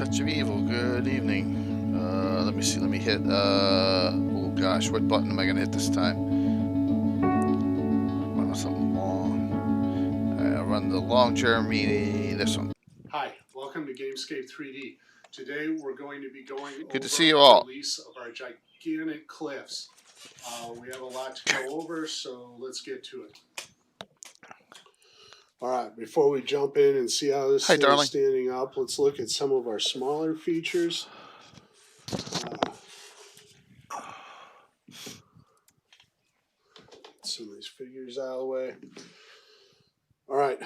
Touch of Evil, good evening. Let me see, let me hit, oh gosh, what button am I gonna hit this time? Run something long. I'll run the long Jeremy, this one. Hi, welcome to Gamescape 3D. Today we're going to be going Good to over see you all. the release of our gigantic cliffs. We have a lot to go over, so let's get to it. Alright, before we jump in and see how this thing is standing up, let's look at some of our smaller features. Get some of these figures out of the way. Alright,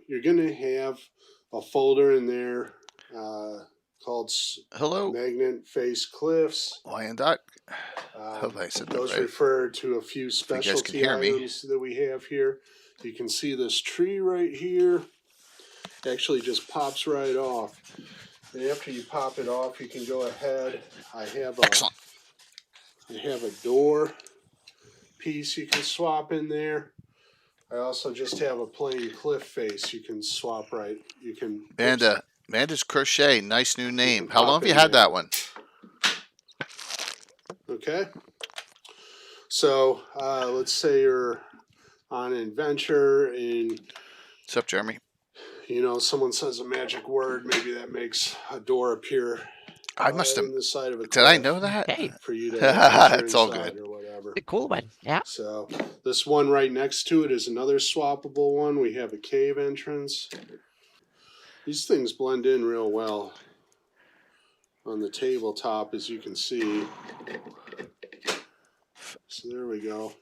you're going to have a folder in there called Magnet Face Cliffs. Lion Duck. Hope I said that those right. refer to a few specialty items that we have here. You can see this tree right here. It actually just pops right off. And after you pop it off, you can go ahead. I have a door piece you can swap in there. I also just have a plain cliff face you can swap right. You can Amanda's Crochet, nice new name. How long have you had that one? Okay. So let's say you're on an adventure and What's up, Jeremy? You know, someone says a magic word, maybe that makes a door appear. I must have. In the side of a Did I know that? Hey. For you to it's all good. Or whatever. The cool one, yeah. So this one right next to it is another swappable one. We have a cave entrance. These things blend in real well on the tabletop, as you can see. So there we go.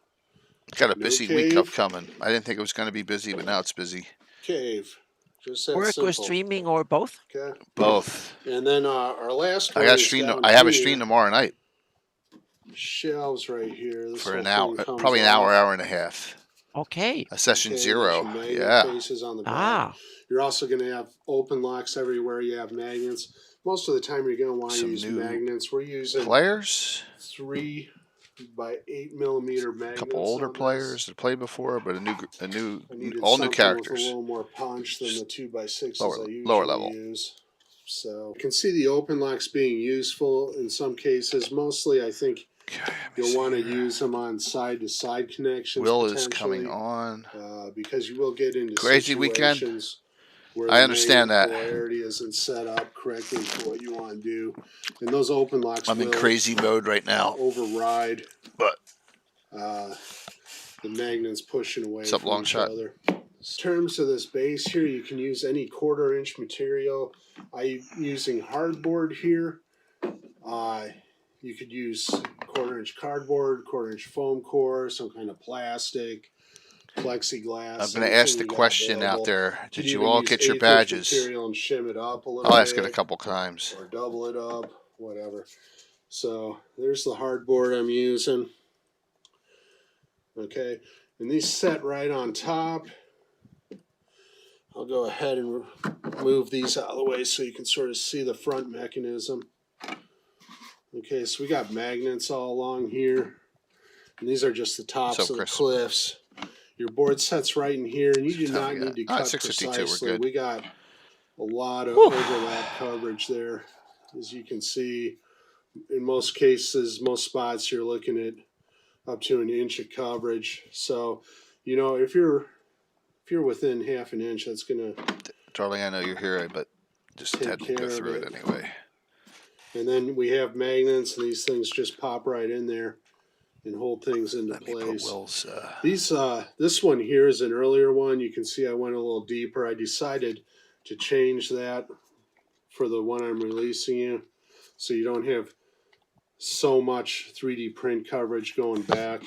Got a busy week upcoming. I didn't think it was going to be busy, but now it's busy. Cave. Just that Work simple. or streaming or both? Okay. Both. And then our last one. I have a stream tomorrow night. Shelves right here. This for an hour, probably an hour and a half. Okay. A session 0. Yeah. Faces on the back. You're also going to have open locks everywhere you have magnets. Most of the time you're going to want to use magnets. We're using players. 3 by 8 millimeter magnets. A couple older players that played before, but all new characters. With a little more punch than the 2 by 6s I usually lower level. use. So you can see the open locks being useful in some cases. Mostly, I think you'll want to use them on side-to-side connections. Will is coming on because you will get into crazy weekend. Where I understand that polarity isn't set up correctly for what you want to do, and those open locks. I'm in crazy mode right now. Override, but the magnets pushing away from long each shot. other. In terms of this base here, you can use any 1/4 inch material. I'm using hardboard here. You could use 1/4 inch cardboard, 1/4 inch foam core, some kind of plastic, plexiglass. I'm going to ask the question out there. Did you all get your badges? Material and shim it up a little I'll ask it a couple times. Or double it up, whatever. So there's the hardboard I'm using. Okay, and these set right on top. I'll go ahead and move these out of the way so you can sort of see the front mechanism. Okay, so we got magnets all along here. And these are just the tops of the cliffs. Your board sets right in here, and you do not need to cut precisely. We got a lot of overlap coverage there. As you can see, in most cases, most spots, you're looking at up to 1 inch of coverage. So, you know, if you're within 1/2 inch, that's going to... Darling, I know you're here, but just had to go through it anyway. And then we have magnets, and these things just pop right in there and hold things into place. This one here is an earlier one. You can see I went a little deeper. I decided to change that for the one I'm releasing you, so you don't have so much 3D print coverage going back.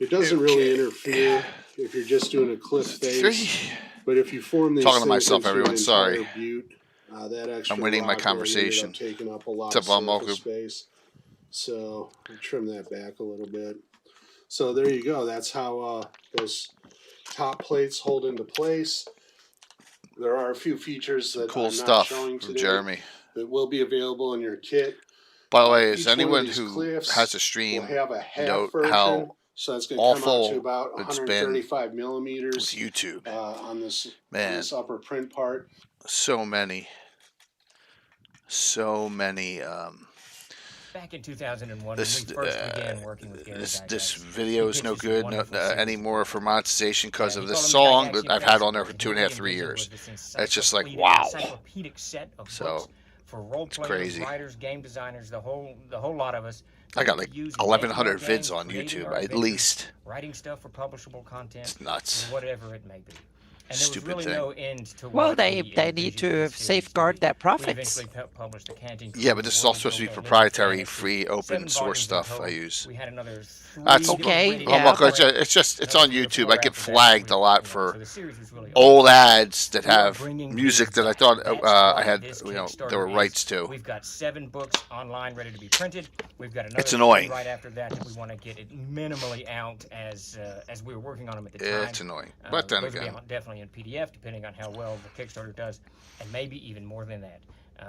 It doesn't really interfere if you're just doing a cliff face. But if you form these talking to myself, everyone. Sorry. Butte, that extra I'm winning my conversation. Taking up a lot of space. So I'll trim that back a little bit. So there you go. That's how those top plates hold into place. There are a few features that cool I'm stuff not showing today from Jeremy that will be available in your kit. By the way, is anyone who has a stream note how so that's going to come out to awful about it's been 135 millimeters with YouTube? On this Man, this upper print part. So many. so many. Back in 2001, This when we first began working with Gary this Gygax, video he is no pitched us a good wonderful anymore series. for monetization because Yeah, of he this called song them that Gygaxian I've had on there for Friends, 2.5, and 3 he years. was this It's just like, encyclopedic- wow. encyclopedic set of So, books for role it's players, crazy. writers, game designers, the whole lot of us. I got to like use 1,100 making our games, vids on creating YouTube, our at adventures, least. writing stuff for publishable content, It's nuts. whatever it may be. And Stupid there was thing. really no end to Well, what they we need envisioned to this series safeguard be. their We profits. eventually published the Canting Yeah, but Crew, this is the all World supposed to be Built on proprietary, Fantasy, free, 7 open source volumes in stuff I total. use. We had another That's Okay, waiting yeah. Well, for look, it. it's Another on 3 or YouTube. 4 I get after that, flagged a lot so for the series was really old awesome. ads that We are have bringing music these that I back. thought That's I what had, this there were Kickstarter rights is. to. We've got 7 books online ready to be printed. We've got another It's annoying. 3 right after that we want to get it minimally out as we were working on them at the time. It's annoying. But then those will again, be definitely in PDF, depending on how well the Kickstarter does, and maybe even more than that.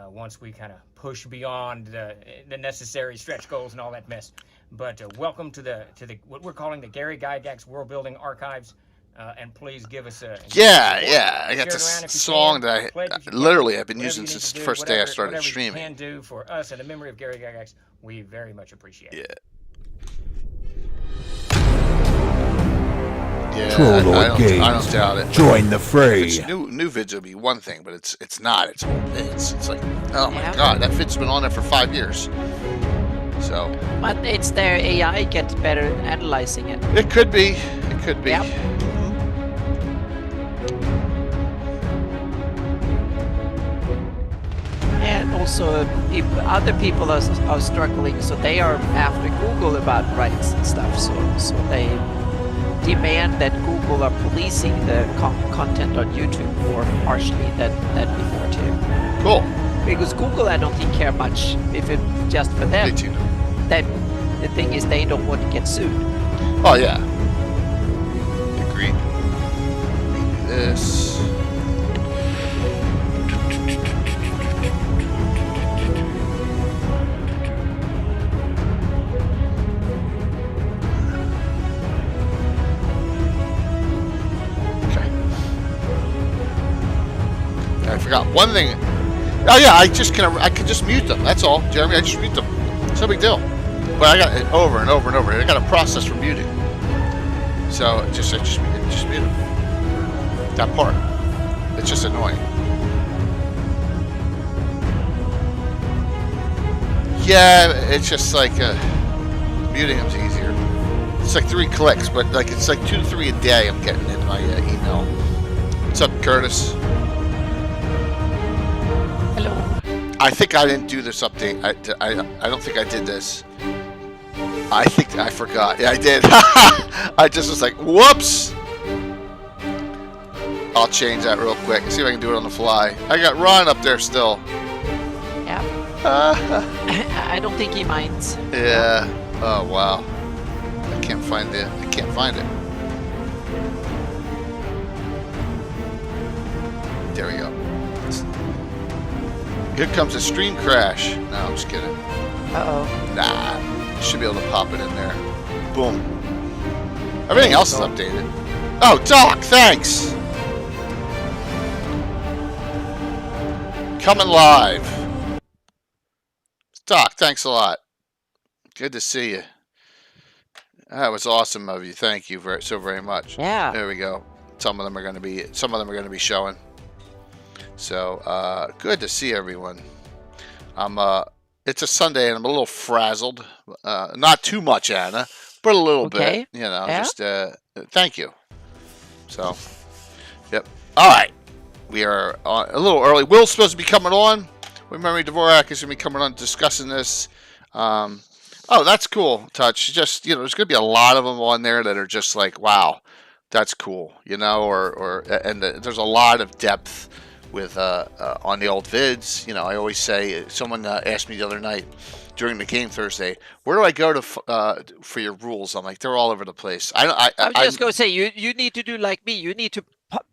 Once we kind of push beyond the necessary stretch goals and all that mess. But welcome to the what we're calling the Gary Gygax World Building Archives, and please give us a yeah. I got share it this around if you song can, that pledge if you literally can, I've been whatever using you need since to the do, first day I whatever- started whatever streaming. You can do for us and the memory of Gary Gygax, we very much appreciate it. Yeah. Yeah, Troll I Lord don't Games. doubt it. Join the If fray. it's new vids would be one thing, but it's not. It's like, oh my Yeah. god, that vid's been on there for 5 years. So But it's their AI gets better at analyzing it. it could be. It could be. Yep. And also, if other people are struggling, so they are after Google about rights and stuff. So they demand that Google are policing the content on YouTube more harshly than before too. Cool. Because Google, I don't think care much if it's just for them. Me too. That the thing is, they don't want to get sued. Oh yeah. Agreed. This. Okay. I forgot one thing. Oh yeah, I can just mute them. That's all, Jeremy. I just mute them. It's no big deal. But I got it over and over and over. I got a process for muting. So I just mute them. That part. It's just annoying. Yeah, it's just like muting them's easier. It's like 3 clicks, but like it's like 2 to 3 a day. I'm getting in my email. What's up, Curtis? Hello. I think I didn't do this update. I don't think I did this. I think I forgot. Yeah, I did. I just was like, whoops. I'll change that real quick. See if I can do it on the fly. I got Ron up there still. Yeah. I don't think he minds. Yeah. Oh wow. I can't find it. There we go. Here comes a stream crash. No, I'm just kidding. Uh-oh. Nah. Should be able to pop it in there. Boom. Everything else is updated. Oh, Doc, thanks. Coming live. Doc, thanks a lot. Good to see you. That was awesome of you. Thank you so very much. Yeah. There we go. Some of them are going to be showing. So good to see everyone. It's a Sunday and I'm a little frazzled. Not too much, Anna, but a little Okay. bit. You know, Yeah. just thank you. So, yep. All right, we are a little early. Will's supposed to be coming on. Memory Dvorak is going to be coming on discussing this. Oh, that's cool, Touch. Just, there's going to be a lot of them on there that are just like, wow, that's cool, and there's a lot of depth with on the old vids. I always say, someone asked me the other night during the game Thursday, where do I go to for your rules? I'm like, they're all over the place. I was just going to say, you need to do like me. You need to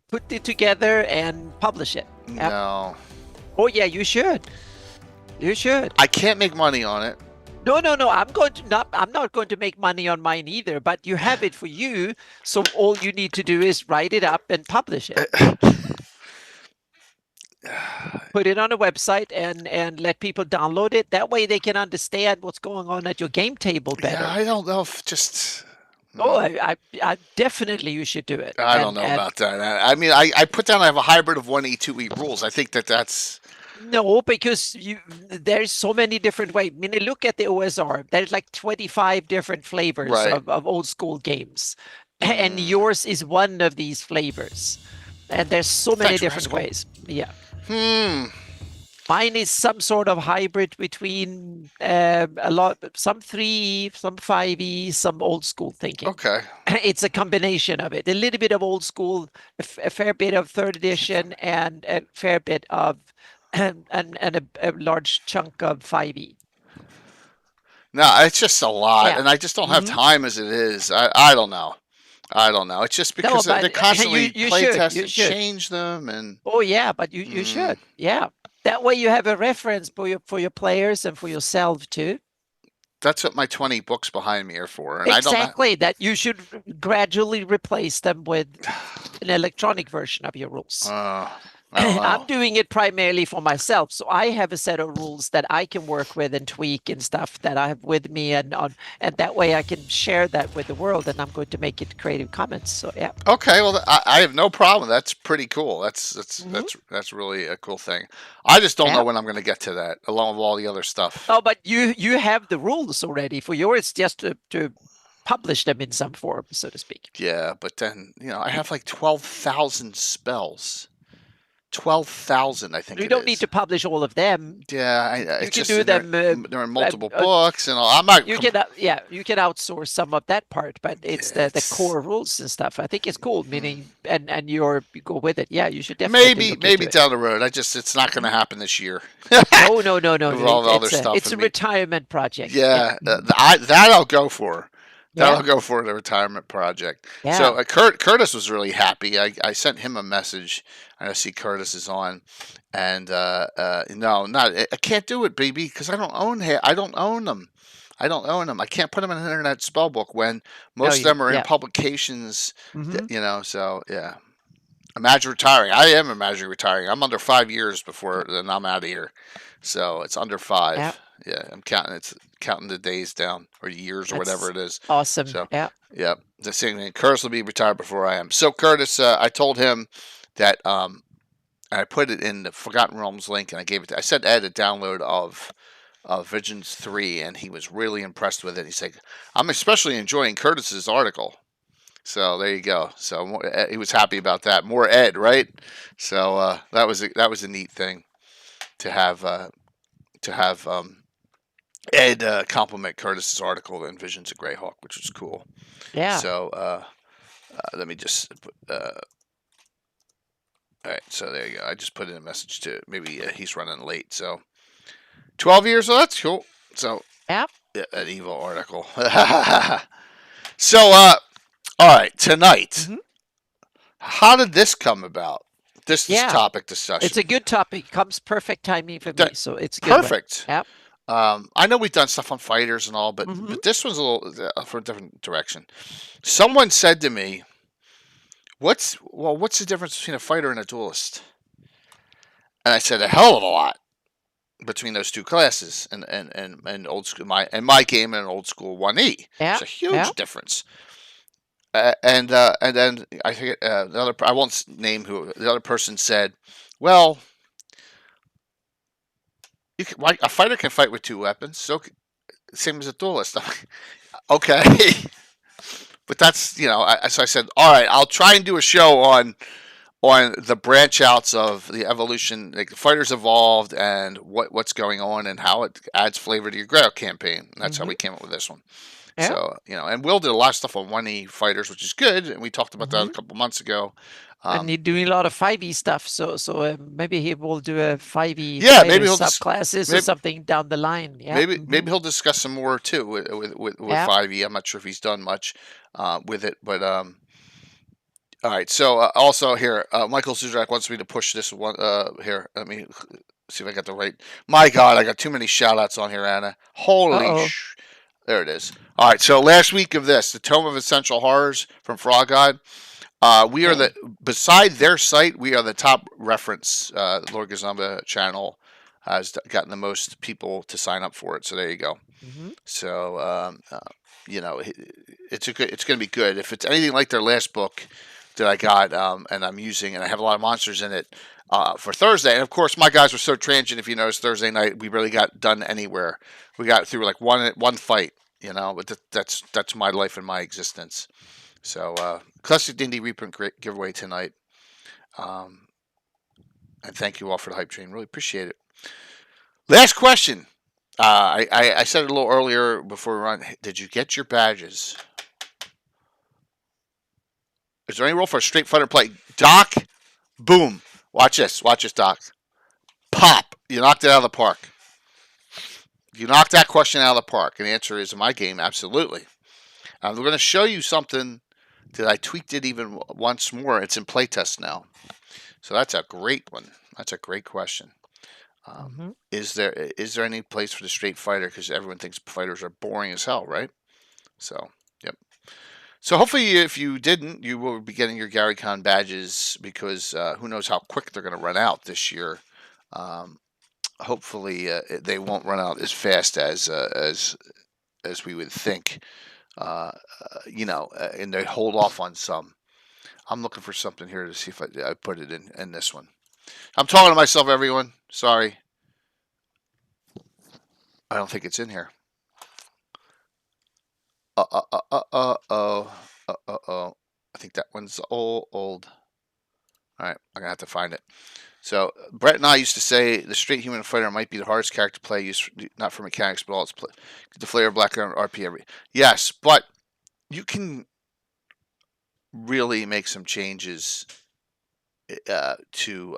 put it together and publish it. Yep. No, Oh yeah, you should. You should. I can't make money on it. No. I'm not going to make money on mine either. But you have it for you, so all you need to do is write it up and publish it. put it on a website and let people download it. That way they can understand what's going on at your game table better. Yeah, I don't know if just. Oh, I definitely you should do it. I don't know about that. I mean, I put down I have a hybrid of 1E, 2E rules. I think that's. No, because there's so many different ways. I mean, look at the OSR. There's like 25 different flavors Right. of old school games. And yours is one of these flavors. And there's so many Thanks, different Rascal. ways. Yeah. Mine is some sort of hybrid between some 3, some 5e, some old school thinking. Okay. It's a combination of it. A little bit of old school, a fair bit of third edition, and a fair bit of and a large chunk of 5e. No, it's just a lot, Yeah. and I just don't have time as it is. I don't know. I don't know. It's just because but they're constantly you play should, test you and should. change them, and Oh yeah, but you should. Yeah. That way you have a reference for your players and for yourself too. that's what my 20 books behind me are for. And Exactly. That you should gradually replace them with an electronic version of your rules. I don't know. I'm doing it primarily for myself, so I have a set of rules that I can work with and tweak and stuff that I have with me, and that way I can share that with the world, and I'm going to make it Creative Commons. So yeah. Okay, well, I have no problem. That's pretty cool. That's really a cool thing. I just don't know when I'm going to get to that, along with all the other stuff. Oh, but you have the rules already for yours, just to publish them in some form, so to speak. Yeah, but then I have like 12,000 spells. 12,000, I think. You don't need to publish all of them. Yeah, you can do them. They're in multiple books, and all. I'm not. You can outsource some of that part, but it's the core rules and stuff. I think it's cool. Meaning, and you go with it. Yeah, you should definitely maybe down the road. It's not going to happen this year. No. With all the other stuff. It's a retirement project. Yeah, that I'll go for. That'll go for the retirement project. Yeah. So Curtis was really happy. I sent him a message. I see Curtis is on, and I can't do it, baby, because I don't own them. I don't own them. I can't put them in an internet spell book when most of them are in publications. So yeah. Imagine retiring. I am imagining retiring. I'm under 5 years before then I'm out of here. So it's under 5. Yep. Yeah, I'm counting the days down, or years, or whatever it is. Awesome. So, yeah. Yep. The same thing. Curtis will be retired before I am. So Curtis, I told him that I put it in the Forgotten Realms link, and I sent Ed a download of Visions 3, and he was really impressed with it. He said, "I'm especially enjoying Curtis's article." So there you go. So he was happy about that. More Ed, right? So that was a neat thing to have Ed compliment Curtis's article in Visions of GREYHAWK, which was cool. Yeah. So let me just put, all right. So there you go. I just put in a message to maybe he's running late. So 12 years. Oh, that's cool. So yeah, an evil article. So all right, tonight. How did this come about? This topic discussion. It's a good topic. Comes perfect timing for me, so it's good. Perfect. Yep. I know we've done stuff on fighters and all, but this one's a little for a different direction. Someone said to me, "What's the difference between a fighter and a duelist?" And I said, "A hell of a lot between those two classes, and old school my game and old school 1E. Yeah. It's a huge difference." And then I forget the other. I won't name who the other person said. Well, a fighter can fight with 2 weapons, so same as a duelist. Okay, but that's so I said, all right, I'll try and do a show on the branch outs of the evolution, like the fighters evolved and what's going on and how it adds flavor to your GREYHAWK campaign. And that's how we came up with this one. Yeah. So, and Will did a lot of stuff on 1E fighters, which is good, and we talked about that a couple months ago. And he's doing a lot of 5e stuff, so maybe he will do a 5e maybe he'll subclasses or something down the line. Yeah. Maybe he'll discuss some more too with 5e. I'm not sure if he's done much with it, but all right. So also here, Michael Zuzak wants me to push this one here. Let me see if I got the right. My God, I got too many shout outs on here, Anna. Holy there it is. All right, so last week of this, the Tome of Essential Horrors from Frog God. We are beside their site, we are the top reference. Lord Gazamba channel has gotten the most people to sign up for it. So there you go. Mm-hmm. So it's going to be good. If it's anything like their last book that I got, and I'm using, and I have a lot of monsters in it for Thursday. And of course, my guys were so transient. If you notice, Thursday night we really got done anywhere. We got through like one fight, But that's my life and my existence. So classic D&D reprint giveaway tonight. And thank you all for the hype train. Really appreciate it. Last question. I said it a little earlier before we run. Did you get your badges? Is there any role for a Street Fighter play? Doc, boom. Watch this, Doc. Pop. You knocked it out of the park. You knocked that question out of the park. And the answer is, in my game, absolutely. I'm going to show you something that I tweaked it even once more. It's in playtest now. So that's a great one. That's a great question. Is there any place for the Street Fighter? Because everyone thinks fighters are boring as hell, right? So, yep. So hopefully, if you didn't, you will be getting your GaryCon badges because who knows how quick they're going to run out this year. Hopefully, they won't run out as fast as we would think. And they hold off on some. I'm looking for something here to see if I put it in this one. I'm talking to myself, everyone. Sorry. I don't think it's in here. I think that one's old. All right, I'm gonna have to find it. So Brett and I used to say the straight human fighter might be the hardest character to play, used not for mechanics, but all its the flavor of background RP. Yes, but you can really make some changes to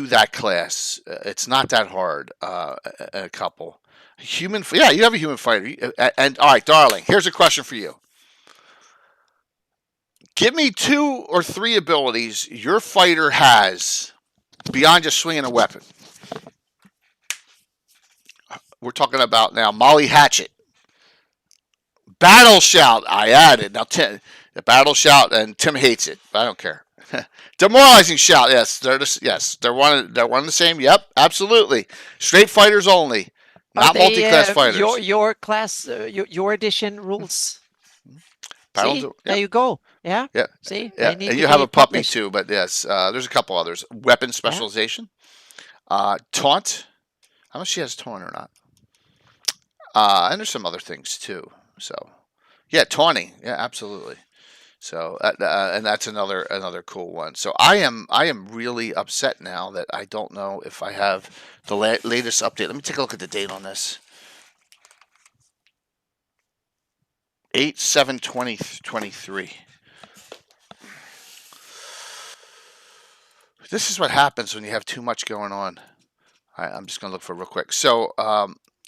that class. It's not that hard. A couple you have a human fighter. And all right, darling, here's a question for you. Give me 2 or 3 abilities your fighter has beyond just swinging a weapon. We're talking about now Molly Hatchet. Battle Shout, I added. Now, the Battle Shout, and Tim hates it, but I don't care. Demoralizing Shout, yes, they're one and the same. Yep, absolutely. Straight fighters only, not multi-class fighters. Your class, your edition rules. See, there you go. Yeah. Yeah. See, yeah. And you have a puppy too, but yes, there's a couple others. Weapon specialization, taunt. I don't know if she has taunt or not. And there's some other things too. So, yeah, taunting. Yeah, absolutely. So, and that's another cool one. So I am really upset now that I don't know if I have the latest update. Let me take a look at the date on this. 8/7/2023. This is what happens when you have too much going on. All right, I'm just going to look for it real quick. So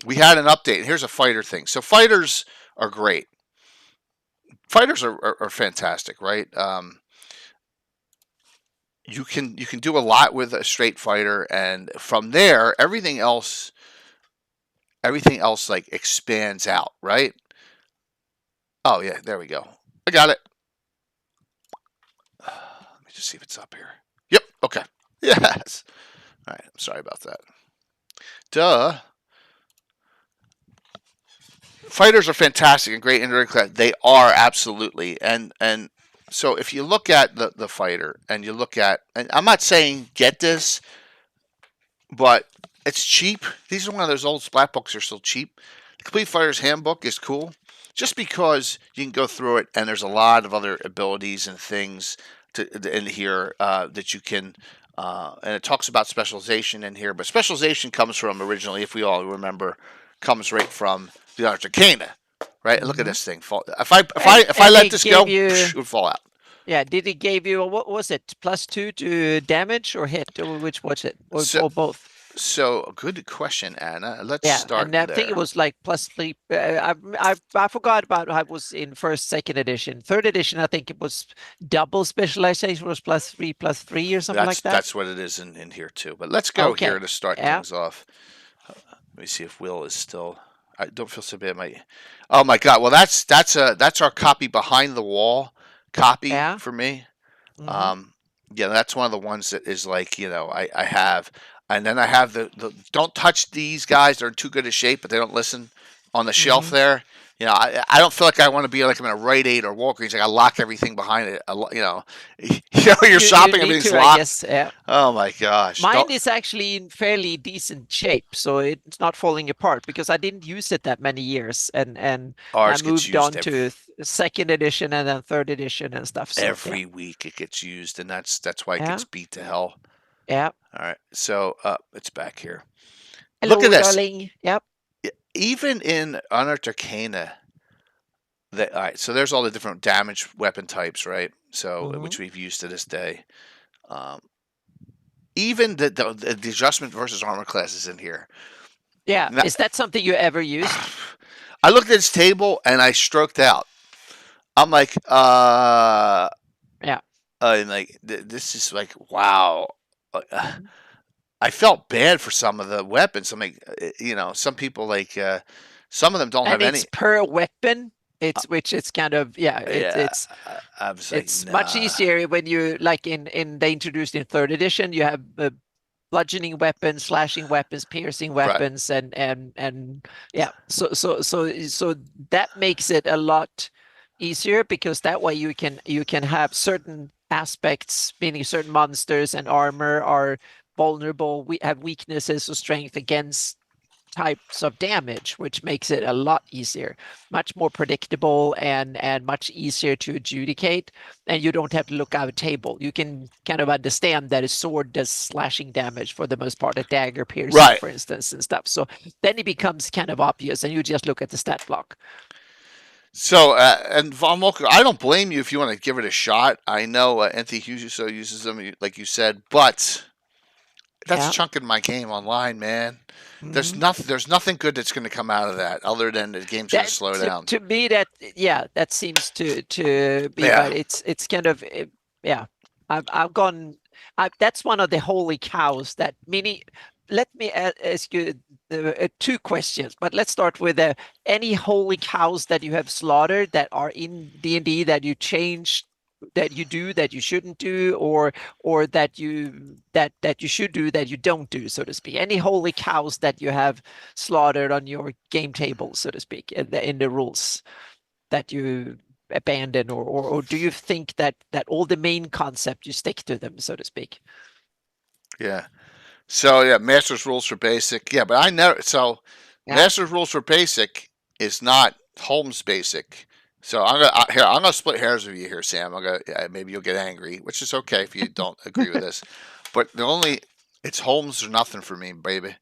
we had an update. Here's a fighter thing. So fighters are great. Fighters are fantastic, right? You can do a lot with a straight fighter, and from there, everything else like expands out, right? Oh yeah, there we go. I got it. Let me just see if it's up here. Yep. Okay. Yes. All right. I'm sorry about that. Duh. Fighters are fantastic and great indirect class. They are absolutely, and so if you look at the fighter and you look at, and I'm not saying get this, but it's cheap. These are one of those old splat books that are still cheap. The Complete Fighter's Handbook is cool, just because you can go through it and there's a lot of other abilities and things in here that you can. And it talks about specialization in here, but specialization comes from originally, if we all remember, comes right from the Arcana, right? Look at this thing. If I let this go, it would fall out. Yeah, did it give you, what was it, +2 to damage or hit, or which was it, or both? So, good question, Anna. Let's start. And I think it was like +3. I forgot about how it was in first, second edition. Third edition, I think it was double specialization, was +3/+3 or something like that. That's what it is in here too. But let's go here to start things off. Let me see if Will is still. I don't feel so bad. Oh my God! Well, that's our copy behind the wall. copy Yeah. for me. Hmm. Yeah, that's one of the ones that is like, I have, and then I have the don't touch these guys. They're in too good a shape, but they don't listen on the shelf Hmm. there. I don't feel like I want to be like I'm in a Rite Aid or Walgreens. I got to lock everything behind it. You're You shopping, need everything's to, I locked. guess. Yeah. Oh my gosh. Mine Don't is actually in fairly decent shape, so it's not falling apart because I didn't use it that many years, and I Ours gets moved used on to second edition and then third edition and stuff. So yeah, every week it gets used, and that's why it yeah, gets beat to hell. yeah. All right. So it's back here. Look at Hello, this. darling. Yep. Even in Unearthed Arcana, all right, so there's all the different damage weapon types, right? So Hmm. which we've used to this day. Um, even the adjustment versus armor classes in here. Yeah. Now, Is that something you ever used? I looked at this table and I stroked out. I'm like, Yeah. and like this is like wow. Uh, Mhm. I felt bad for some of the weapons. I mean, some people like some of them don't have And it's any. per weapon. Uh, Which it's kind of, yeah. yeah, I was like, It's much nah. easier when you, like, in they introduced in third edition. You have bludgeoning weapons, slashing weapons, piercing Right. weapons, and yeah. So that makes it a lot easier because that way you can have certain aspects, meaning certain monsters and armor are vulnerable. We have weaknesses or strength against types of damage, which makes it a lot easier, much more predictable and much easier to adjudicate. And you don't have to look at a table. You can kind of understand that a sword does slashing damage for the most part, a dagger piercing, Right. for instance, and stuff. So then it becomes kind of obvious, and you just look at the stat block. So, and Von Molker, I don't blame you if you want to give it a shot. I know Anthony Hughes uses them, like you said, but that's Yeah. chunking my game online, man. Mhm. There's nothing good that's going to come out of that other than the game's going to That slow down. to me, that, yeah, that seems to be Yeah. right. It's kind of, yeah. I've gone. That's one of the holy cows. That many. Let me ask you two questions, but let's start with any holy cows that you have slaughtered that are in D&D that you changed, that you do that you shouldn't do, or that you should do that you don't do, so to speak. Any holy cows that you have slaughtered on your game table, so to speak, in the rules that you abandon, or do you think that all the main concept you stick to them, so to speak? Yeah. So yeah, Master's Rules for Basic. Yeah, but I never. So Yeah. Master's Rules for Basic is not Holmes Basic. So I'm gonna split hairs with you here, Sam. Maybe you'll get angry, which is okay if you don't agree with this. But it's Holmes or nothing for me, baby.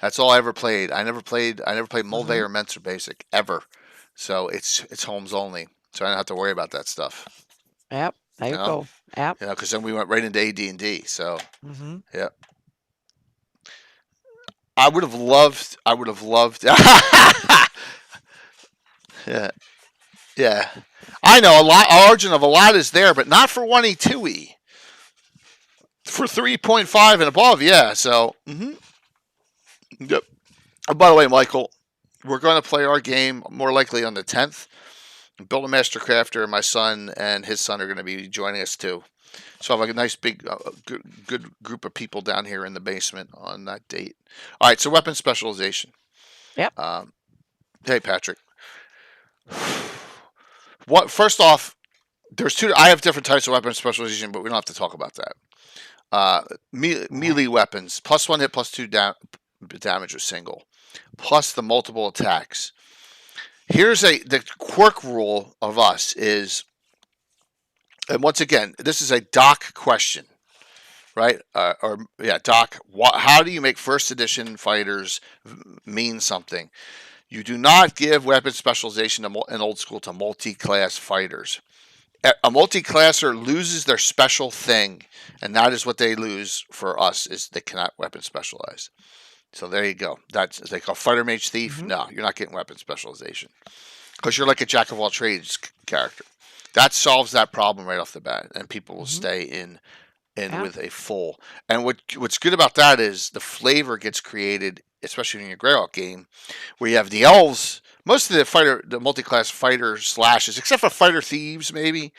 That's all I ever played. I never played Mulvey Hmm. or Mentor Basic ever. So it's Holmes only. So I don't have to worry about that stuff. Yep. There You you know, go. Yep. because then we went right into AD&D. So Hmm. yeah. I would have loved. I would have loved. Yeah, yeah. I know a lot. Origin of a lot is there, but not for 1E2E. For 3.5 and above, yeah. So, yep. Oh, by the way, Michael, we're going to play our game more likely on the 10th. Build a Master Crafter, my son and his son are going to be joining us too. So I have a nice big, good group of people down here in the basement on that date. All right, so weapon specialization. Yep. Hey, Patrick. What? First off, there's two. I have different types of weapon specialization, but we don't have to talk about that. Melee weapons, +1 hit, +2 damage or single, plus the multiple attacks. Here's the quirk rule of us is, and once again, this is a doc question, right? Doc. How do you make first edition fighters mean something? You do not give weapon specialization in old school to multi-class fighters. A multi-classer loses their special thing, and that is what they lose for us, is they cannot weapon specialize. So there you go. That's they call fighter mage thief. Hmm. No, you're not getting weapon specialization because you're like a jack of all trades character. That solves that problem right off the bat, and people will Hmm. stay in Yeah. with a full. And what's good about that is the flavor gets created, especially in your GREYHAWK game, where you have the elves. Most of the multi-class fighter slashes, except for fighter thieves, maybe,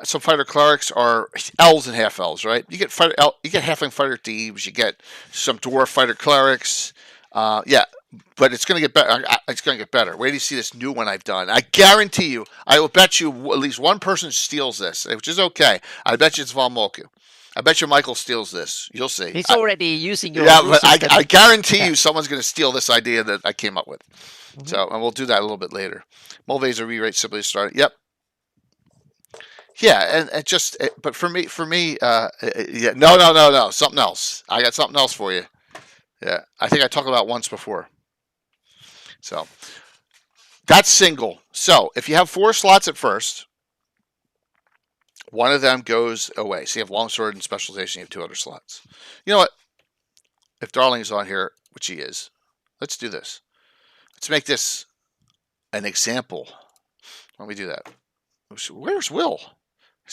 some fighter clerics are elves and half elves, right? You get you get halfling fighter thieves, you get some dwarf fighter clerics. Yeah, but it's going to get better. It's going to get better. Wait till you see this new one I've done. I guarantee you, I will bet you at least one person steals this, which is okay. I bet you it's Von Molku. I bet you Michael steals this. You'll see. He's already using your yeah, rule but system. I guarantee you someone's going to steal this idea that I came up with. Mhm. So, and we'll do that a little bit later. Mulvaser rewrite simply started. Yep. Yeah, and it just, but for me, yeah, no, something else. I got something else for you. Yeah, I think I talked about once before. So that's single. So if you have 4 slots at first, one of them goes away. So you have longsword and specialization. You have 2 other slots. You know what? If Darling's on here, which he is, let's do this. Let's make this an example. Why don't we do that? Where's Will?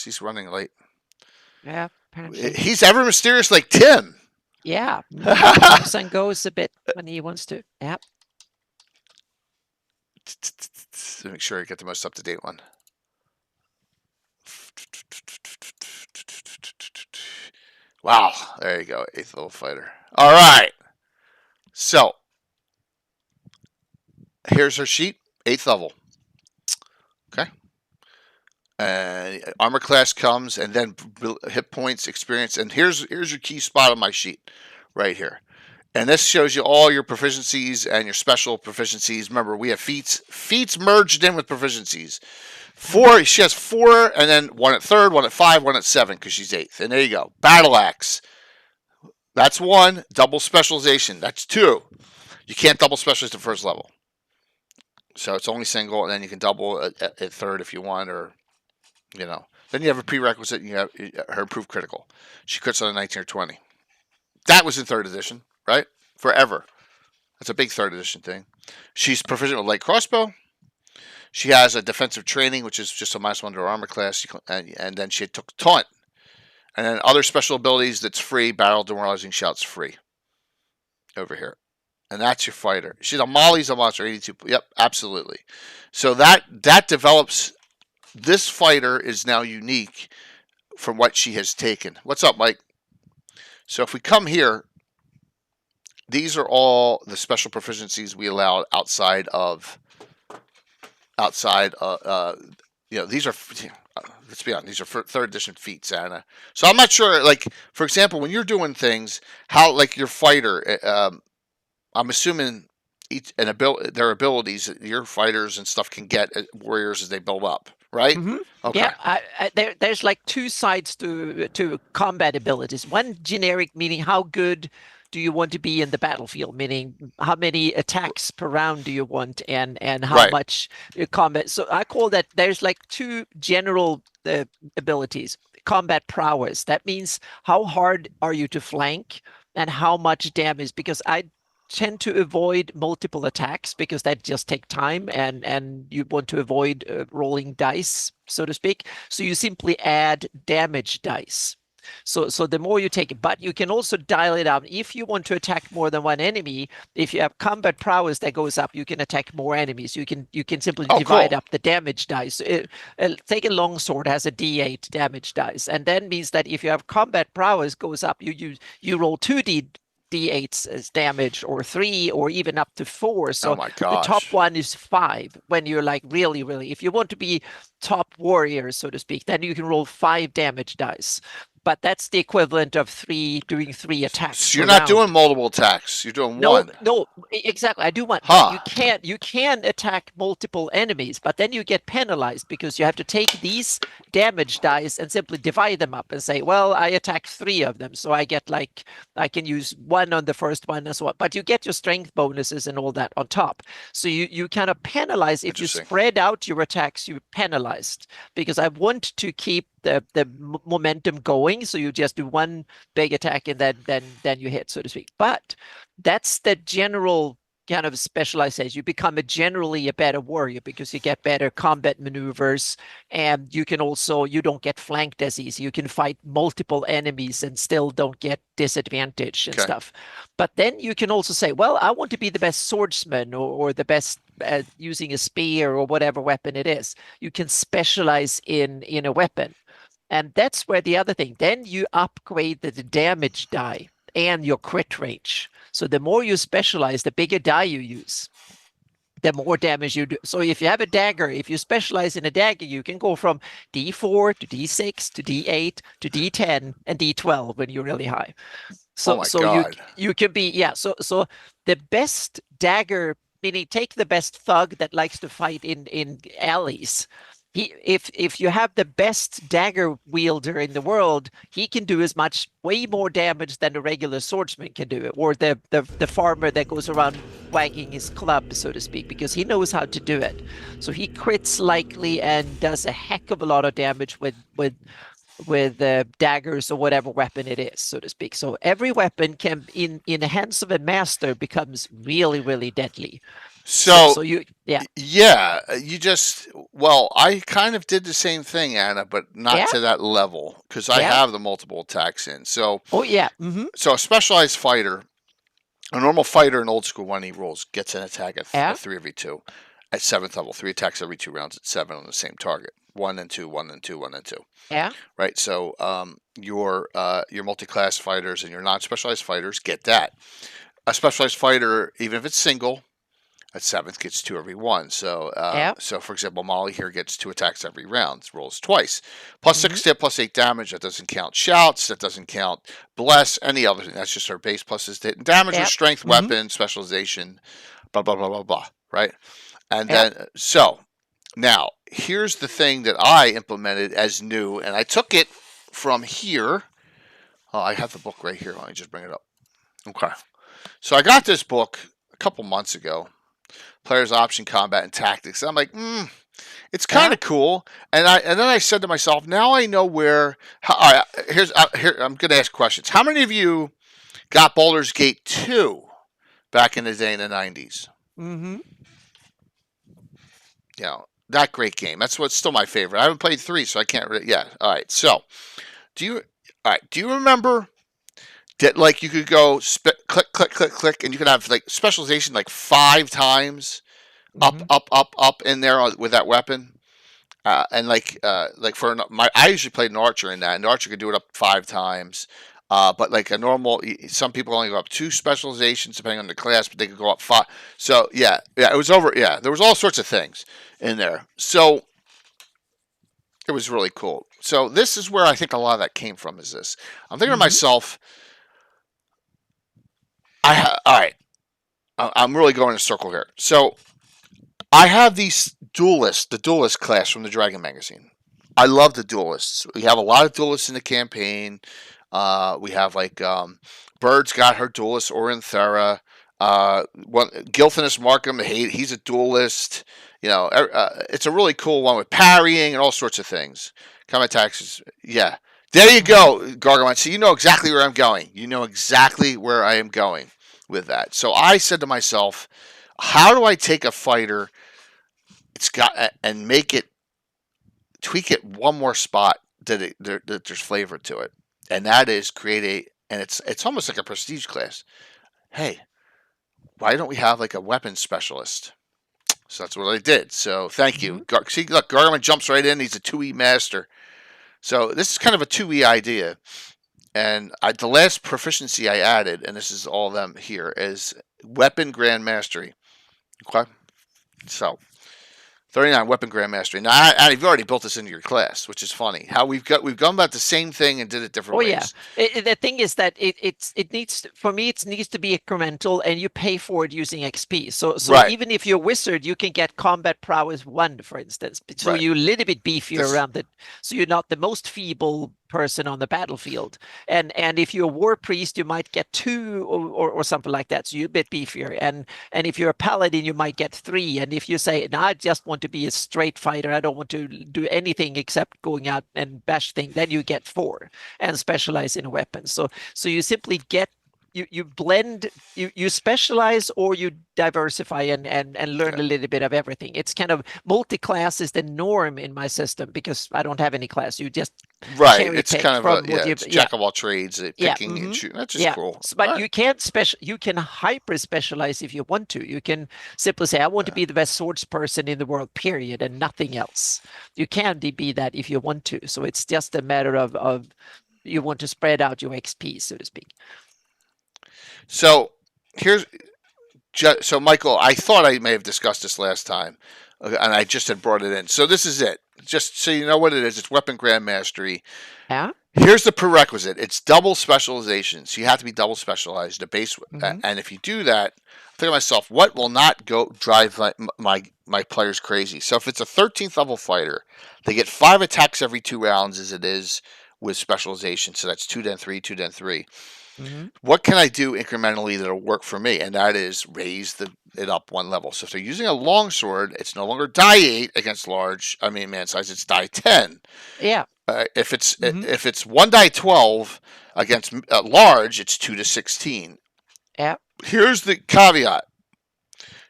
He's running late. Yeah, apparently. He's ever mysterious like Tim. Yeah, comes and goes a bit when he wants to. Yeah. Make sure I get the most up-to-date one. Wow, there you go, 8th level fighter. All right, so here's her sheet, 8th level. Okay, and armor class comes, and then hit points, experience, and here's your key spot on my sheet, right here. And this shows you all your proficiencies and your special proficiencies. Remember, we have feats. Feats merged in with proficiencies. 4, she has 4, and then 1 at 3rd, 1 at 5, 1 at 7, because she's 8th. And there you go. Battle Axe. That's 1. Double specialization. That's 2. You can't double specialize at 1st level. So it's only single, and then you can double at 3rd if you want, or, you know. Then you have a prerequisite, and you have her improved critical. She crits on a 19 or 20. That was in 3rd edition, right? Forever. That's a big 3rd edition thing. She's proficient with light crossbow. She has a defensive training, which is just a -1 to her armor class, and then she took taunt. And then other special abilities that's free, battle demoralizing shouts free. Over here. And that's your fighter. She's a Molly's a monster, 82. Yep, absolutely. So that develops, this fighter is now unique from what she has taken. What's up, Mike? So if we come here, these are all the special proficiencies we allowed outside of, you know, these are, let's be honest, these are 3rd edition feats, Anna. So I'm not sure, like, for example, when you're doing things, how, like, your fighter, I'm assuming their abilities, your fighters and stuff can get warriors as they build up, right? Mm-hmm. Okay. Yeah, there's like 2 sides to combat abilities. One generic, meaning how good do you want to be in the battlefield, meaning how many attacks per round do you want, and how much combat. So I call that, there's like 2 general abilities. Combat prowess, that means how hard are you to flank and how much damage, because I tend to avoid multiple attacks because that just take time, and you want to avoid rolling dice, so to speak. So you simply add damage dice. So the more you take it, but you can also dial it up. If you want to attack more than one enemy, if you have combat prowess that goes up, you can attack more enemies. You can simply divide up the damage dice. Take a longsword has a D8 damage dice, and then means that if you have combat prowess goes up, you roll 2d8s as damage, or 3, or even up to 4. So the top one is 5 when you're like really, if you want to be top warrior, so to speak, then you can roll 5 damage dice. But that's the equivalent of doing 3 attacks. So you're not doing multiple attacks. You're doing 1. No, exactly. I do 1. Huh. You can attack multiple enemies, but then you get penalized because you have to take these damage dice and simply divide them up and say, well, I attacked 3 of them, so I get like, I can use 1 on the first one as well. But you get your strength bonuses and all that on top. So you kind of penalize. If you spread out your attacks, you're penalized, because I want to keep the momentum going, so you just do 1 big attack and then you hit, so to speak. But that's the general kind of specialization. You become generally a better warrior because you get better combat maneuvers, and you can also, you don't get flanked as easy. You can fight multiple enemies and still don't get disadvantage and stuff. But then you can also say, well, I want to be the best swordsman, or the best using a spear or whatever weapon it is. You can specialize in a weapon. And that's where the other thing. Then you upgrade the damage die and your crit range. So the more you specialize, the bigger die you use, the more damage you do. So if you have a dagger, if you specialize in a dagger, you can go from D4 to D6 to D8 to D10 and D12 when you're really high. So Oh my so God. you can be, yeah. So the best dagger, meaning take the best thug that likes to fight in alleys. If you have the best dagger wielder in the world, he can do as much, way more damage than a regular swordsman can do, or the farmer that goes around wagging his club, so to speak, because he knows how to do it. So he crits likely and does a heck of a lot of damage with daggers or whatever weapon it is, so to speak. So every weapon can, in the hands of a master, becomes really, really deadly. So you, yeah, yeah, well, I kind of did the same thing, Anna, but not yeah, to that level because I yeah. have the multiple attacks in. So Oh yeah, mm-hmm. so a specialized fighter, a normal fighter in old school 1E rules gets an attack Yeah. at 3 every 2 at 7th level, 3 attacks every 2 rounds at 7 on the same target. 1 and 2, 1 and 2, 1 and 2. Yeah. Right. So your multi-class fighters and your non-specialized fighters get that. A specialized fighter, even if it's single, at 7th gets 2 every 1. So Yeah. so for example, Molly here gets 2 attacks every round, rolls twice. Plus 6 hit, plus 8 damage. That doesn't count shouts. That doesn't count bless, any other thing. That's just her base plus his hit and damage or Yep. strength, Mhm. weapon, specialization, blah blah blah blah blah. Right. And Yep. then so now here's the thing that I implemented as new, and I took it from here. Oh, I have the book right here. Let me just bring it up. Okay. So I got this book a couple months ago. Player's Option Combat and Tactics. I'm like, it's kind of cool. And then I said to myself, now I know where. All right, here I'm going to ask questions. How many of you got Baldur's Gate 2 back in the day in the 90s? Mm-hmm. You know, that great game. That's what's still my favorite. I haven't played 3, so I can't really. Yeah. All right. So, do you remember that, like, you could go click, click, click, click, and you could have like specialization like 5 times up in there with that weapon, and like for I usually played an archer in that, and the archer could do it up 5 times. But like a normal, some people only go up 2 specializations depending on the class, but they could go up 5. So yeah, it was over. Yeah, there was all sorts of things in there. So it was really cool. So this is where I think a lot of that came from. Is this? I'm thinking to myself, all right. I'm really going in a circle here. So I have these duelists, the duelist class from the Dragon magazine. I love the duelists. We have a lot of duelists in the campaign. We have like Bird's got her duelist, Orinthera. Gilthanus Markham, he's a duelist. You know, it's a really cool one with parrying and all sorts of things. Combat taxes, yeah. There you go, Gargamon. So you know exactly where I'm going. You know exactly where I am going with that. So I said to myself, how do I take a fighter and make it, tweak it one more spot that there's flavor to it, and that is and it's almost like a prestige class. Hey, why don't we have like a weapons specialist? So that's what I did. So thank you. See, look, Gargamon jumps right in. He's a 2E master. So this is kind of a 2E idea. And the last proficiency I added, and this is all of them here, is Weapon Grand Mastery. Okay? So 39 Weapon Grand Mastery. Now, you've already built this into your class, which is funny. How we've gone about the same thing and did it different ways. Yeah. The thing is that it needs for me it needs to be incremental, and you pay for it using XP. So Right. even if you're a wizard, you can get combat prowess 1, for instance. So Right. you're a little bit beefier around it. So you're not the most feeble person on the battlefield. And if you're a war priest, you might get 2 or something like that. So you're a bit beefier. And if you're a paladin, you might get 3. And if you say, no, I just want to be a straight fighter, I don't want to do anything except going out and bash things, then you get 4 and specialize in a weapon. So you simply you blend, you specialize or you diversify and learn a little bit of everything. It's kind of multi-class is the norm in my system because I don't have any class. You just Right. cherry It's pick kind of from what it's jack of all trades at picking and shooting. That's just cool. But All right. you can't you can hyper specialize if you want to. You can simply say, I want to be the best swords person in the world, period, and nothing else. You can be that if you want to. So it's just a matter of you want to spread out your XP, so to speak. So here's so Michael, I thought I may have discussed this last time, and I just had brought it in. So this is it. Just so you know what it is, it's Weapon Grand Mastery. Yeah. Here's the prerequisite. It's double specialization. So you have to be double specialized. The base, and if you do that, I think to myself, what will not drive my players crazy? So if it's a 13th level fighter, they get 5 attacks every 2 rounds, as it is with specialization. So that's 2 then 3, 2 then 3. What can I do incrementally that'll work for me? And that is raise it up 1 level. So if they're using a longsword, it's no longer die 8 against man size. It's die 10. Yeah. If it's 1 die 12 against large, it's 2 to 16. Yeah. Here's the caveat.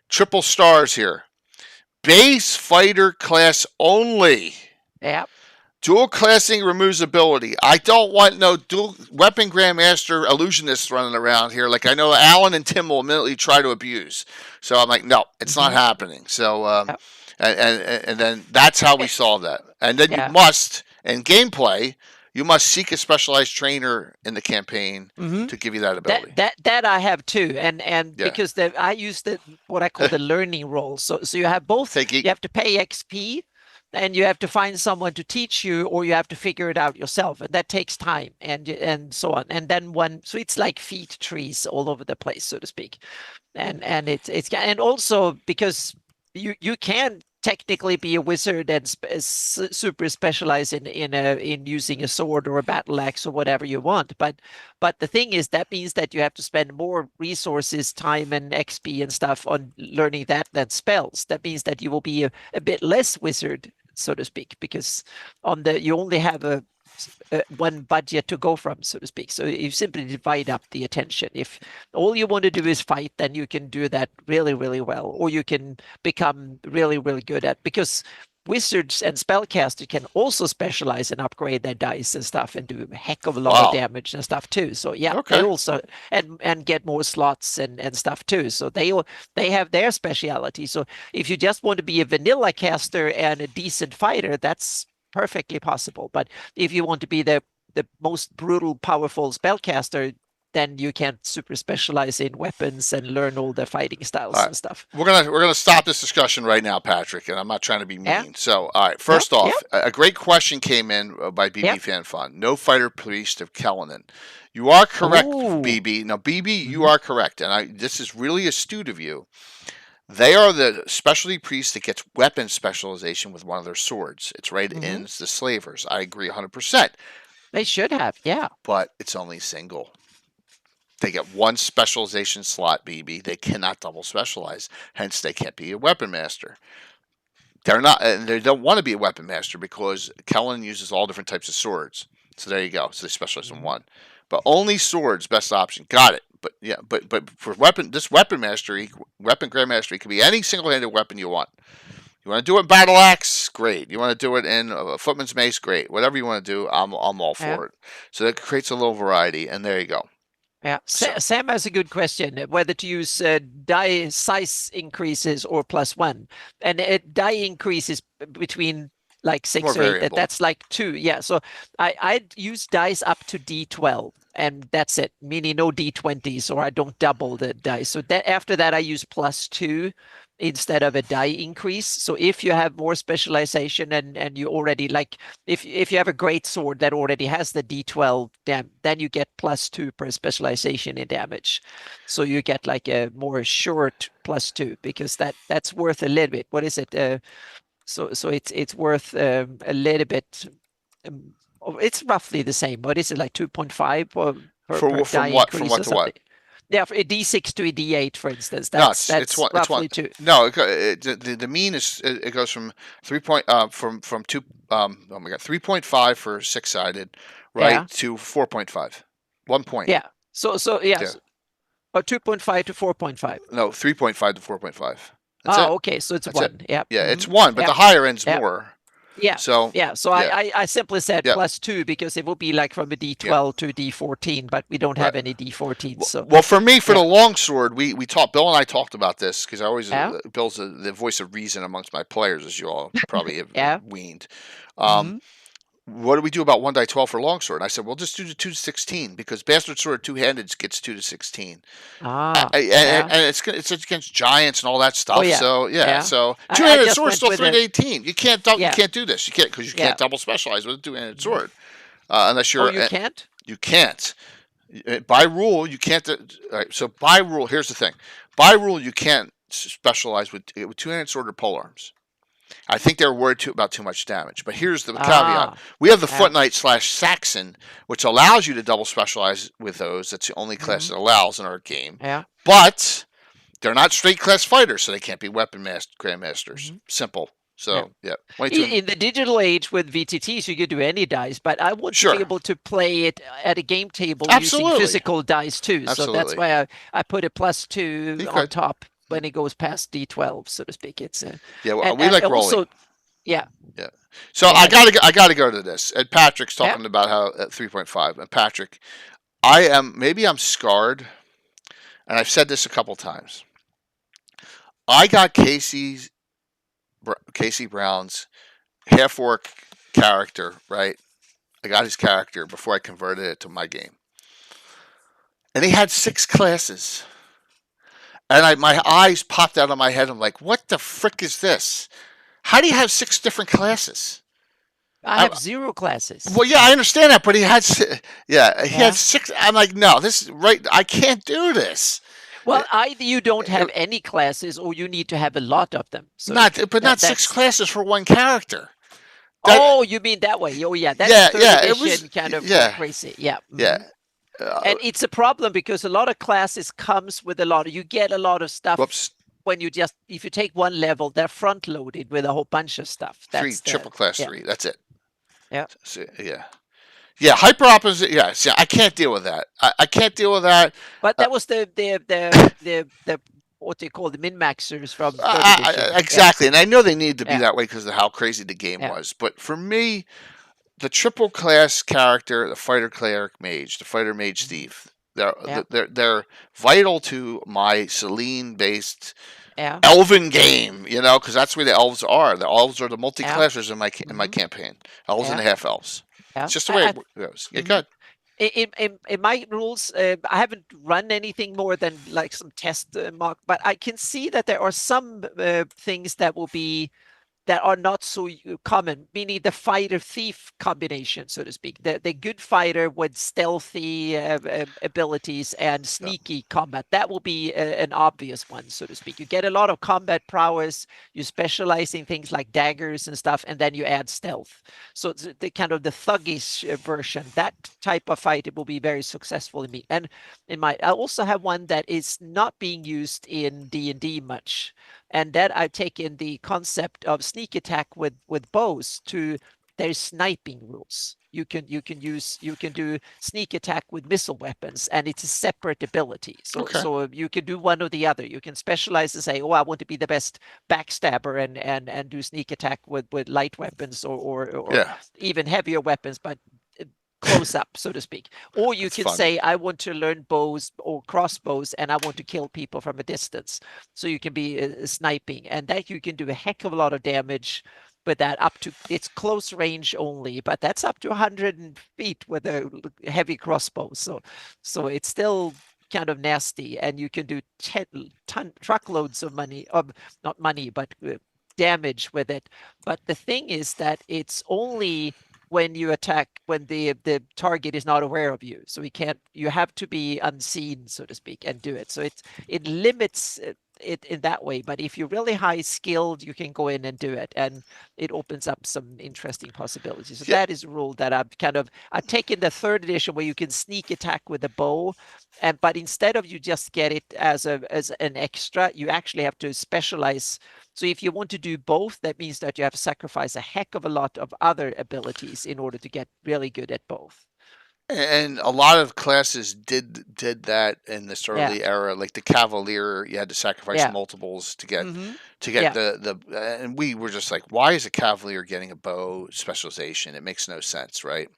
Triple stars here. Base fighter class only. Yeah. Dual classing removes ability. I don't want no dual weapon grandmaster illusionists running around here. Like I know Alan and Tim will immediately try to abuse. So I'm like, no, it's not happening. So and then that's how we solve that. And then you must, in gameplay, you must seek a specialized trainer in the campaign to give you that ability. That I have too, and because I use what I call the learning role. So you have both. You have to pay XP. And you have to find someone to teach you, or you have to figure it out yourself, and that takes time, and so on. And then so it's like feed trees all over the place, so to speak. And and also because you can technically be a wizard and super specialize in using a sword or a battle axe or whatever you want. But the thing is, that means that you have to spend more resources, time, and XP and stuff on learning that than spells. That means that you will be a bit less wizard, so to speak, because you only have one budget to go from, so to speak. So you simply divide up the attention. If all you want to do is fight, then you can do that really, really well, or you can become really, really good at, because wizards and spellcasters can also specialize and upgrade their dice and stuff and do a heck of a lot of damage and stuff too. So they also and get more slots and stuff too. So they have their speciality. So if you just want to be a vanilla caster and a decent fighter, that's perfectly possible. But if you want to be the most brutal, powerful spellcaster, then you can't super specialize in weapons and learn all the fighting styles and stuff. We're gonna stop this discussion right now, Patrick, and I'm not trying to be mean. Yeah. So, all right. First off, a great question came in by BB Fan Fun. No fighter priest of Kellenen. You are correct, BB. Now, BB, you are correct, and this is really astute of you. They are the specialty priest that gets weapon specialization with one of their swords. It's right in the slavers. I agree 100%. They should have, but it's only single. They get 1 specialization slot, BB. They cannot double specialize. Hence, they can't be a weapon master. They're not, and they don't want to be a weapon master because Kellen uses all different types of swords. So there you go. So they specialize in 1, but only swords, best option. Got it. But but for weapon mastery, weapon grand mastery can be any single-handed weapon you want. You want to do it in battle axe, great. You want to do it in a footman's mace, great. Whatever you want to do, I'm all for it. So that creates a little variety, and there you go. Yeah, Sam has a good question, whether to use die size increases or +1. And die increases between like 6 or 8, that's like 2. Yeah, so I'd use dice up to D12, and that's it, meaning no D20s, or I don't double the dice. So after that, I use +2 instead of a die increase. So if you have more specialization and you already, like if you have a great sword that already has the D12 then you get +2 per specialization in damage. So you get like a more short +2, because that's worth a little bit. What is it? So it's worth a little bit. It's roughly the same. What is it, like 2.5 per die increase from what or to what? Yeah, for a D6 to a D8, for instance. That's roughly 2. No, the mean is it goes from 3.5 for 6-sided, right, to 4.5. 1 point. Yeah. So Oh, 2.5 to 4.5. No, 3.5 to 4.5. That's it. Okay, so it's That's it. one. Yeah. Yeah, it's one, but Yeah. the higher end's Yeah. more. Yeah. So Yeah. So yeah, I simply said yeah, +2 because it would be like from a D12 to a D14, but we don't right. have any D14. So Well, for me, for yeah. the longsword, we talked. Bill and I talked about this because I always Yeah. Bill's the voice of reason amongst my players, as you all probably have Yeah. weaned. Hmm. What do we do about 1 die 12 for longsword? And I said, well, just do the 2 to 16 because bastard sword two-handed gets 2 to 16. Yeah. And it's against giants and all that stuff. Oh yeah. So yeah, Yeah. so I two-handed just sword is went still with 3 to it. 18. You can't Yeah. do this. You can't because you Yeah. can't double specialize with a two-handed Mhm. sword unless Oh, you're you can't? you can't. By rule, you can't. All right, so by rule, here's the thing. By rule, you can't specialize with two-handed sword or polearms. I think they're worried about too much damage. But here's the caveat: we have the Yeah. Foot Knight / Saxon, which allows you to double specialize with those. That's the only class Mhm. that allows in our game. Yeah. But they're not straight class fighters, so they can't be weapon grandmasters. Mhm. Simple. Yeah. So yeah, 22. In the digital age with VTTs, you could do any dice, but I want to be Sure, able to play it at a game table using absolutely, physical dice too. So that's absolutely. why I put a +2 You on could. top when it goes past D12, so to speak. It's Yeah, well, we and like also, rolling. yeah. Yeah. So Go ahead. I gotta go to this. And Patrick's Yeah. talking about how at 3.5. And Patrick, I'm scarred, and I've said this a couple times. I got Casey Brown's half orc character, right? I got his character before I converted it to my game. And he had 6 classes. And my eyes popped out of my head. I'm like, what the frick is this? How do you have 6 different classes? I have 0 classes. Well, yeah, I understand that, but he had 6. I'm like, no, this is right. I can't do this. Well, either you don't have any classes or you need to have a lot of them. So Not 6 classes for one character. Oh, you mean that way? Oh, yeah. That's Yeah, third yeah, it edition was, kind of yeah, crazy. Yeah. yeah. And it's a problem because a lot of classes comes with a lot of, you get a lot of stuff Whoops. when you just, if you take one level, they're front loaded with a whole bunch of stuff. 3 That's triple class yeah. 3. That's it. Yeah. So, yeah. Yeah, hyper opposite. Yeah, see, I can't deal with that. I can't deal with that. But that was the what they call the min-maxers from third edition. Exactly, and I know they need to be that way because of how crazy the game was. But for me, the triple class character, the fighter cleric mage, the fighter mage thief, they're vital to my Selene based elven game. You know, because that's where the elves are. The elves are the multi-classers in my campaign. Elves and half elves. It's just the way it goes. Yeah, good. In my rules, I haven't run anything more than like some test mark, but I can see that there are some things that will be that are not so common, meaning the fighter thief combination, so to speak. The good fighter with stealthy abilities and sneaky combat, that will be an obvious one, so to speak. You get a lot of combat prowess, you specialize in things like daggers and stuff, and then you add stealth. So it's the kind of the thuggish version, that type of fight, it will be very successful in me. And I also have one that is not being used in D&D much. And then I've taken the concept of sneak attack with bows to their sniping rules. You can do sneak attack with missile weapons, and it's a separate ability. So you can do one or the other. You can specialize and say, oh, I want to be the best backstabber and do sneak attack with light weapons or even heavier weapons, but close up, so to speak. Or you can say, I want to learn bows or crossbows and I want to kill people from a distance. So you can be sniping, and that you can do a heck of a lot of damage with that up to, it's close range only, but that's up to 100 feet with a heavy crossbow. So it's still kind of nasty, and you can do truckloads of money, not money, but damage with it. But the thing is that it's only when you attack when the target is not aware of you, so you have to be unseen, so to speak, and do it. So it limits it in that way. But if you're really high skilled, you can go in and do it, and it opens up some interesting possibilities. So that is a rule that I've taken the third edition where you can sneak attack with a bow, but instead of you just get it as an extra, you actually have to specialize. So if you want to do both, that means that you have to sacrifice a heck of a lot of other abilities in order to get really good at both. And a lot of classes did that in this Yeah. early era, like the Cavalier. You had to sacrifice Yeah. multiples to get Mm-hmm. to get Yeah. the and we were just like, why is a Cavalier getting a bow specialization? It makes no sense, right?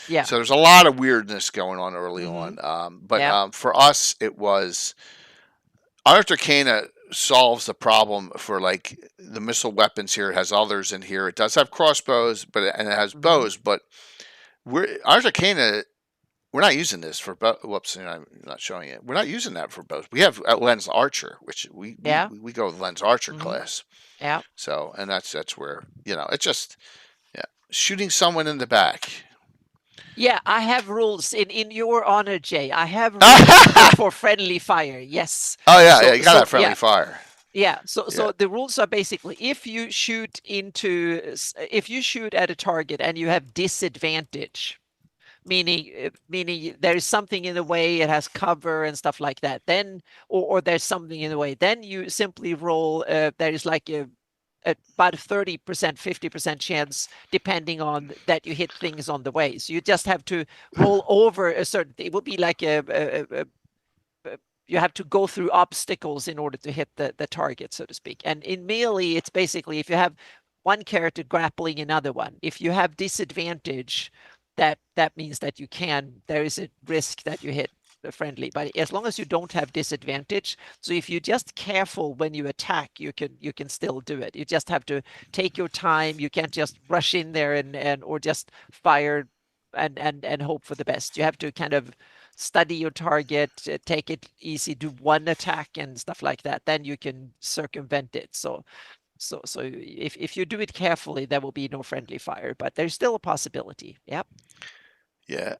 Yeah. So there's a lot of weirdness going on early Mm-hmm. on. But Yeah. for us, it was Arcana solves the problem for like the missile weapons here. It has others in here. It does have crossbows, and it has Mm-hmm. bows. But Arcana, we're not using this for whoops, I'm not showing it. We're not using that for bows. We have Lens Archer, which Yeah. we go with Lens Archer Mm-hmm. class. Yeah. So, and that's where it's just shooting someone in the back. Yeah, I have rules in your honor, Jay. I have rules for friendly fire. Yes. Oh yeah, So you gotta have friendly yeah. fire. Yeah, so Yeah. the rules are basically if you shoot at a target and you have disadvantage, meaning there's something in the way, it has cover and stuff like that, then or there's something in the way, then you simply roll. There is like about 30%, 50% chance, depending on that you hit things on the way. So you just have to roll over a certain. It will be like you have to go through obstacles in order to hit the target, so to speak. And in melee, it's basically if you have one character grappling another one, if you have disadvantage, that means that there is a risk that you hit the friendly. But as long as you don't have disadvantage, so if you're just careful when you attack, you can still do it. You just have to take your time. You can't just rush in there and or just fire and hope for the best. You have to kind of study your target, take it easy, do one attack and stuff like that. Then you can circumvent it. So if you do it carefully, there will be no friendly fire, but there's still a possibility. Yep. Yeah.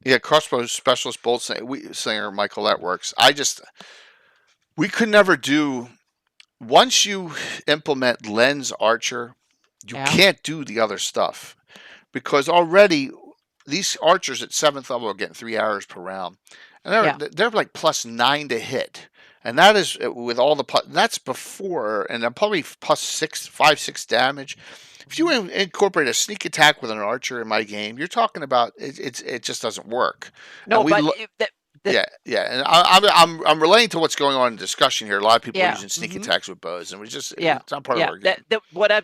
Yeah, crossbow specialist bolt slinger, Michael, that works. We could never do, once you implement Lens Archer, you Yeah. can't do the other stuff because already these archers at 7th level are getting 3 arrows per round, and they're like +9 to hit, and that is with all that's before, and they're probably +5, 6 damage. If you incorporate a sneak attack with an archer in my game, you're talking about it just doesn't work. No, And but yeah, and I'm relating to what's going on in discussion here. A lot of people are Yeah, using sneak mhm. attacks with bows, and it's Yeah, not part of yeah. our game.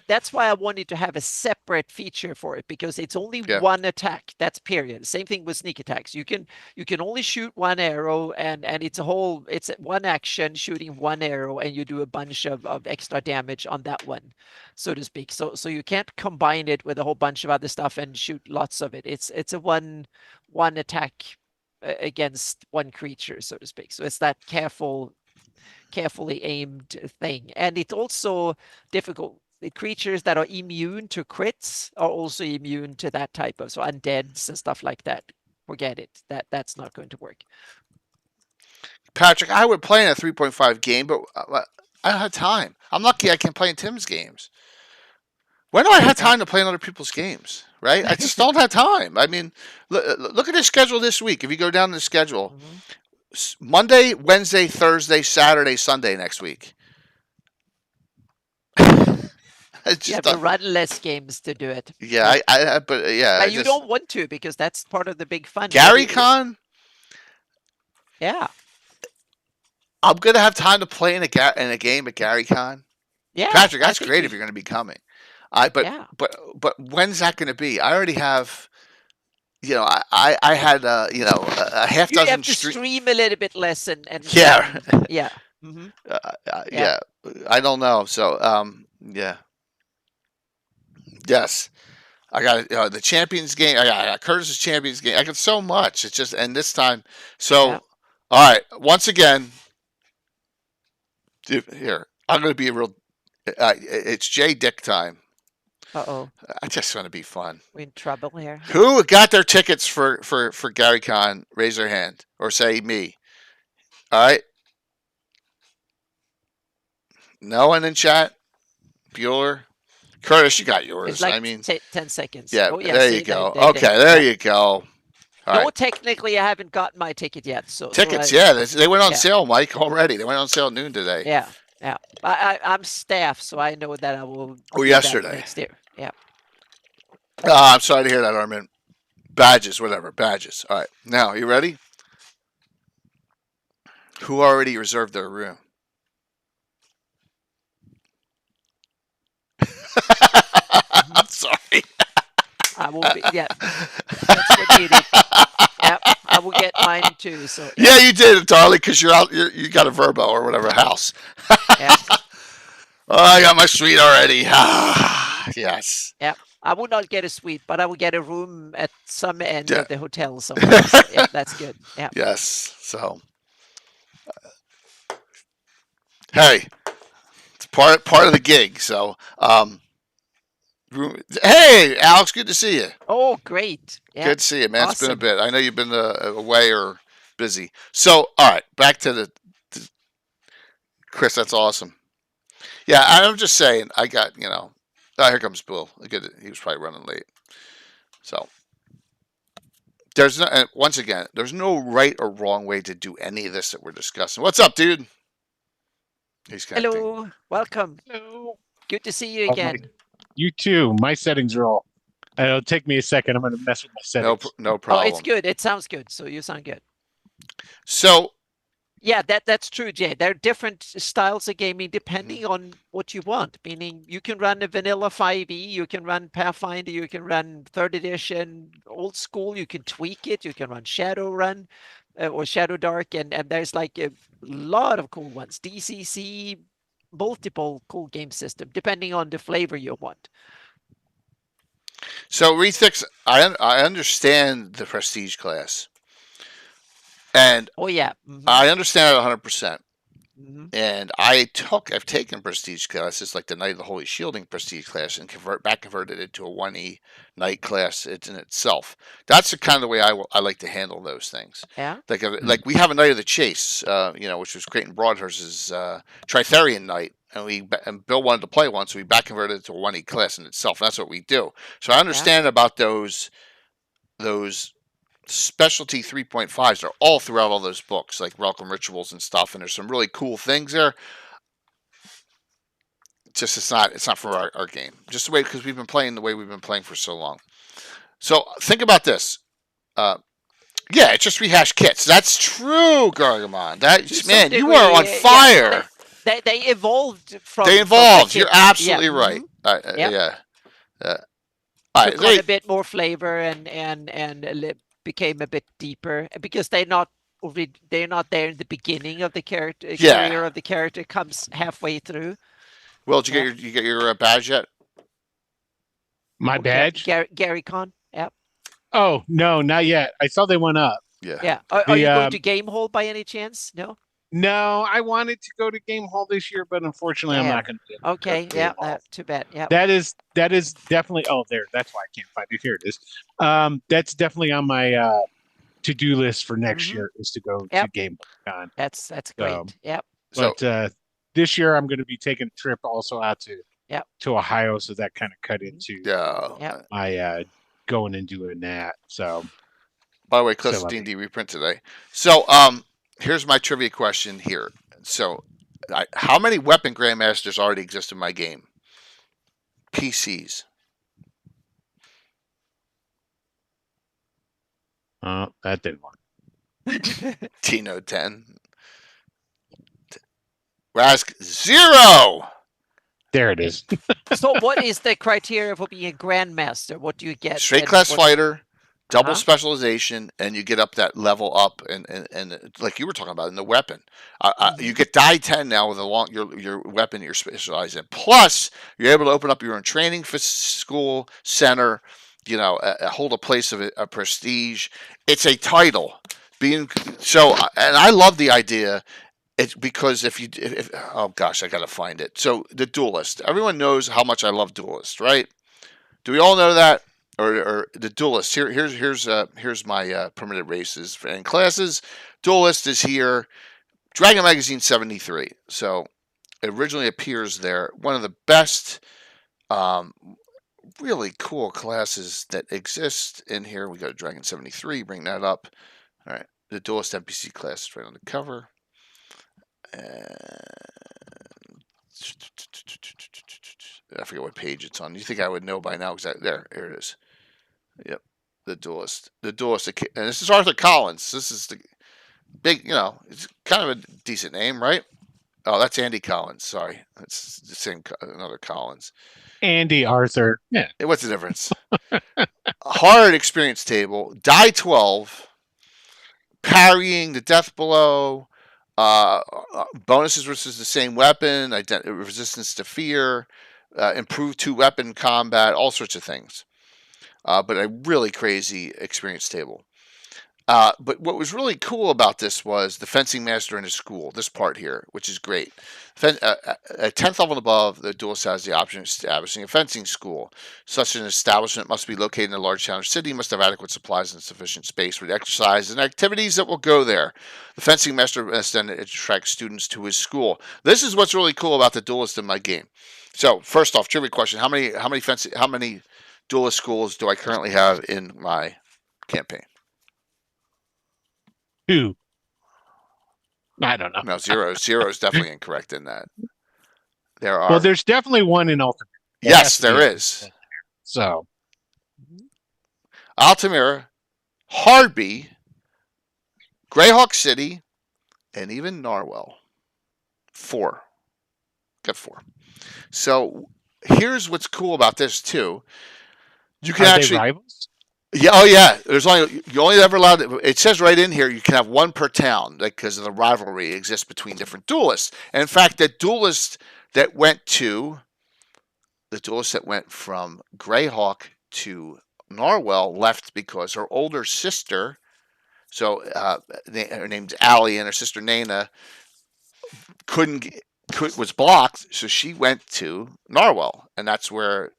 That's why I wanted to have a separate feature for it, because it's only Yeah. one attack. That's period. Same thing with sneak attacks. You can only shoot one arrow, and it's one action shooting one arrow, and you do a bunch of extra damage on that one, so to speak. So you can't combine it with a whole bunch of other stuff and shoot lots of it. It's a one attack against one creature, so to speak. So it's that carefully aimed thing. And it's also difficult. The creatures that are immune to crits are also immune to that type of, so undeads and stuff like that. Forget it. That's not going to work. Patrick, I would play in a 3.5 game, but I don't have time. I'm lucky I can play in Tim's games. When do I have time to play in other people's games? Right? I just don't have time. I mean, look at the schedule this week. If you go down the schedule, Monday, Wednesday, Thursday, Saturday, Sunday next week. You have to run less games to do it. Yeah, but yeah. But you don't want to, because that's part of the big fun. GaryCon? Yeah. I'm gonna have time to play in a game at GaryCon. Yeah, Patrick, that's great if you're gonna be coming. Yeah. But when's that gonna be? I already have. I had a half dozen. You have to stream a little bit less and yeah. Yeah. Mm-hmm. Yeah. I don't know. So yeah. Yes. I got the Champions game. I got Curtis's Champions game. I got so much. It's just, and this time. So, all right. Once again, here, I'm going to be a real, it's Jay Dick time. Uh-oh. I just want to be fun. We're in trouble here. Who got their tickets for GaryCon? Raise their hand or say me. All right. No one in chat? Bueller? Curtis, you got yours. It's like I mean, 10 seconds. Yeah, oh, yeah, there see, you go. They Okay, there you go. All no, right. technically, I haven't gotten my ticket yet. Tickets, yeah, they went on sale, Mike, already. They went on sale at noon today. Yeah. I'm staff, so I know that I will. Or yesterday. Next year. Yeah. I'm sorry to hear that, Armin. Badges, whatever. Badges. All right. Now, you ready? Who already reserved their room? Mhm. I'm sorry. I will be. Yeah, that's what needed. Yep, I will get mine too. So Yeah, yep, you did it, darling, because you're out. You got a Verbo or whatever house. yep, Oh, I got my suite already. mhm, Yes. yep. I will not get a suite, but I will get a room at some end Yeah. of the hotel somewhere. So yeah, that's good. Yeah. Yes. So, hey, it's part of the gig. So, hey, Alex, good to see you. Oh, great. Yeah. Good to see you, man. It's been a Awesome. bit. I know you've been away or busy. So, all right, back to the Chris. That's awesome. Yeah, I'm just saying. I got Oh, here comes Bill. He was probably running late. So there's no. And once again, there's no right or wrong way to do any of this that we're discussing. What's up, dude? He's connecting. Hello. Welcome. Hello. Good to see you Oh, my, again. you too. My settings are all. It'll take me a second. I'm going to mess with my No, settings. no Oh, it's problem. good. It sounds good. So you sound good. So Yeah, that's true, Jay. There are different styles of gaming depending on what you want. Meaning you can run a vanilla 5e, you can run Pathfinder, you can run third edition, old school, you can tweak it, you can run Shadowrun or Shadow Dark, and there's like a lot of cool ones. DCC, multiple cool game system, depending on the flavor you want. Rethix. I understand the prestige class, and Oh yeah. I understand it 100%. Hmm. And I've taken prestige classes like the Knight of the Holy Shielding prestige class and converted it to a 1E knight class in itself. That's the kind of way I like to handle those things. Yeah. Like we have a Knight of the Chase, which was Creighton Broadhurst's Tritherian Knight, and Bill wanted to play one, so we back converted it to a 1E class in itself. And that's what we do. So I understand about those specialty 3.5s. They're all throughout all those books, like Welcome Rituals and stuff. And there's some really cool things there. Just it's not for our game. Just the way, because we've been playing the way we've been playing for so long. So think about this. Yeah, it's just rehashed kits. That's true, Gargamon. To some Man, you are on degree, yeah. fire. They evolved from They the evolved. You're kit. absolutely Yeah. right. Yep. Yeah. All right. Took on a bit more flavor and became a bit deeper because they're not there in the beginning of the character Yeah. career of the character, comes halfway through. Will, did Yeah. you get your badge yet? My badge? Gary Con. Yep. Oh, no, not yet. I saw they went up. Yeah. Yeah. Are The, you going to Game Hall by any chance? No. No, I wanted to go to Game Hall this year, but unfortunately, I'm Damn. not going to. Okay. Game Yeah. Hall. Too bad. Yeah. That is definitely. Oh, there. That's why I can't find it. Here it is. That's definitely on my to-do list for next Mhm. year is to go to Yep. Game Con. That's great. Yep. So But this year, I'm going to be taking a trip also out Yep. to Ohio, so that kind of cut into yeah. Yep. my going and doing that. So By the way, Cliff's So, D&D reprint today. So here's my trivia question here. So how many weapon grandmasters already exist in my game? PCs. that didn't work. Tino 10. Rask 0. There it is. So what is the criteria for being a grandmaster? What do you get? Straight and class what- fighter, double Uh-huh. specialization, and you get up that level up, and like you were talking about in the weapon, Mhm. you get die 10 now with your weapon you're specialized in. Plus, you're able to open up your own training school center. Hold a place of a prestige. It's a title. And I love the idea. It's because if oh gosh, I gotta find it. So the Duelist. Everyone knows how much I love Duelist, right? Do we all know that? Or the Duelist. Here's my permitted races and classes. Duelist is here. Dragon Magazine 73. So it originally appears there. One of the best, really cool classes that exist in here. We got Dragon 73. Bring that up. All right. The Duelist NPC class is right on the cover. I forget what page it's on. You think I would know by now? Here it is. Yep. The Duelist. And this is Arthur Collins. This is the big, it's kind of a decent name, right? Oh, that's Andy Collins. Sorry, that's the same, another Collins. Andy Arthur. Yeah. What's the difference? Hard experience table, die 12, parrying the death blow, bonuses versus the same weapon, resistance to fear, improved 2-weapon combat, all sorts of things. But a really crazy experience table. But what was really cool about this was the fencing master in his school, this part here, which is great. At 10th level and above, the duelist has the option of establishing a fencing school. Such an establishment must be located in a large town or city, must have adequate supplies and sufficient space for the exercise and activities that will go there. The fencing master must then attract students to his school. This is what's really cool about the duelist in my game. So, first off, trivia question: how many duelist schools do I currently have in my campaign? 2. I don't know. No, 0. 0 is definitely incorrect in that. There are. Well, there's definitely one in Altamira. Yes, there is. So, Altamira, Hardby, GREYHAWK City, and even Narwhal. 4. Got 4. So here's what's cool about this too. You can are actually. they rivals? Yeah. Oh, yeah. You only ever allowed. It says right in here you can have one per town, because of the rivalry exists between different duelists. And in fact, the duelist that went from GREYHAWK to Narwhal left because her older sister, so her name's Allie, and her sister Nana was blocked, so she went to Narwhal, and that's where.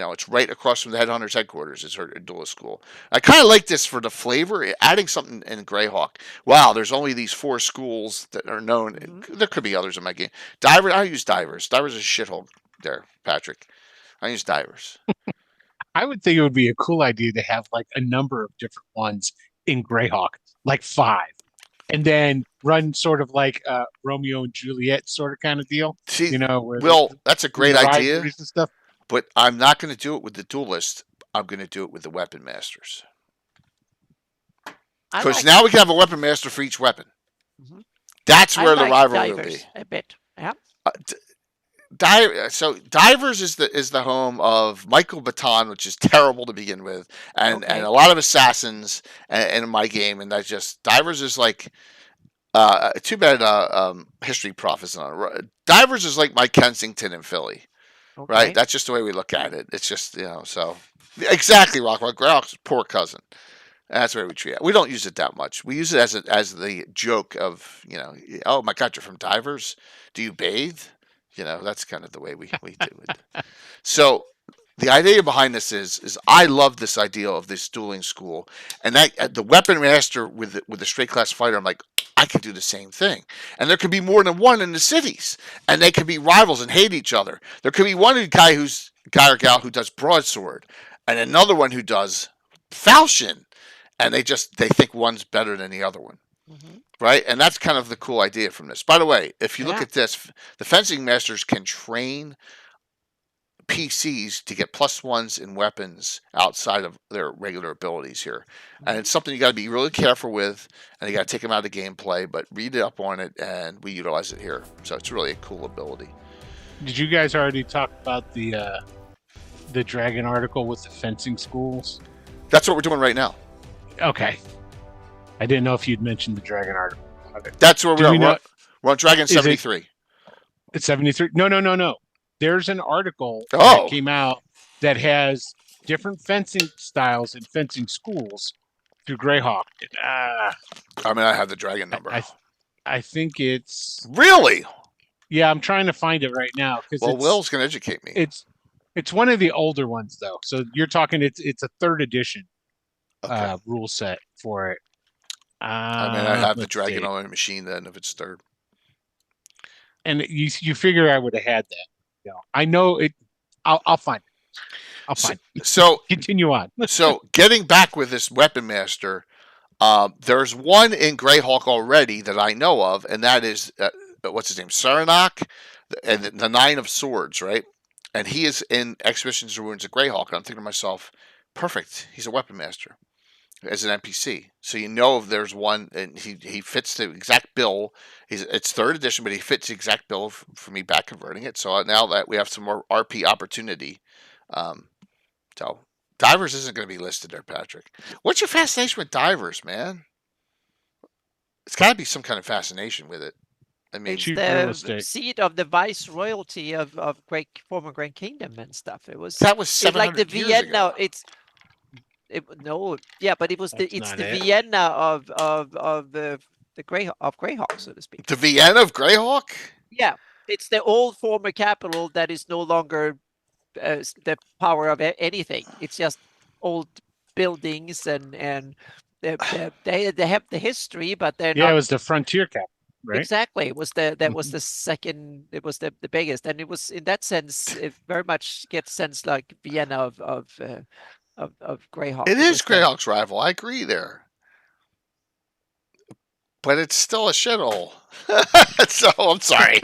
It's right across from the headhunter's headquarters is her duelist school. I kind of like this for the flavor, adding something in GREYHAWK. Wow, there's only these 4 schools that are known. Mm-hmm. There could be others in my game. Divers, I use Divers. Divers is a shithole there, Patrick. I use Divers. I would think it would be a cool idea to have like a number of different ones in GREYHAWK, like 5. And then run sort of like Romeo and Juliet sort of kind of deal. See, that's a great idea. And stuff. But I'm not going to do it with the duelist. I'm going to do it with the weapon masters. Because now we can have a weapon master for each weapon. Mm-hmm. That's where the rivalry will be. A bit, yeah. So Divers is the home of Michael Baton, which is terrible to begin with, and a lot of assassins in my game, and Divers is like too bad History Prof isn't on. Divers is like my Kensington in Philly. Okay. Right, that's just the way we look at it. It's just so exactly Rockwell. GREYHAWK's poor cousin. That's the way we treat it. We don't use it that much. We use it as the joke of oh my God, you're from Divers. Do you bathe? That's kind of the way we do it. So the idea behind this is I love this idea of this dueling school, and that the weapon master with the straight class fighter. I'm like, I could do the same thing. And there could be more than one in the cities. And they could be rivals and hate each other. There could be one guy or gal who does broadsword, and another one who does falchion. And they think one's better than the other one. Mm-hmm. Right? And that's kind of the cool idea from this. By the way, if you look at this, the fencing masters can train PCs to get +1s in weapons outside of their regular abilities here. And it's something you got to be really careful with, and you got to take them out of the gameplay, but read up on it, and we utilize it here. So it's really a cool ability. Did you guys already talk about the Dragon article with the fencing schools? That's what we're doing right now. Okay. I didn't know if you'd mentioned the Dragon article. Okay. That's where we're on Dragon 73. It's 73? No. There's an article that came out that has different fencing styles and fencing schools through GREYHAWK. I have the Dragon number. I think it's really. Yeah, I'm trying to find it right now. Well, Will's going to educate me. It's one of the older ones though. So you're talking it's a 3rd edition rule set for it. I have the Dragon on my machine then if it's 3rd. And you figure I would have had that. I know it. I'll find it. So continue on. So getting back with this weapon master, there's one in GREYHAWK already that I know of, and that is what's his name, Saranac, and the 9 of Swords, right? And he is in Expeditions to Ruins of GREYHAWK. And I'm thinking to myself, perfect. He's a weapon master. as an NPC. So you know if there's one, and he fits the exact bill. It's third edition, but he fits the exact bill for me back converting it. So now that we have some more RP opportunity, um, so divers isn't going to be listed there, Patrick. What's your fascination with divers, man? It's got to be some kind of fascination with it. I mean, It's Cheap real the estate. seat of the vice royalty of former Grand Kingdom and stuff. that was It's like the 700 years Vienna. ago. No, yeah, but it's That's the not it. Vienna of the Greyhawk, so to speak. The Vienna of Greyhawk? Yeah, it's the old former capital that is no longer the power of anything. It's just old buildings and they have the history, but they're Yeah, not it was the frontier capital, right? exactly. It was that was the second. It was the biggest, and it was in that sense. It very much gets sense like Vienna of Greyhawk. It It is was the- Greyhawk's rival. I agree there. But it's still a shithole. So I'm sorry.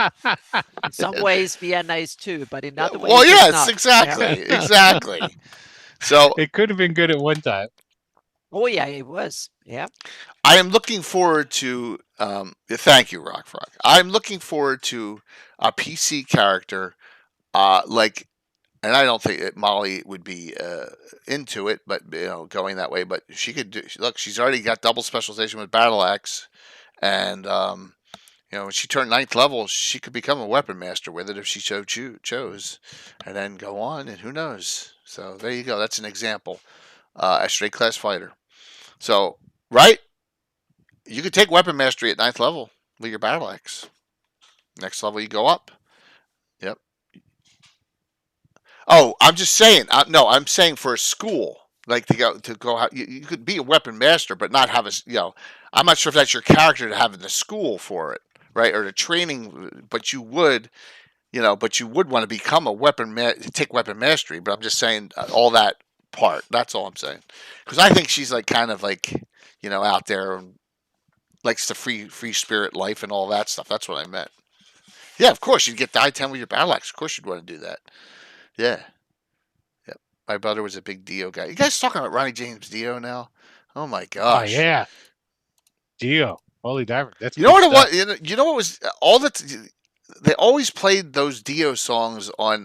in some ways Vienna is too, but in other ways Well, it's yes, not. exactly, Yeah. exactly. So It could have been good at one time. Oh yeah, it was. Yeah. I am looking forward to. Thank you, Rock Frog. I'm looking forward to a PC character, like, and I don't think that Molly would be into it, but going that way. But she could do. Look, she's already got double specialization with Battle Axe, and when she turned 9th level, she could become a weapon master with it if she chose, and then go on, and who knows. So there you go. That's an example. A straight class fighter. So, right? You could take weapon mastery at 9th level with your battle axe. Next level, you go up. Yep. Oh, I'm just saying. No, I'm saying for a school, like to go out. You could be a weapon master, but not have a. I'm not sure if that's your character to have in the school for it, right, or the training. But you would, but you would want to become a take weapon mastery. But I'm just saying all that part. That's all I'm saying. Because I think she's like kind of like out there and likes the free spirit life and all that stuff. That's what I meant. Yeah, of course you'd get the I-10 with your battle axe. Of course you'd want to do that. Yeah. Yep. My brother was a big Dio guy. You guys talking about Ronnie James Dio now? Oh my gosh. Oh yeah, Dio, Holy Diver. That's You know good what it stuff. was? You know what was all that? They always played those Dio songs on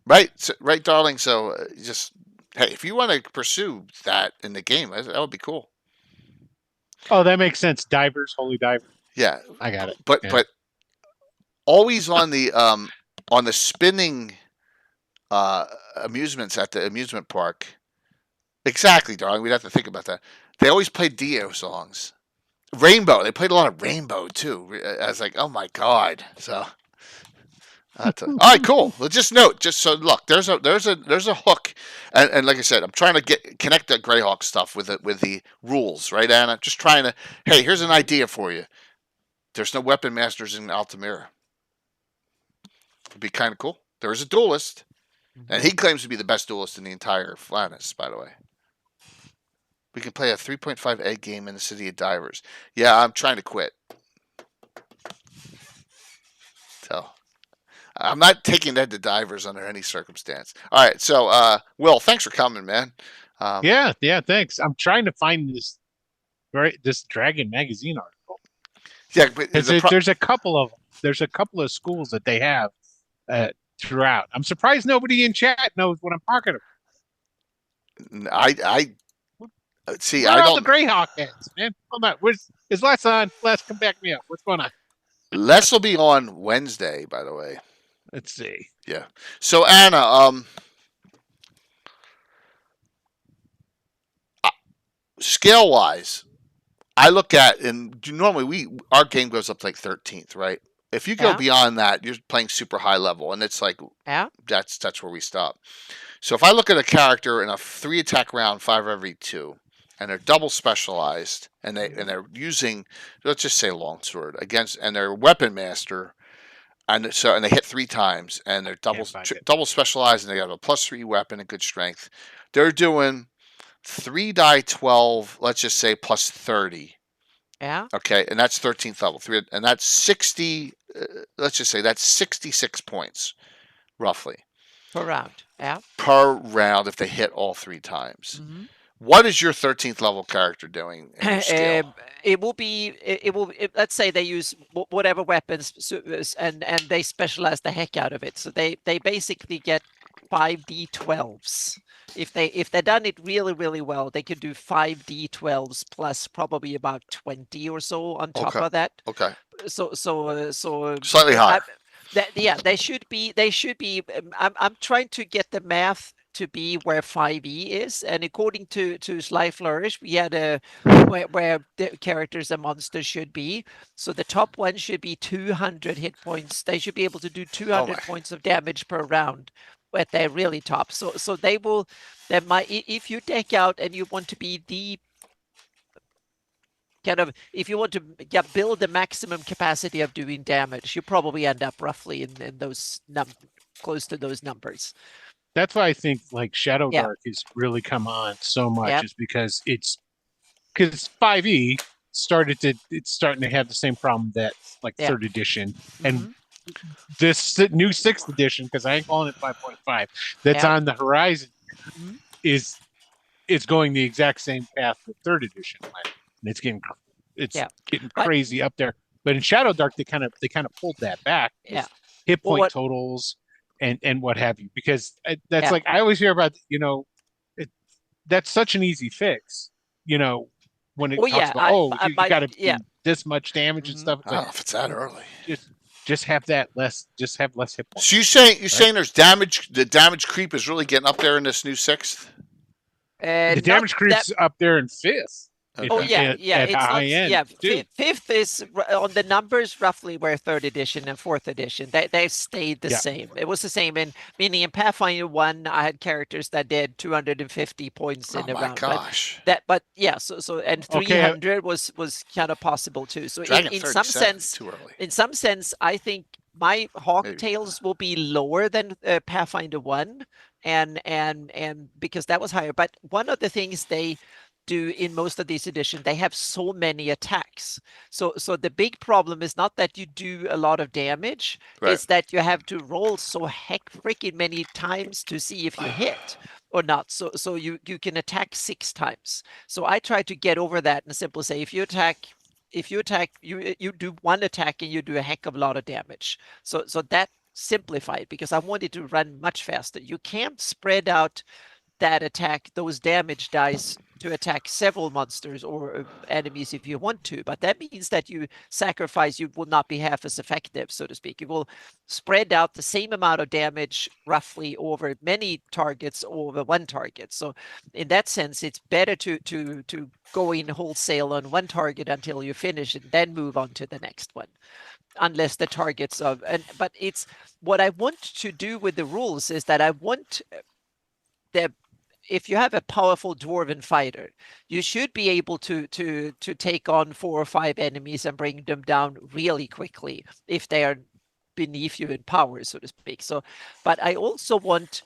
right, darling. So just hey, if you want to pursue that in the game, that would be cool. Oh, that makes sense. Divers, Holy Diver. Yeah, I got it. but Yeah. but always on the spinning amusements at the amusement park. Exactly, darling. We'd have to think about that. They always played Dio songs. Rainbow. They played a lot of Rainbow too. I was like, oh my god. So, all right, cool. Well, just so look, there's a hook, and like I said, I'm trying to connect the Greyhawk stuff with the rules, right, Anna? Just trying to. Hey, here's an idea for you. There's no weapon masters in Altamira. It'd be kind of cool. There is a duelist, and he claims to be the best duelist in the entire Flannis, by the way. We can play a 3.5 egg game in the City of Divers. Yeah, I'm trying to quit. So, I'm not taking Ed to Divers under any circumstance. All right, so, Will, thanks for coming, man. Yeah, thanks. I'm trying to find this Dragon magazine article. Yeah, but There's a couple of schools that they have throughout. I'm surprised nobody in chat knows what I'm talking about. I see. Where I are all don't. the Greyhawk heads, man? Hold on. Is Les on? Les, come back me up. What's going on? Les will be on Wednesday, by the way. Let's see. Yeah. So Anna, scale wise, I look at, and normally our game goes up to like 13th, right? If you go Yeah. beyond that, you're playing super high level, and it's like Yeah. that's where we stop. So if I look at a character in a 3 attack round, 5 every 2, and they're double specialized, and they're using, let's just say longsword against, and they're weapon master, and they hit 3 times, and they're double specialized, and they have a +3 weapon and good strength. They're doing 3 die 12, let's just say +30. Yeah. Okay, and that's 13th level. And that's 60. Let's just say that's 66 points, roughly, Per round. Yeah. per round if they hit all 3 times. Mm-hmm. What is your 13th level character doing in your skill? It will be. Let's say they use whatever weapons, and they specialize the heck out of it. So they basically get 5d12s. If they're done it really well, they could do 5d12s plus probably about 20 or so on top Okay. of that. Okay. So Slightly higher. they should be. I'm trying to get the math to be where 5e is, and according to Sly Flourish, we had a where the characters and monsters should be. So the top one should be 200 hit points. They should be able to do 200 points of damage per round at their really top. So they will. They might, if you deck out and you want to be the kind of, if you want to build the maximum capacity of doing damage, you probably end up roughly in those close to those numbers. That's why I think like Shadow Dark has really come on so much, is because it's 5e it's starting to have the same problem that like third edition and this new 6th edition, because I ain't calling it 5.5, that's on the horizon, is it's going the exact same path that third edition went, and it's getting crazy up there. But in Shadow Dark, they kind of pulled that back. Hit point totals and what have you, because that's like I always hear about, that's such an easy fix, when it talks about you got to do this much damage and stuff. I don't know if it's that early. Just have that less. Just have less hit points. So you're saying there's damage. The damage creep is really getting up there in this new 6th. The damage creep's up there in 5th. Okay. At high end, fifth is on the numbers roughly where third edition and fourth edition they've stayed the same. It was the same meaning in Pathfinder 1 I had characters that did 250 points in a round. Gosh. So and 300 was kind of possible too. So in some sense I think my Hawk Tails will be lower than Pathfinder 1 and because that was higher. But one of the things they do in most of these editions, they have so many attacks. So the big problem is not that you do a lot of damage, it's that you have to roll so freaking many times to see if you hit or not. So you can attack 6 times. So I try to get over that and simply say if you attack, you do one attack and you do a heck of a lot of damage. So that simplified, because I want it to run much faster. You can't spread out that attack, those damage dice, to attack several monsters or enemies if you want to, but that means that you will not be half as effective, so to speak. You will spread out the same amount of damage roughly over many targets over one target. So in that sense, it's better to go in wholesale on one target until you finish and then move on to the next one. Unless the targets but it's what I want to do with the rules is that I want if you have a powerful dwarven fighter, you should be able to take on 4 or 5 enemies and bring them down really quickly if they are beneath you in power, so to speak. So, but I also want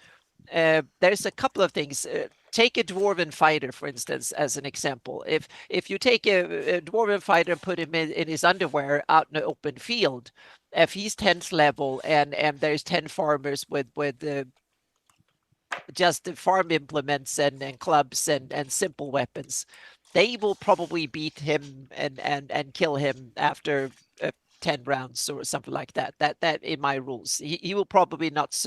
there's a couple of things. Take a dwarven fighter, for instance, as an example. If you take a dwarven fighter and put him in his underwear out in the open field, if he's 10th level and there's 10 farmers with just the farm implements and clubs and simple weapons, they will probably beat him and kill him after 10 rounds or something like that. That in my rules, he will probably not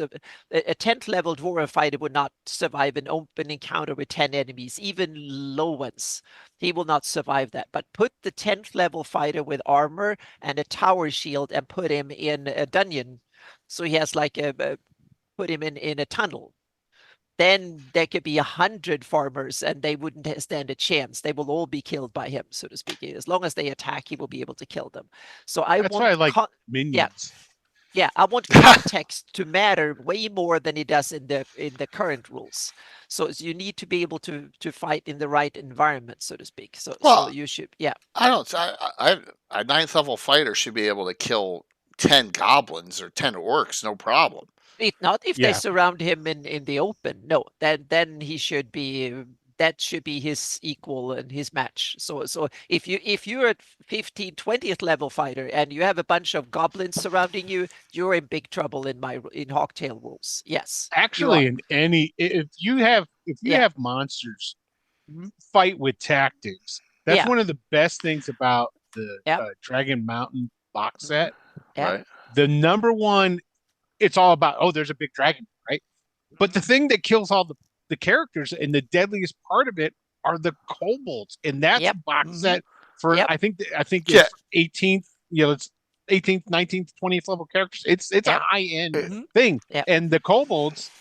a 10th level dwarven fighter would not survive an open encounter with 10 enemies, even low ones. He will not survive that. But put the 10th level fighter with armor and a tower shield and put him in a dungeon, so he has like put him in a tunnel. Then there could be 100 farmers and they wouldn't stand a chance. They will all be killed by him, so to speak. As long as they attack, he will be able to kill them. So that's why I like minions. Yeah, I want context to matter way more than it does in the current rules. So you need to be able to fight in the right environment, so to speak. So you should, I don't. A 9th level fighter should be able to kill 10 goblins or 10 orcs, no problem. If they surround him in the open, no, then he should be. That should be his equal and his match. So if you're at 15th, 20th level fighter and you have a bunch of goblins surrounding you, you're in big trouble in Hawktail rules. Yes. Actually, if you have monsters fight with tactics. That's Yeah. one of the best things about the Yep. Dragon Mountain box set. Yep. Right. The number one, it's all about, oh, there's a big dragon, right? But the thing that kills all the characters and the deadliest part of it are the kobolds, and that's Yep. a box set for Yep. I think Yeah. it's 18th, it's 18th, 19th, 20th level characters. It's a Yep. high end Mhm. thing, Yep. and the kobolds,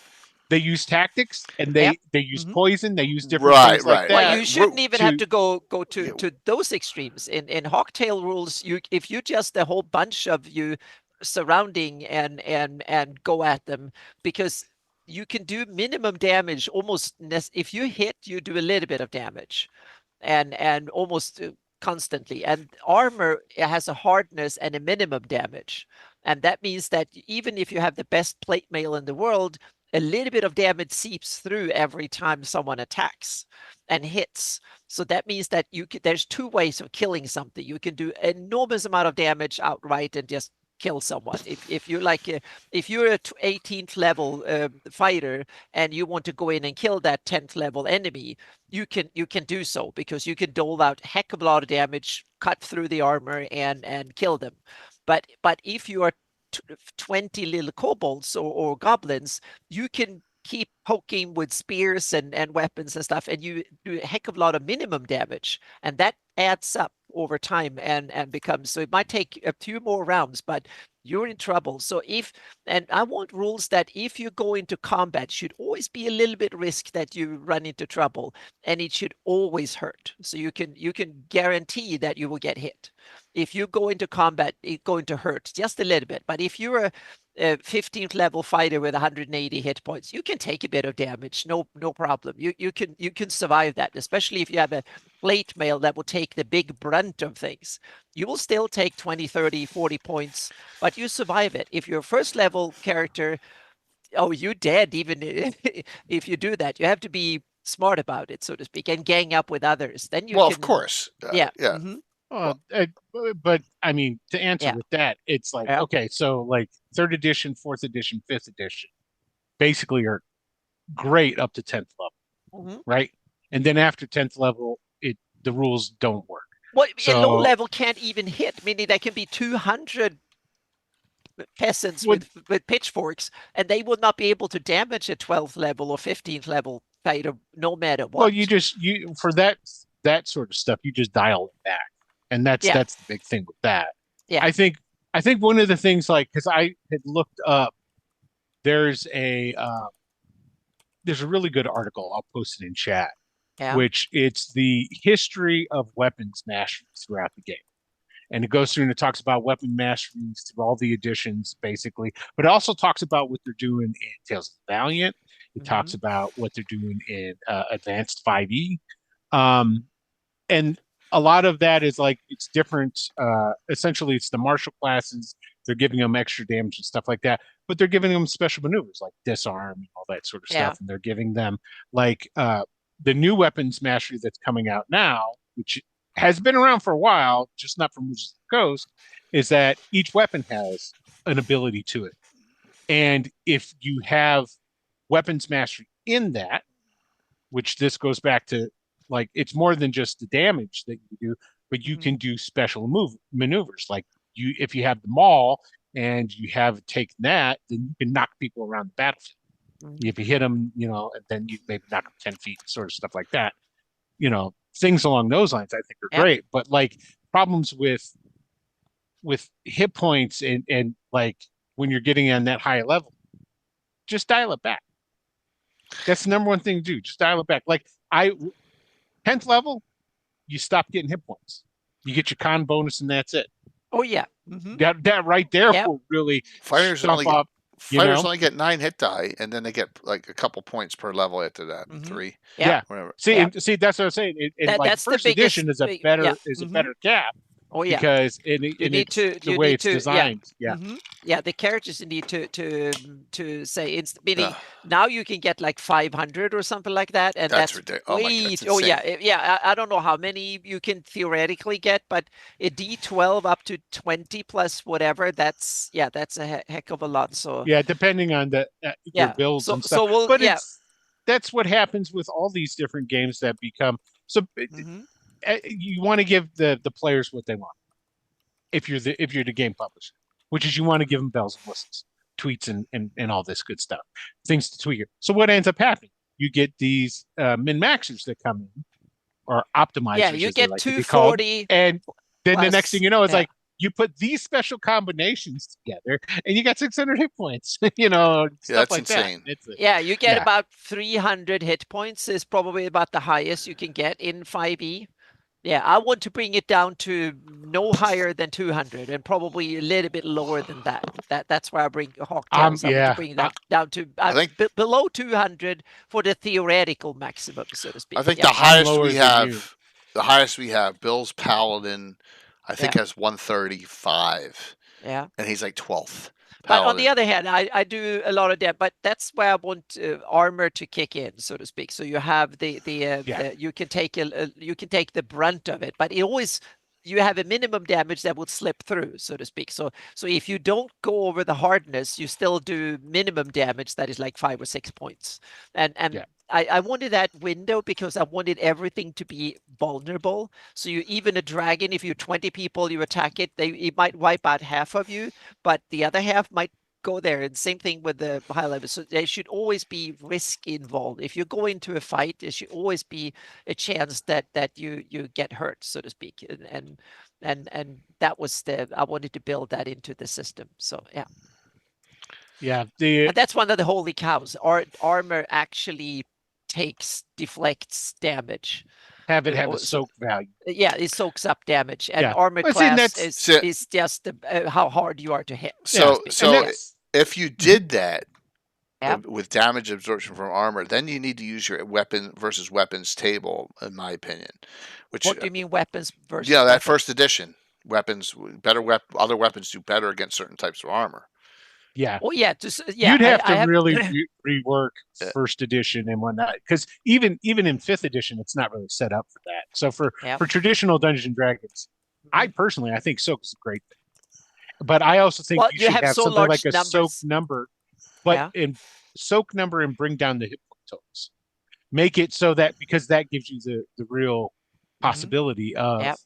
they use tactics and they use poison, they use different Right, things like right. Well, that. you shouldn't even have to go Yeah. to those extremes. In Hawktail rules, if you just a whole bunch of you surrounding and go at them, because you can do minimum damage almost if you hit, you do a little bit of damage, and almost constantly. And armor has a hardness and a minimum damage, and that means that even if you have the best plate mail in the world, a little bit of damage seeps through every time someone attacks and hits. So that means that there's two ways of killing something. You can do enormous amount of damage outright and just kill someone. If you're like if you're a 18th level fighter and you want to go in and kill that 10th level enemy, you can do so, because you can dole out heck of a lot of damage, cut through the armor and kill them. But if you are 20 little kobolds or goblins, you can keep poking with spears and weapons and stuff, and you do a heck of a lot of minimum damage, and that adds up over time and becomes, so it might take a few more rounds, but you're in trouble. So and I want rules that if you go into combat, should always be a little bit risk that you run into trouble, and it should always hurt. So you can guarantee that you will get hit. If you go into combat, it's going to hurt just a little bit. But if you're a 15th level fighter with 180 hit points, you can take a bit of damage, no problem. You can survive that, especially if you have a plate mail that will take the big brunt of things. You will still take 20, 30, 40 points, but you survive it. If you're a first level character, oh, you're dead even if you do that. You have to be smart about it, so to speak, and gang up with others. Then you Of course. Yeah. Yeah. But I mean, to answer with that, it's like, Yeah. okay, so like 3rd edition, 4th edition, 5th edition basically are great up to 10th level, right? And then after 10th level, the rules don't work. Well, So, a low level can't even hit, meaning there can be 200 peasants with pitchforks, and they will not be able to damage a 12th level or 15th level fighter, no matter what. Well, you for that sort of stuff, you just dial it back. And that's the big thing with that. Yeah. I think one of the things, like, because I had looked up, there's a really good article, I'll post it in chat, which it's the history of weapons mastery throughout the game. And it goes through and it talks about weapon masteries through all the editions, basically. But it also talks about what they're doing in Tales of the Valiant. It talks about what they're doing in Advanced 5e. And a lot of that is like, it's different. Essentially, it's the martial classes. They're giving them extra damage and stuff like that. But they're giving them special maneuvers like disarm and all that sort of stuff. And they're giving them like the new weapons mastery that's coming out now, which has been around for a while, just not from Wizards of the Coast, is that each weapon has an ability to it. And if you have weapons mastery in that, which this goes back to, like, it's more than just the damage that you do, but you can do special maneuvers. Like if you have the maul and you have taken that, then you can knock people around the battlefield. If you hit them, and then you maybe knock them 10 feet, sort of stuff like that. Things along those lines, I think, are great. But like problems with hit points and like when you're getting on that high level, just dial it back. That's the number one thing to do. Just dial it back. Like 10th level, you stop getting hit points. You get your con bonus and that's it. Oh yeah. That right there will really Fighters stump up. Fighters only get 9 hit die, and then they get like a couple points per level after that. 3. Yeah. Whatever. See, that's what I'm saying. That's first the edition is a better cap. Oh yeah, because the way it's designed. The characters need to say it's meaning now you can get like 500 or something like that, and that's ridiculous. Oh yeah. I don't know how many you can theoretically get, but a D12 up to 20 plus whatever. That's a heck of a lot. So depending on your builds and stuff. So but that's what happens with all these different games that become so. You want to give the players what they want if you're the game publisher, which is you want to give them bells and whistles, tweets and all this good stuff, things to tweak it. So what ends up happening? You get these min maxers that come in, or optimizers, you as they get like to be called, 240 and then the next plus, thing you know, it's like you put these special combinations together, and you got 600 hit points. Stuff that's like insane. that. You get yeah. about 300 hit points is probably about the highest you can get in 5e. Yeah, I want to bring it down to no higher than 200 and probably a little bit lower than that. That's where I bring Hawktails. I want to bring that down to I think below 200 for the theoretical maximum, so to speak. I think Yeah. the highest we have, Bill's Paladin, I think has 135. Yeah. And he's like 12th. But on the other hand, I do a lot of that, but that's where I want armor to kick in, so to speak. So you have the you can take the brunt of it, but it always you have a minimum damage that would slip through, so to speak. So if you don't go over the hardness, you still do minimum damage that is like 5 or 6 points. And I wanted that window because I wanted everything to be vulnerable. So even a dragon, if you're 20 people, you attack it, it might wipe out half of you, but the other half might go there. And same thing with the high level. So there should always be risk involved. If you go into a fight, there should always be a chance that you get hurt, so to speak. And that was I wanted to build that into the system. So yeah. And that's one of the holy cows. Armor actually deflects damage. Have a soak value. Yeah, it soaks up damage, and armor class is just how hard you are to hit. So if you did that with damage absorption from armor, then you need to use your weapon versus weapons table, in my opinion. What do you mean weapons versus? Yeah, that first edition weapons other weapons do better against certain types of armor. Yeah. Oh yeah. You'd have to really rework first edition and whatnot, because even in fifth edition, it's not really set up for that. So for traditional Dungeons and Dragons, I think soak is a great thing, but I also think you should have something like a soak number, but in soak number and bring down the hit point totals. Make it so that because that gives you the real possibility of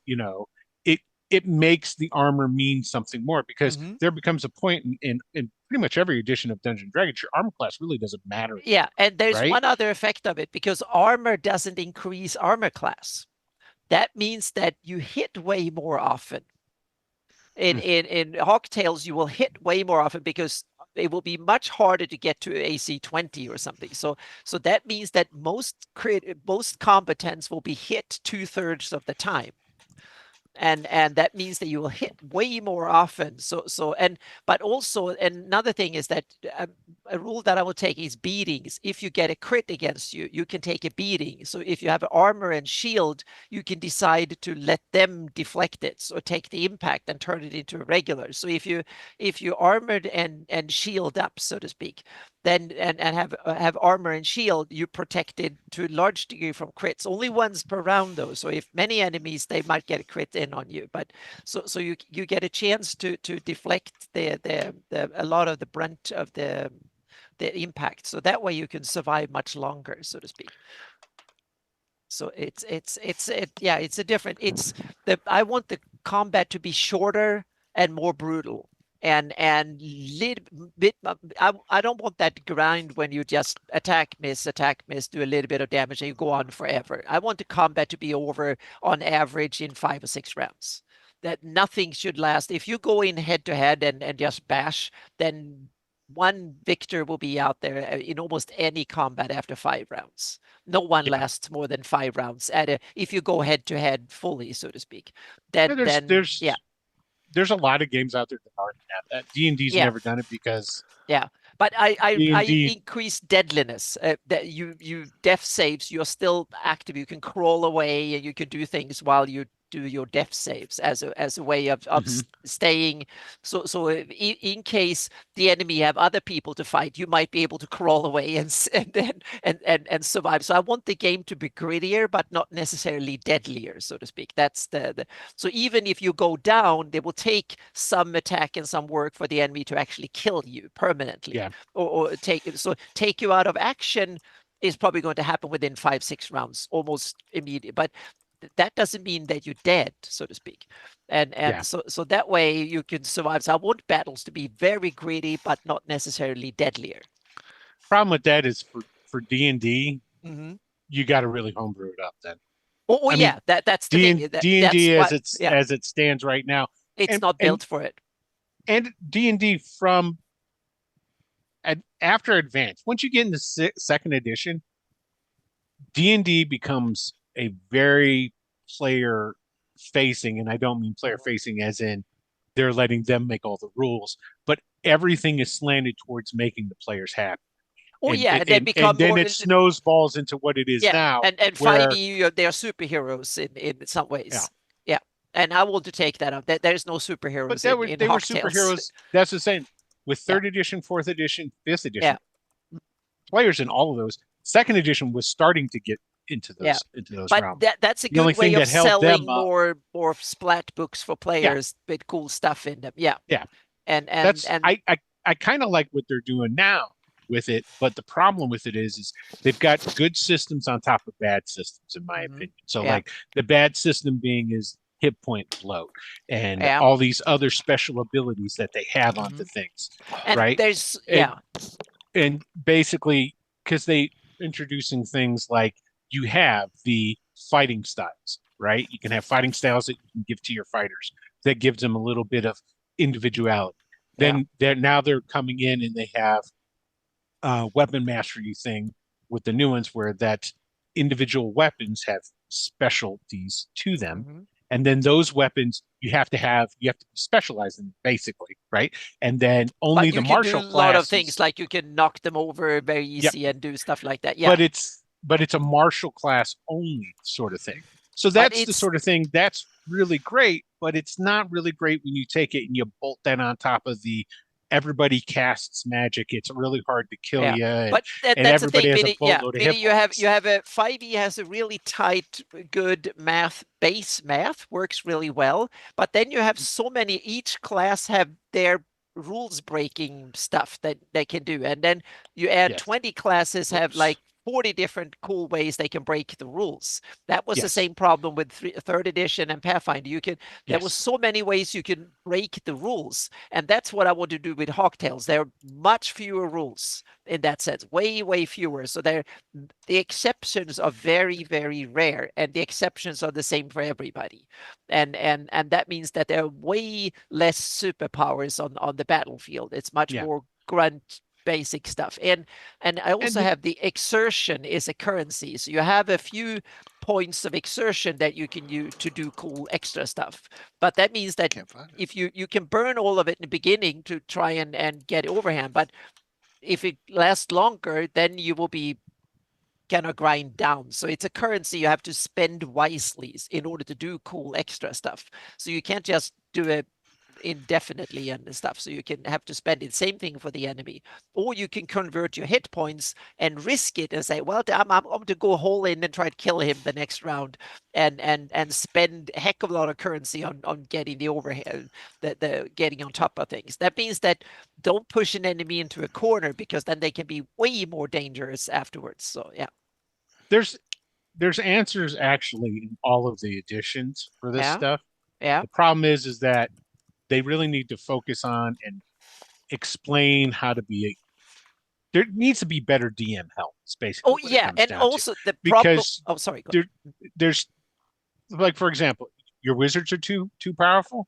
it makes the armor mean something more, because there becomes a point in pretty much every edition of Dungeons & Dragons, your armor class really doesn't matter. Yeah, and there's one other effect of it, because armor doesn't increase armor class. That means that you hit way more often. In Hawktails, you will hit way more often because it will be much harder to get to AC 20 or something. So that means that most combatants will be hit 2/3 of the time. And that means that you will hit way more often. But also another thing is that a rule that I will take is beatings. If you get a crit against you, you can take a beating. So if you have armor and shield, you can decide to let them deflect it or take the impact and turn it into a regular. So if you armored and shield up, so to speak, then and have armor and shield, you're protected to a large degree from crits. Only once per round though. So if many enemies, they might get a crit in on you. But so you get a chance to deflect a lot of the brunt of the impact. So that way you can survive much longer, so to speak. So it's a different. I want the combat to be shorter and more brutal. And little bit, I don't want that grind when you just attack, miss, do a little bit of damage, and you go on forever. I want the combat to be over on average in 5 or 6 rounds. That nothing should last. If you go in head to head and just bash, then one victor will be out there in almost any combat after 5 rounds. No one lasts more than 5 rounds if you go head to head fully, so to speak. There's a lot of games out there that aren't have that. D&D's never done it because but I increase deadliness. That you death saves, you're still active. You can crawl away and you can do things while you do your death saves as a way of staying. So in case the enemy have other people to fight, you might be able to crawl away and survive. So I want the game to be grittier, but not necessarily deadlier, so to speak. That's so even if you go down, they will take some attack and some work for the enemy to actually kill you permanently, or take you out of action. is probably going to happen within 5-6 rounds, almost immediate. But that doesn't mean that you're dead, so to speak. And so that way you can survive. So I want battles to be very greedy, but not necessarily deadlier. Problem with that is for D&D, you got to really homebrew it up then. Oh I yeah, mean, that's the thing. D&D as it stands right now, it's not built for it. And D&D from after Advance, once you get into second edition, D&D becomes a very player facing, and I don't mean player facing as in they're letting them make all the rules, but everything is slanted towards making the players happy. Oh yeah, and then it snowballs into what it is now. And 5e, they are superheroes in some ways. Yeah. And I want to take that up. There's no superheroes. But they were superheroes. That's the same with third edition, fourth edition, fifth edition. Players in all of those. Second edition was starting to get into those but realms. That's a good way of selling more splat books for players with cool stuff in them. Yeah. And I kind of like what they're doing now with it, but the problem with it is they've got good systems on top of bad systems, in my opinion. So like the bad system being is hit point bloat and all these other special abilities that they have onto things, and right? There's and basically because they introducing things like you have the fighting styles, right? You can have fighting styles that you can give to your fighters that gives them a little bit of individuality. Then they're coming in and they have weapon mastery thing with the new ones where that individual weapons have specialties to them. And then those weapons you have to be specialized in, basically, right? And then only the martial class. A lot of things like you can knock them over very easy and do stuff like that. Yeah. But it's a martial class only sort of thing. So that's the sort of thing that's really great, but it's not really great when you take it and you bolt that on top of the everybody casts magic. It's really hard to kill you. But that's the thing, Vinny. You have a 5e has a really tight, good base math works really well. But then you have so many. Each class have their rules breaking stuff that they can do, and then you add 20 classes have like 40 different cool ways they can break the rules. That was the same problem with third edition and Pathfinder. There was so many ways you can break the rules, and that's what I want to do with Hawktails. There are much fewer rules in that sense, way fewer. So the exceptions are very, very rare, and the exceptions are the same for everybody. And that means that there are way less superpowers on the battlefield. It's much more grunt basic stuff. And I also have the exertion is a currency. So you have a few points of exertion that you can use to do cool extra stuff. But that means that if you can burn all of it in the beginning to try and get overhand, but if it lasts longer, then you will be kind of grind down. So it's a currency you have to spend wisely in order to do cool extra stuff. So you can't just do it indefinitely and stuff, so you can have to spend it. Same thing for the enemy. Or you can convert your hit points and risk it and say, well, I'm going to go whole in and try to kill him the next round and spend a heck of a lot of currency on getting the overhead, the getting on top of things. That means that don't push an enemy into a corner, because then they can be way more dangerous afterwards. So there's answers actually in all of the editions for this stuff. The problem is that they really need to focus on and explain how to be there needs to be better DM help. It's basically and also the problem. Sorry. There's like, for example, your wizards are too powerful.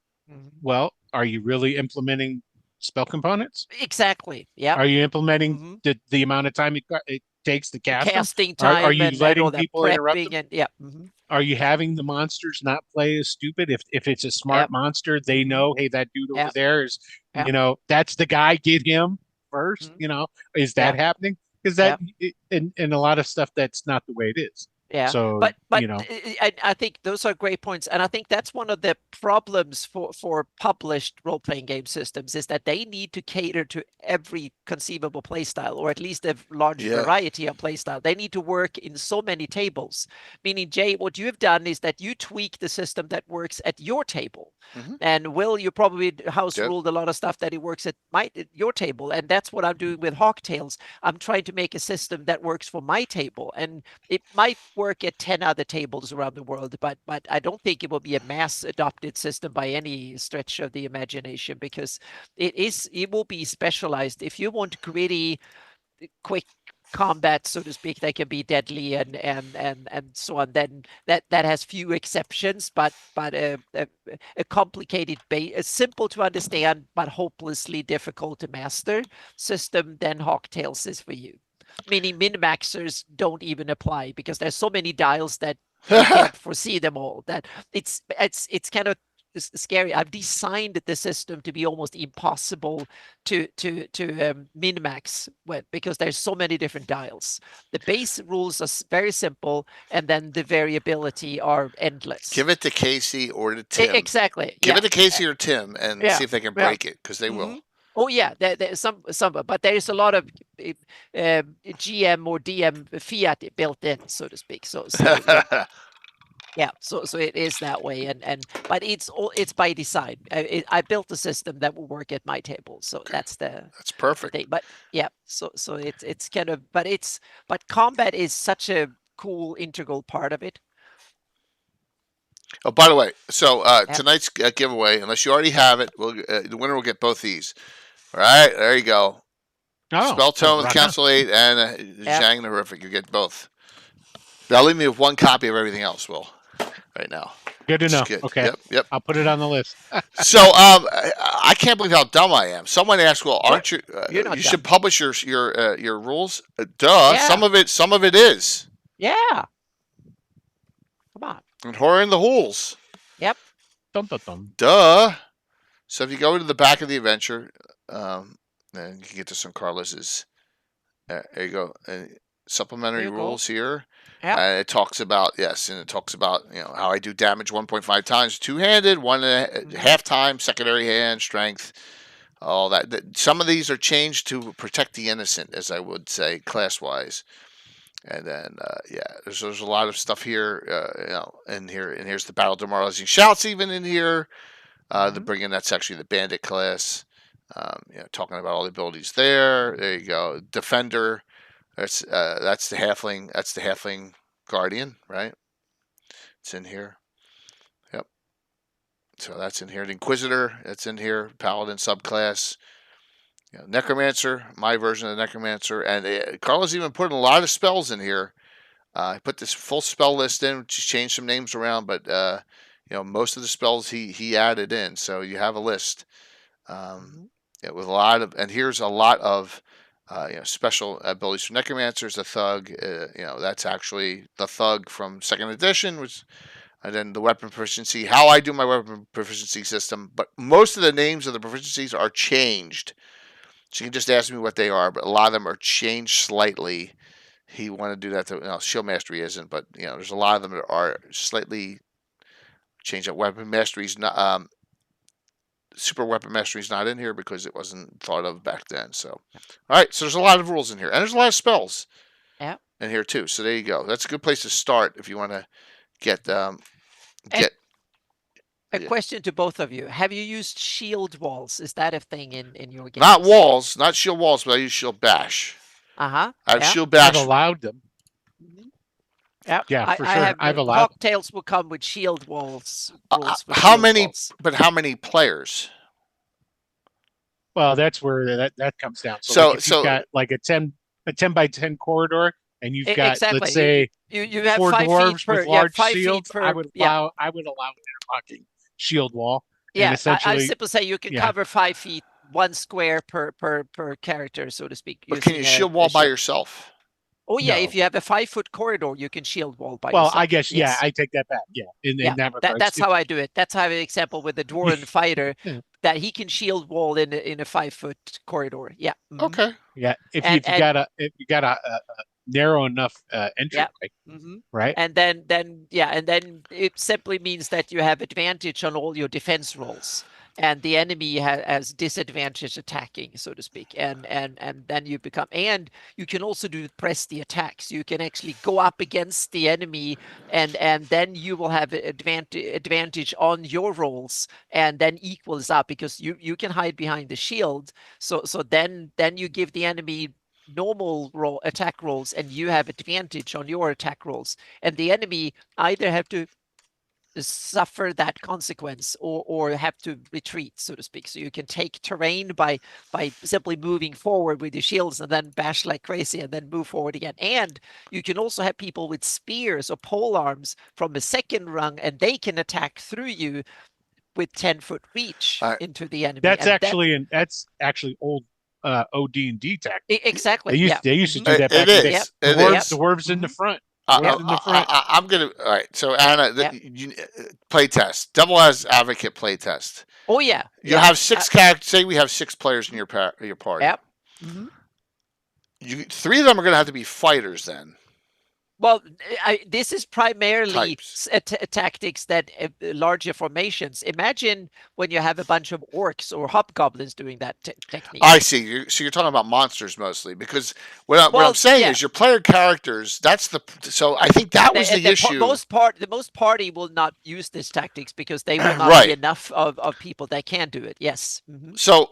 Well, are you really implementing spell components? Exactly. Yeah. Are you implementing the amount of time it takes to cast casting time? Are you letting people interrupt them? And, Are you having the monsters not play as stupid? If it's a smart monster, they know, hey, that dude over there is, that's the guy. Get him first. Is that happening? Because that in a lot of stuff, that's not the way it is. Yeah, So, but you know, I think those are great points, and I think that's one of the problems for published role-playing game systems is that they need to cater to every conceivable playstyle, or at least a large Yeah. variety of playstyle. They need to work in so many tables. Meaning, Jay, what you have done is that you tweak the system that works at your table, and Will, you probably house ruled a lot of stuff that it works at your table, and that's what I'm doing with Hawk Tales. I'm trying to make a system that works for my table, and it might work at 10 other tables around the world, but I don't think it will be a mass adopted system by any stretch of the imagination, because it will be specialized. If you want gritty, quick combat, so to speak, that can be deadly and so on, then that has few exceptions, but a complicated a simple to understand but hopelessly difficult to master system, then Hawk Tales is for you. Meaning min-maxers don't even apply, because there's so many dials that you can't foresee them all, that it's kind of scary. I've designed the system to be almost impossible to min-max with, because there's so many different dials. The base rules are very simple, and then the variability are endless. Give it to Casey or to Tim. Exactly. Give it to Casey or Tim and see if they can break it, because they will. Oh yeah, there's some, but there's a lot of GM or DM fiat built in, so to speak. So yeah, so it is that way, but it's by design. I built a system that will work at my table, so that's perfect. thing. But yeah, so it's kind of, but combat is such a cool integral part of it. Oh, by the way, so tonight's giveaway, unless you already have it, the winner will get both these. All right, there you go. Spell Tome with Council 8 and Zhang the Horrific. You get both. Now leave me with one copy of everything else, Will, right now. Good to know. Good. Okay. Yep. I'll put it on the list. So I can't believe how dumb I am. Someone asked, "Well, aren't you? You should publish your rules." Duh. Yeah. Some of it is. Yeah. Come on. And horror in the holes. Yep. Dum, dum, dum. Duh. So if you go to the back of the adventure, then you can get to some Carlos's. There you go. Supplementary rules here. Yep. It talks about how I do damage 1.5 times two-handed, 1.5 times secondary hand, strength, all that. Some of these are changed to protect the innocent, as I would say, class-wise. And then there's a lot of stuff here, and here's the battle demoralizing shouts even in here. The bring in, that's actually the bandit class. Talking about all the abilities there. There you go. Defender. That's the halfling. That's the halfling guardian, right? It's in here. Yep. So that's in here. The Inquisitor. That's in here. Paladin subclass. Necromancer. My version of the Necromancer. And Carlos even put a lot of spells in here. I put this full spell list in, just changed some names around, but most of the spells he added in. So you have a list. With a lot of, and here's a lot of special abilities for Necromancers. The Thug, that's actually the Thug from 2nd edition, and then the weapon proficiency, how I do my weapon proficiency system. But most of the names of the proficiencies are changed. So you can just ask me what they are, but a lot of them are changed slightly. He wanted to do that. Shield Mastery isn't, but there's a lot of them that are slightly changed. Weapon Mastery is not. Super Weapon Mastery is not in here because it wasn't thought of back then. So, all right. So there's a lot of rules in here, and there's a lot of spells in here too. So there you go. That's a good place to start if you want to get a question to both of you: have you used shield walls? Is that a thing in your game? Not walls, not shield walls, but I use shield bash. I have shield bash. I've allowed them. Yeah, for sure. I've allowed. Hawk Tales will come with shield walls. How many? But how many players? Well, that's where that comes down. So if you've got like a 10 by 10 corridor, and you've got let's say you have 4 dwarves with large 5 shields. feet per, I would allow interlocking shield wall. Yeah, essentially, I simply say you can cover 5 feet, 1 square per character, so to speak. But can you shield wall by yourself? Oh yeah, if you have a 5-foot corridor, you can shield wall by yourself. Well, I guess I take that back. Yeah, in that regard. That's how I do it. That's how I have an example with the dwarven fighter that he can shield wall in a 5-foot corridor. Yeah. Okay. Yeah, if you got a narrow enough entryway, right? And then it simply means that you have advantage on all your defense rolls, and the enemy has disadvantage attacking, so to speak. And then you become, and you can also do press the attacks. You can actually go up against the enemy, and then you will have advantage on your rolls, and then equals up because you can hide behind the shield. So then you give the enemy normal attack rolls, and you have advantage on your attack rolls, and the enemy either have to suffer that consequence or have to retreat, so to speak. So you can take terrain by simply moving forward with your shields and then bash like crazy and then move forward again. And you can also have people with spears or pole arms from a second rung, and they can attack through you with 10-foot reach into the enemy. That's actually old OD&D tactic. Exactly. They used to do that back in the day. The dwarves in the front. I'm gonna. All right. So Anna, play test. Devil has Advocate play test. Oh yeah. You have 6 characters. Say we have 6 players in your party. Yep. 3 of them are gonna have to be fighters then. Well, this is primarily tactics that larger formations. Imagine when you have a bunch of orcs or hobgoblins doing that technique. I see. So you're talking about monsters mostly, because what I'm saying is your player characters. So I think that was the issue. The most party will not use these tactics because they will not be enough of people that can do it. Yes. So.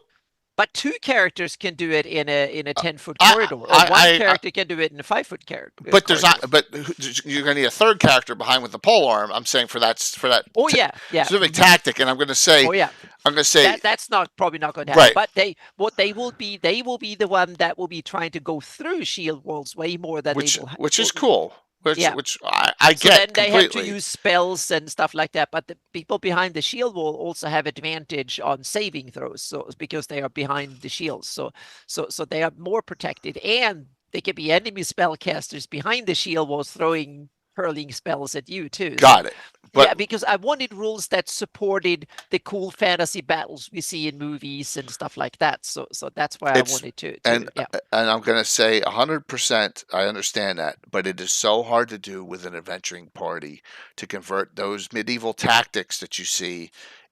But 2 characters can do it in a 10-foot corridor, or 1 character can do it in a 5-foot corridor. But there's not. But you're going to need a 3rd character behind with the pole arm. I'm saying for that. Specific tactic, and I'm going to say. I'm going to say that's probably not going to happen. But they will be the one that will be trying to go through shield walls way more than which is cool. Which I get. So then they completely. have to use spells and stuff like that. But the people behind the shield wall also have advantage on saving throws, so because they are behind the shields. So they are more protected, and they can be enemy spellcasters behind the shield walls hurling spells at you too. Got it. But, because I wanted rules that supported the cool fantasy battles we see in movies and stuff like that. So that's why I wanted to. And I'm going to say 100%. I understand that, but it is so hard to do with an adventuring party to convert those medieval tactics that you see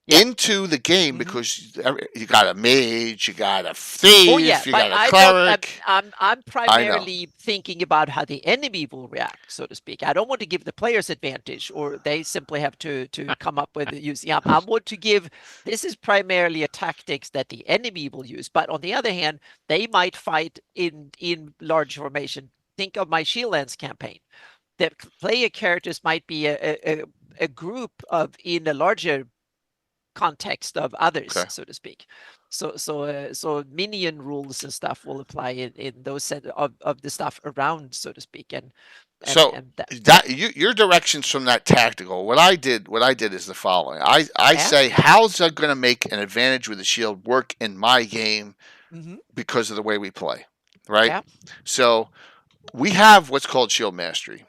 into the game, because you got a mage, you got a thief, you got a cleric. I'm primarily thinking about how the enemy will react, so to speak. I don't want to give the players advantage, or they simply have to come up with using. I want to give. This is primarily a tactics that the enemy will use, but on the other hand, they might fight in large formation. Think of my Shieldlands campaign. The player characters might be a group in a larger context of others, so to speak. So minion rules and stuff will apply in those set of the stuff around, so to speak. Your directions from that tactical. What I did is the following. I say, how's that going to make an advantage with the shield work in my game because of the way we play, right? Yeah. So we have what's called shield mastery.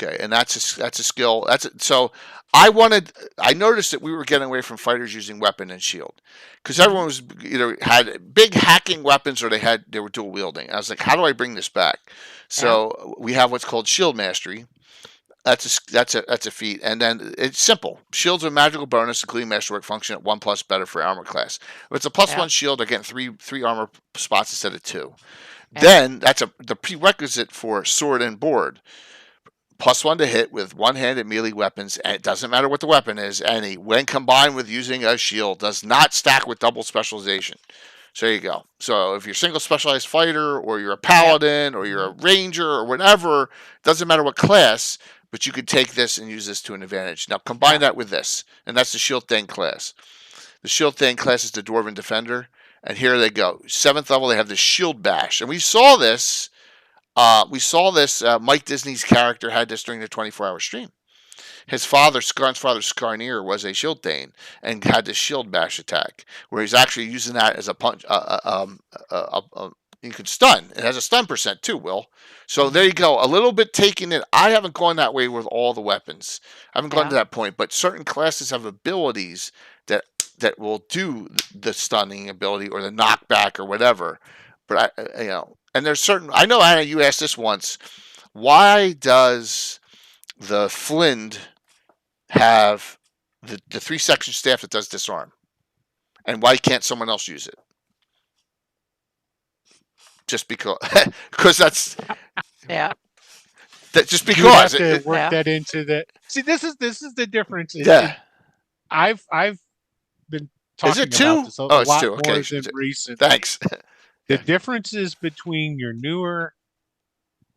Okay, and that's a skill. So I noticed that we were getting away from fighters using weapon and shield, because everyone was either had big hacking weapons or they were dual wielding. I was like, how do I bring this back? So we have what's called shield mastery. That's a feat, and then it's simple. Shields are a magical bonus, including masterwork function at 1+ better for armor class. If it's a +1 shield, they're getting three armor spots instead of 2. Then that's the prerequisite for sword and board. +1 to hit with one-handed melee weapons, and it doesn't matter what the weapon is. When combined with using a shield, does not stack with double specialization. So there you go. So if you're a single specialized fighter, or you're a paladin, or you're a ranger, or whatever, doesn't matter what class, but you could take this and use this to an advantage. Now combine that with this, and that's the Shield Thane class. The Shield Thane class is the Dwarven Defender, and here they go. 7th level, they have the Shield Bash, and we saw this. Mike Disney's character had this during the 24-hour stream. His father, Skarn's father, Skarnir, was a Shield Thane and had this Shield Bash attack, where he's actually using that as a punch. You can stun. It has a stun percent too, Will. So there you go. A little bit taking it. I haven't gone that way with all the weapons. I haven't gone to that point, but certain classes have abilities that will do the stunning ability or the knockback or whatever. But And there's certain. I know, Anna, you asked this once. Why does the Flint have the 3-section staff that does disarm, and why can't someone else use it? Just because, because that's Yeah. just You because. have to work Yeah. that into the. See, this is the difference. Yeah. I've been Is talking it 2? about this a Oh, it's lot 2. more Okay. than recently. Thanks. The differences between your newer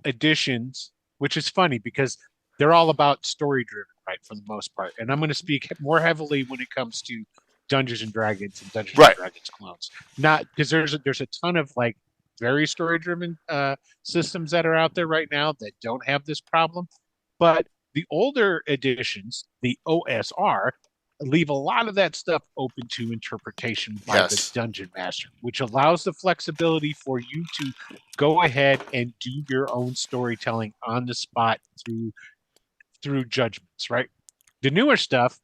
editions, which is funny because they're all about story driven, right, for the most part. And I'm going to speak more heavily when it comes to Dungeons and Dragons and Dungeons Right. and Dragons clones. Not because there's a ton of like very story driven systems that are out there right now that don't have this problem. But the older editions, the OSR, leave a lot of that stuff open to interpretation by the Yes. dungeon master, which allows the flexibility for you to go ahead and do your own storytelling on the spot through judgments, right? The newer stuff,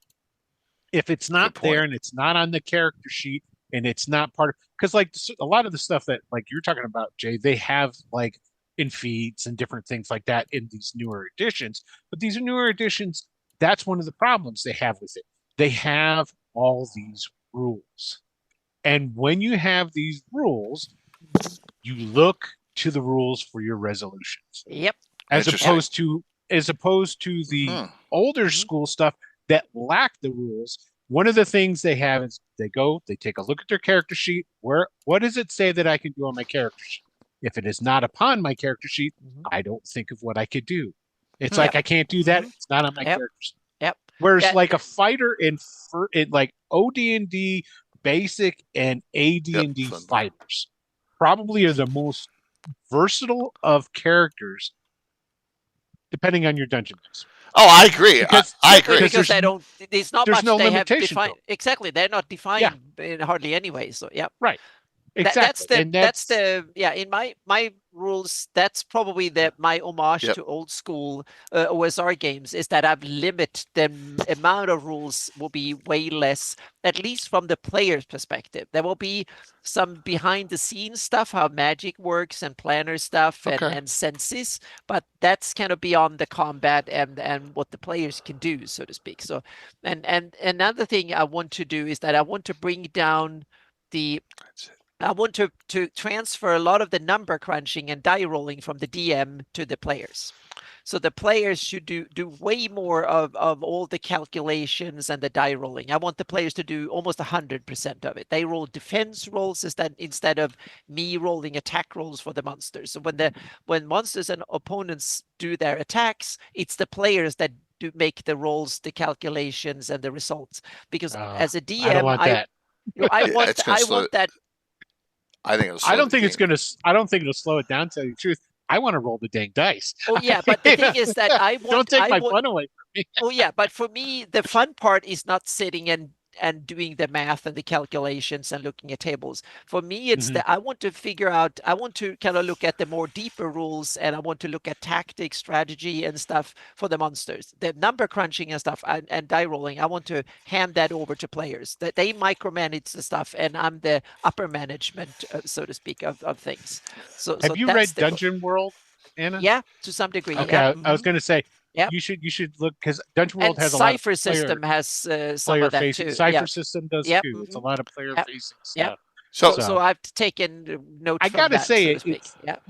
if it's not there and it's not on the character sheet and it's not part of, because like a lot of the stuff that like you're talking about, Jay, they have like in feeds and different things like that in these newer editions. But these newer editions, that's one of the problems they have with it. They have all these rules. And when you have these rules, you look to the rules for your resolutions. Yep. As opposed to the older school stuff that lack the rules. One of the things they have is they take a look at their character sheet. What does it say that I can do on my character sheet? If it is not upon my character sheet, I don't think of what I could do. It's like I can't do that. It's not on my character sheet. Yep. Whereas like a fighter in like OD&D basic and AD&D fighters probably are the most versatile of characters depending on your dungeon master. Oh, I agree. I agree. Because they don't. There's not there's much no they have limitation defined. Exactly, they're not defined in hardly anyway. So yeah. Right. Exactly. That's the in my rules. That's probably my homage to old school OSR games is that I've limited the amount of rules will be way less, at least from the player's perspective. There will be some behind the scenes stuff, how magic works and planner stuff and senses, but that's kind of beyond the combat and what the players can do, so to speak. So and another thing I want to do is that I want to bring down I want to transfer a lot of the number crunching and die rolling from the DM to the players. So the players should do way more of all the calculations and the die rolling. I want the players to do almost 100% of it. They roll defense rolls instead of me rolling attack rolls for the monsters. So when monsters and opponents do their attacks, it's the players that do make the rolls, the calculations, and the results. Because as a DM, I don't want that. I want that. I think I don't think it'll slow it down. To tell you the truth, I want to roll the dang dice. Oh yeah, but the thing is that I want. Don't take my fun away from me. Oh yeah, but for me, the fun part is not sitting and doing the math and the calculations and looking at tables. For me, it's that I want to figure out. I want to kind of look at the more deeper rules, and I want to look at tactics, strategy, and stuff for the monsters. The number crunching and stuff and die rolling. I want to hand that over to players. That they micromanage the stuff, and I'm the upper management, so to speak, of things. So have you read Dungeon World, Anna? Yeah, to some degree. Okay, yeah. I was going to say. Yep. You should look because Dungeon World has a lot of Cypher system has some of that too. Cypher system does too. It's a lot of player facing stuff. So I've taken note. I gotta say, so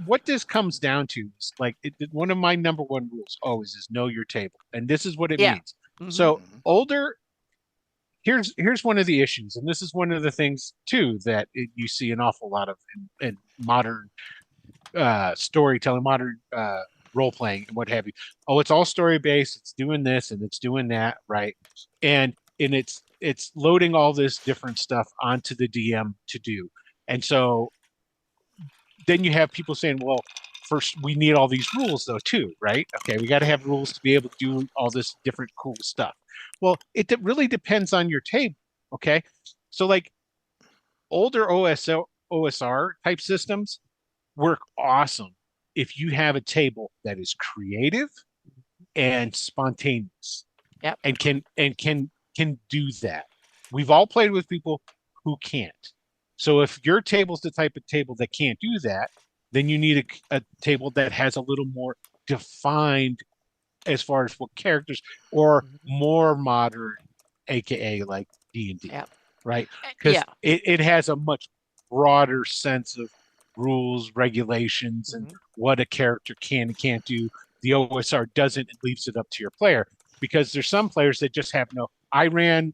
what this comes down to is like one of my number one rules always is know your table, and this is what it means. So older. Here's one of the issues, and this is one of the things too that you see an awful lot of in modern storytelling, modern role playing and what have you. Oh, it's all story based. It's doing this and it's doing that, right? And it's loading all this different stuff onto the DM to do. And so then you have people saying, well, first we need all these rules though too, right? Okay, we got to have rules to be able to do all this different cool stuff. Well, it really depends on your table. Okay, so like older OSR type systems work awesome if you have a table that is creative and spontaneous, and can do that. We've all played with people who can't. So if your table's the type of table that can't do that, then you need a table that has a little more defined as far as what characters, or more modern, aka like D&D, Yeah. right? Yeah. Because it has a much broader sense of rules, regulations, and what a character can and can't do. The OSR doesn't, and leaves it up to your player, because there's some players that just have no. I ran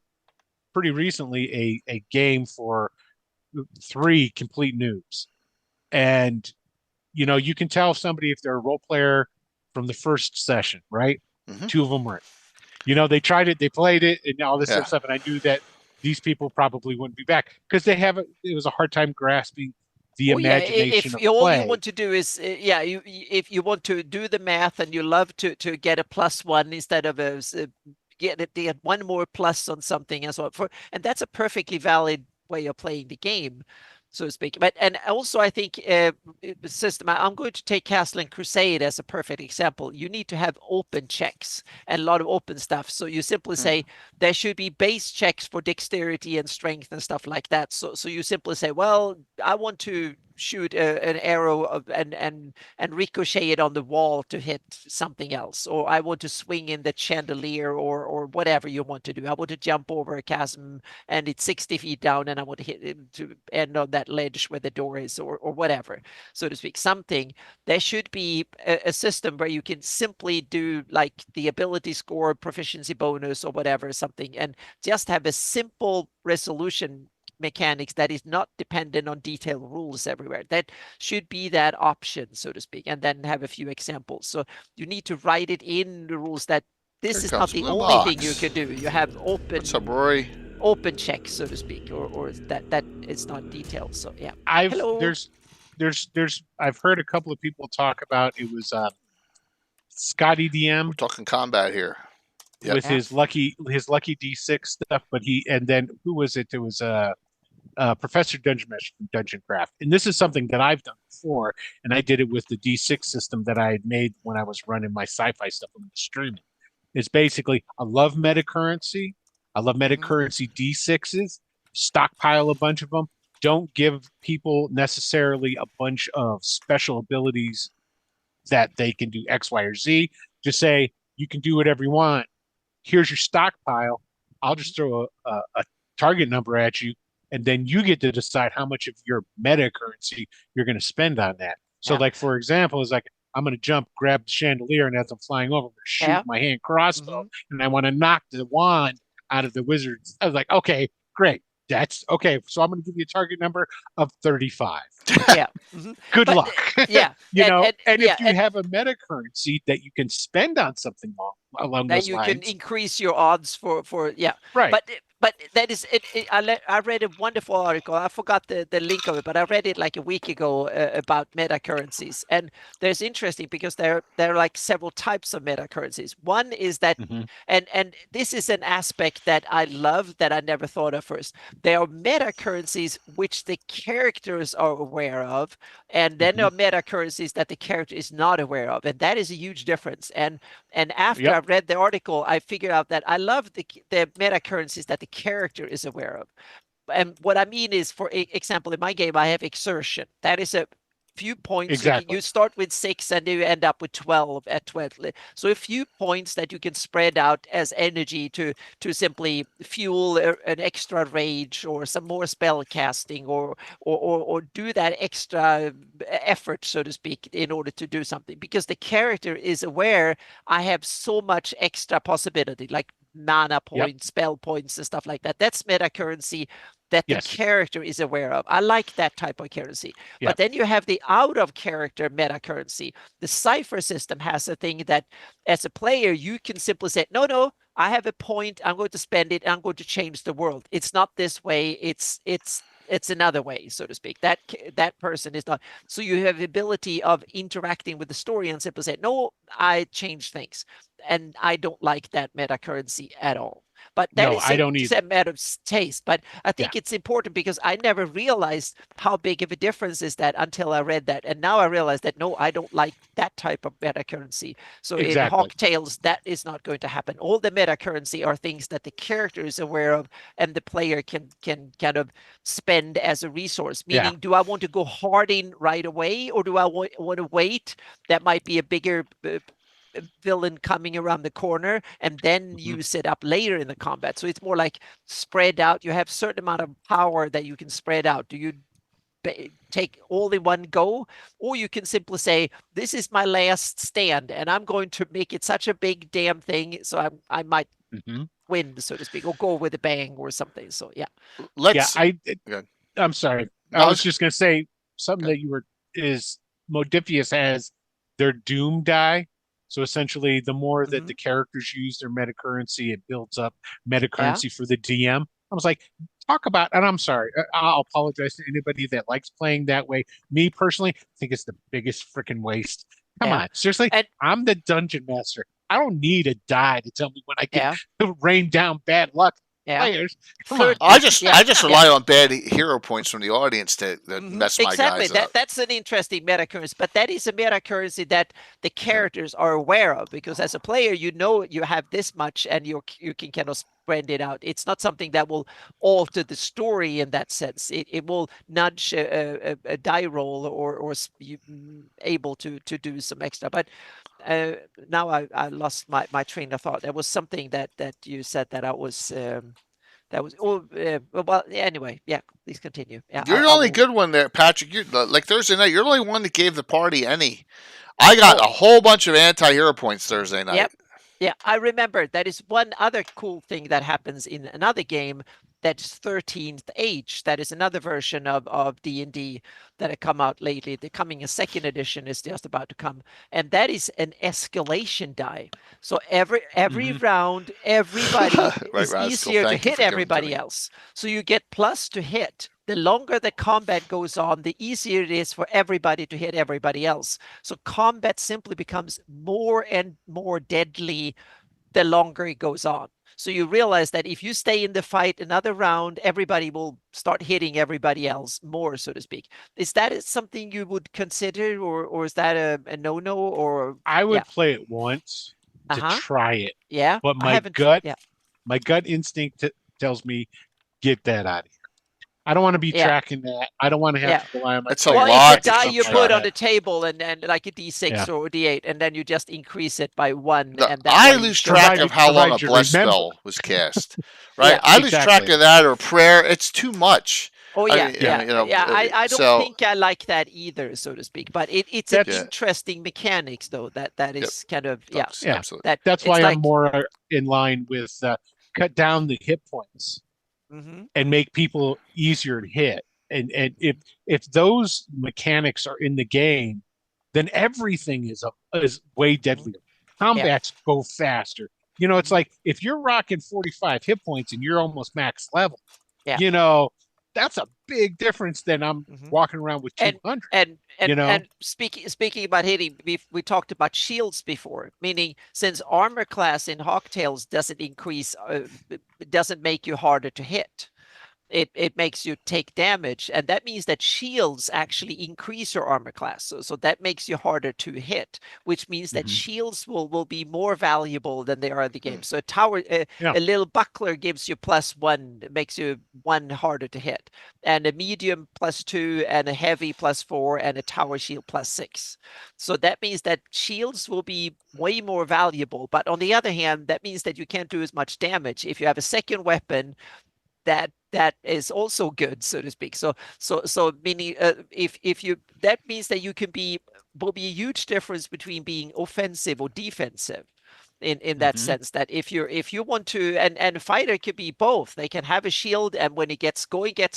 pretty recently a game for 3 complete noobs, and you can tell somebody if they're a role player from the first session, right? Mm-hmm. 2 of them weren't. They tried it, they played it, and all this Yeah. sort of stuff. And I knew that these people probably wouldn't be back because it was a hard time grasping the imagination of all play. you want to do is, if you want to do the math and you love to get a +1 instead of get one more plus on something and so on, and that's a perfectly valid way of playing the game, so to speak. And also I think system, I'm going to take Castle and Crusade as a perfect example. You need to have open checks and a lot of open stuff. So you simply say there should be base checks for dexterity and strength and stuff like that. So you simply say, well, I want to shoot an arrow and ricochet it on the wall to hit something else, or I want to swing in the chandelier, or whatever you want to do. I want to jump over a chasm and it's 60 feet down and I want to hit it to end on that ledge where the door is, or whatever, so to speak. Something, there should be a system where you can simply do like the ability score, proficiency bonus, or whatever, something, and just have a simple resolution mechanics that is not dependent on detailed rules everywhere. That should be that option, so to speak, and then have a few examples. So you need to write it in the rules that this is not the only thing you could do. You have open. What's up, Rory? Open checks, so to speak, or that it's not detailed. So yeah. Hello. I've heard a couple of people talk about it was Scotty DM. We're talking combat here. Yep. With his lucky D6 stuff, but and then who was it? It was Professor Dungeon Master from Dungeon Craft, and this is something that I've done before, and I did it with the D6 system that I had made when I was running my sci-fi stuff on the streaming. It's basically, I love meta currency. I love meta currency D6s. Stockpile a bunch of them. Don't give people necessarily a bunch of special abilities that they can do X, Y, or Z. Just say, you can do whatever you want. Here's your stockpile. I'll just throw a target number at you, and then you get to decide how much of your meta currency you're going to spend on that. So, like, for example, it's like, I'm going to jump, grab the chandelier, and as I'm flying over, I'm going to shoot my hand crossbow, and I want to knock the wand out of the wizard's. I was like, okay, great. That's okay. So I'm going to give you a target number of 35. Yeah. Good luck. Yeah. And if you have a meta currency that you can spend on something along those lines, you can increase your odds for right. But that is it. I read a wonderful article. I forgot the link of it, but I read it like a week ago about meta currencies. And there's interesting because there are like several types of meta currencies. One is that, and this is an aspect that I love that I never thought of first. There are meta currencies which the characters are aware of, and then there are meta currencies that the character is not aware of, and that is a huge difference. And after I read the article, I figured out that I love the meta currencies that the character is aware of. And what I mean is, for example, in my game, I have exertion. That is a few points. Exactly. You start with 6 and you end up with 12 at 12. So a few points that you can spread out as energy to simply fuel an extra rage or some more spell casting, or do that extra effort, so to speak, in order to do something, because the character is aware I have so much extra possibility, like mana points, spell points, and stuff like that. That's meta currency that the character is aware of. I like that type of currency. But then you have the out of character meta currency. The cipher system has a thing that as a player, you can simply say, no, I have a point, I'm going to spend it, I'm going to change the world. It's not this way, it's another way, so to speak. That person is not. So you have the ability of interacting with the story and simply say, no, I change things. And I don't like that meta currency at all. But that No, is I don't just either. a matter of taste. But I think Yeah. it's important because I never realized how big of a difference is that until I read that. And now I realize that no, I don't like that type of meta currency. So in Exactly. Hawk Tales, that is not going to happen. All the meta currency are things that the character is aware of and the player can kind of spend as a resource. Yeah. Meaning, do I want to go hard in right away, or do I want to wait? That might be a bigger villain coming around the corner and then use it up later in the combat. So it's more like spread out. You have a certain amount of power that you can spread out. Do you take all in one go, or you can simply say, this is my last stand and I'm going to make it such a big damn thing, so I might win, so to speak, or go with a bang or something. So yeah. Let's. I'm sorry. No, I was just gonna say something that is Modifius has their Doom die. So essentially, the more that the characters use their meta currency, it builds up meta currency for the DM. I was like, talk about, and I'm sorry, I'll apologize to anybody that likes playing that way. Me personally, I think it's the biggest freaking waste. Come on, seriously, I'm the dungeon master. I don't need a die to tell me when I can rain down bad luck. Players, come on. I just rely on bad hero points from the audience to mess my guys up. That's an interesting meta currency, but that is a meta currency that the characters are aware of, because as a player, you know you have this much and you can kind of spread it out. It's not something that will alter the story in that sense. It will nudge a die roll or you able to do some extra. But now I lost my train of thought. There was something that you said that I was well, anyway, yeah, please continue. Yeah, you're the only good one there, Patrick. You're like Thursday night, you're the only one that gave the party any. I got a whole bunch of anti-hero points Thursday night. Yep. Yeah, I remember. That is one other cool thing that happens in another game, that's 13th Age. That is another version of D&D that have come out lately. They're coming, a second edition is just about to come. And that is an escalation die. So every round, everybody is easier to hit everybody else. So you get plus to hit. The longer the combat goes on, the easier it is for everybody to hit everybody else. So combat simply becomes more and more deadly the longer it goes on. So you realize that if you stay in the fight another round, everybody will start hitting everybody else more, so to speak. Is that something you would consider, or is that a no-no? Or I would play it once to try it. Yeah, but my gut instinct tells me get that out of here. I don't want to be tracking that. I don't want to have to rely on my. It's a lot. It's a die you put on the table, and like a D6 or a D8, and then you just increase it by 1. No, and I lose track of how long a bless spell was cast. Right, I lose track of that, or prayer. It's too much. Oh yeah, I don't think I like that either, so to speak. But it's an interesting mechanics, though. That is kind of absolutely. That's why I'm more in line with cut down the hit points. And make people easier to hit. And if those mechanics are in the game, then everything is way deadlier. Combats go faster. You know, it's like if you're rocking 45 hit points and you're almost max level, you know, that's a big difference than I'm walking around with 200. And speaking about hitting, we talked about shields before, meaning since armor class in Hawk Tales doesn't increase, doesn't make you harder to hit. It makes you take damage, and that means that shields actually increase your armor class. So that makes you harder to hit, which means that shields will be more valuable than they are in the game. So a little buckler gives you +1, makes you 1 harder to hit, and a medium +2, and a heavy +4, and a tower shield +6. So that means that shields will be way more valuable. But on the other hand, that means that you can't do as much damage. If you have a second weapon, that is also good, so to speak. So meaning if you, that means that you will be a huge difference between being offensive or defensive in that sense, that if you want to, and a fighter could be both. They can have a shield, and when it gets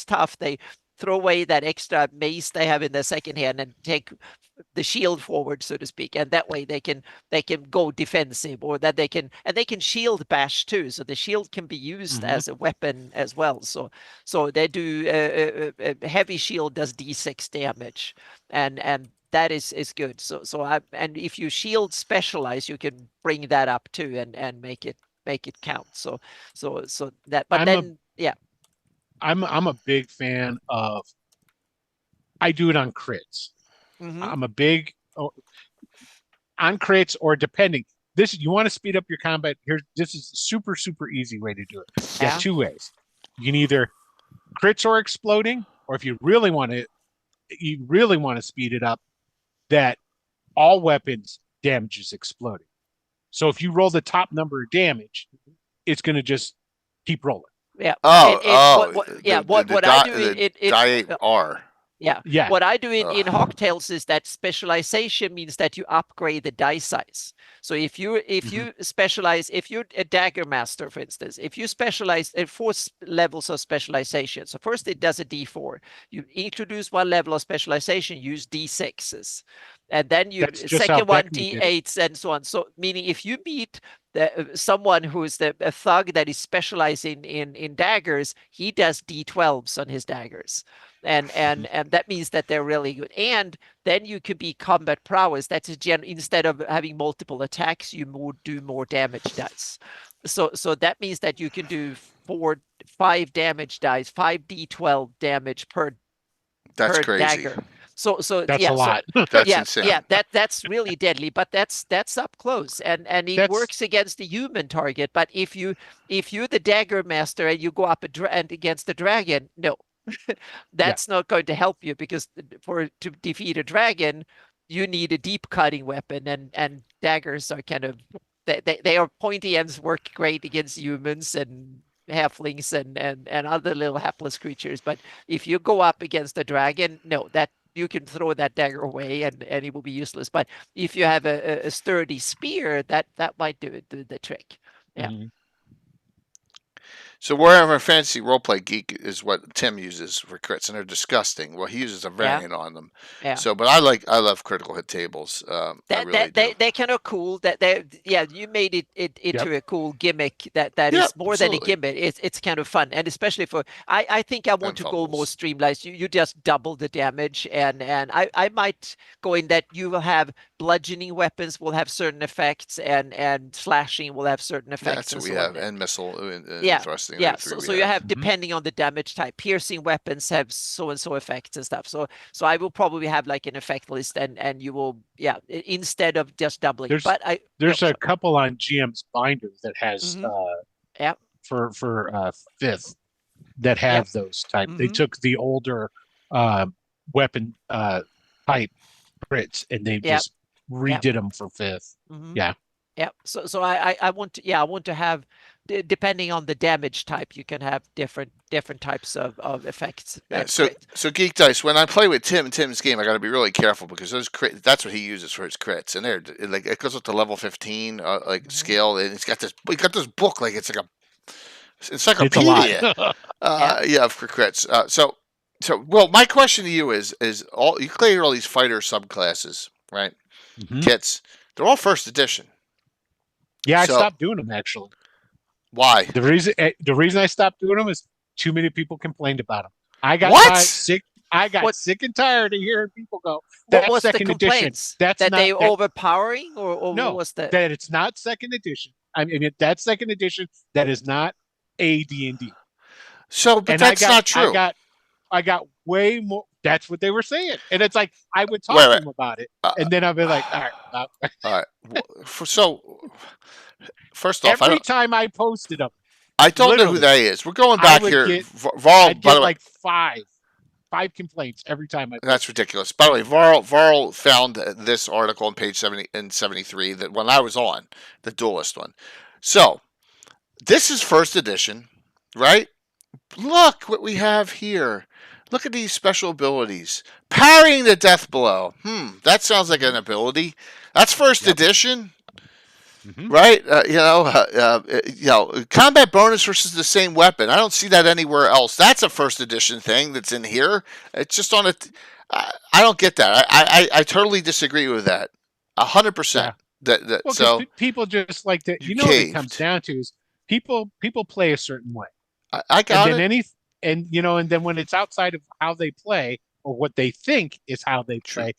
tough, they throw away that extra mace they have in their second hand and take the shield forward, so to speak, and that way they can go defensive, or that they can shield bash too. So the shield can be used as a weapon as well. So they do a heavy shield does D6 damage, and that is good. So and if you shield specialize, you can bring that up too and make it make it count. So that, but then yeah. I'm a big fan of. I do it on crits. Mm-hmm. I'm a big on crits or depending. This you want to speed up your combat. This is a super easy way to do it. You Yeah. got two ways. You can either crits or exploding, or if you really want to speed it up, that all weapons damage is exploding. So if you roll the top number of damage, it's going to just keep rolling. Yeah. What I do die R. Yeah. What I do in Hawktails is that specialization means that you upgrade the die size. So if you specialize, if you're a dagger master, for instance, if you specialize in 4 levels of specialization. So first it does a D4. You introduce 1 level of specialization, use D6s. And then you second one D8s and so on. So meaning if you meet someone who is a thug that is specializing in daggers, he does D12s on his daggers. And that means that they're really good. And then you could be combat prowess. That's instead of having multiple attacks, you do more damage dice. So that means that you can do 5 damage dice, 5d12 damage per crazy. dagger. So that's a lot. That's insane. Yeah, that's really deadly, but that's up close, and it works against the human target. But if you're the dagger master and you go up and against the dragon, no, that's not going to help you, because to defeat a dragon, you need a deep cutting weapon, and daggers are kind of they are pointy ends, work great against humans and halflings and other little hapless creatures. But if you go up against a dragon, no, that you can throw that dagger away and it will be useless. But if you have a sturdy spear, that might do the trick. Yeah. Mm-hmm. So Warhammer Fantasy Roleplay Geek is what Tim uses for crits, and they're disgusting. Well, he uses a variant on them. Yeah. So, but I love critical hit tables. They're kind of cool. You made it into a cool gimmick that is more than a gimmick. It's kind of fun, and especially for I think I want to go more streamlined. You just double the damage, and I might go in that you will have bludgeoning weapons will have certain effects, and slashing will have certain effects. That's what we have, and missile and thrusting. Yeah, so you have, depending on the damage type, piercing weapons have so and so effects and stuff. So I will probably have like an effect list, and you will instead of just doubling. There's a couple on GM's binder that has for 5th that have those type. They took the older weapon type crits and they just redid them for 5th. Yeah. So I want to have, depending on the damage type, you can have different types of effects. Yeah, so Geek Dice, when I play with Tim's game, I got to be really careful, because those that's what he uses for his crits, and they're like, it goes up to level 15 scale, and he got this book like it's like a encyclopedia. For crits. So well, my question to you is you clear all these fighter subclasses, right? Mm-hmm. Kits, they're all 1st edition. Yeah, I stopped doing them actually. Why? The reason I stopped doing them is too many people complained about them. I got sick. I got sick and tired of hearing people go, "That's what's 2nd edition." That's that not they overpowering, or no, what was that? That it's not 2nd edition. I mean, that's 2nd edition. That is not AD&D. So, but that's not true. I got way more. That's what they were saying, and it's like I would talk to them about it, and then I'd be like, "All right, all right." So, first off, every time I posted them, I don't know who that is. We're going back here. Varl, I'd get like five complaints every time. That's ridiculous. By the way, Varl found this article on page 73 that when I was on the Duelist one. So this is 1st edition, right? Look what we have here. Look at these special abilities. Parrying the death blow. That sounds like an ability. That's 1st edition. Mm-hmm. Right? Combat bonus versus the same weapon. I don't see that anywhere else. That's a 1st edition thing that's in here. It's just on I don't get that. I totally disagree with that. 100%. So people just like to. You know what it comes down to is people play a certain way. I got it. And then when it's outside of how they play or what they think is how they play,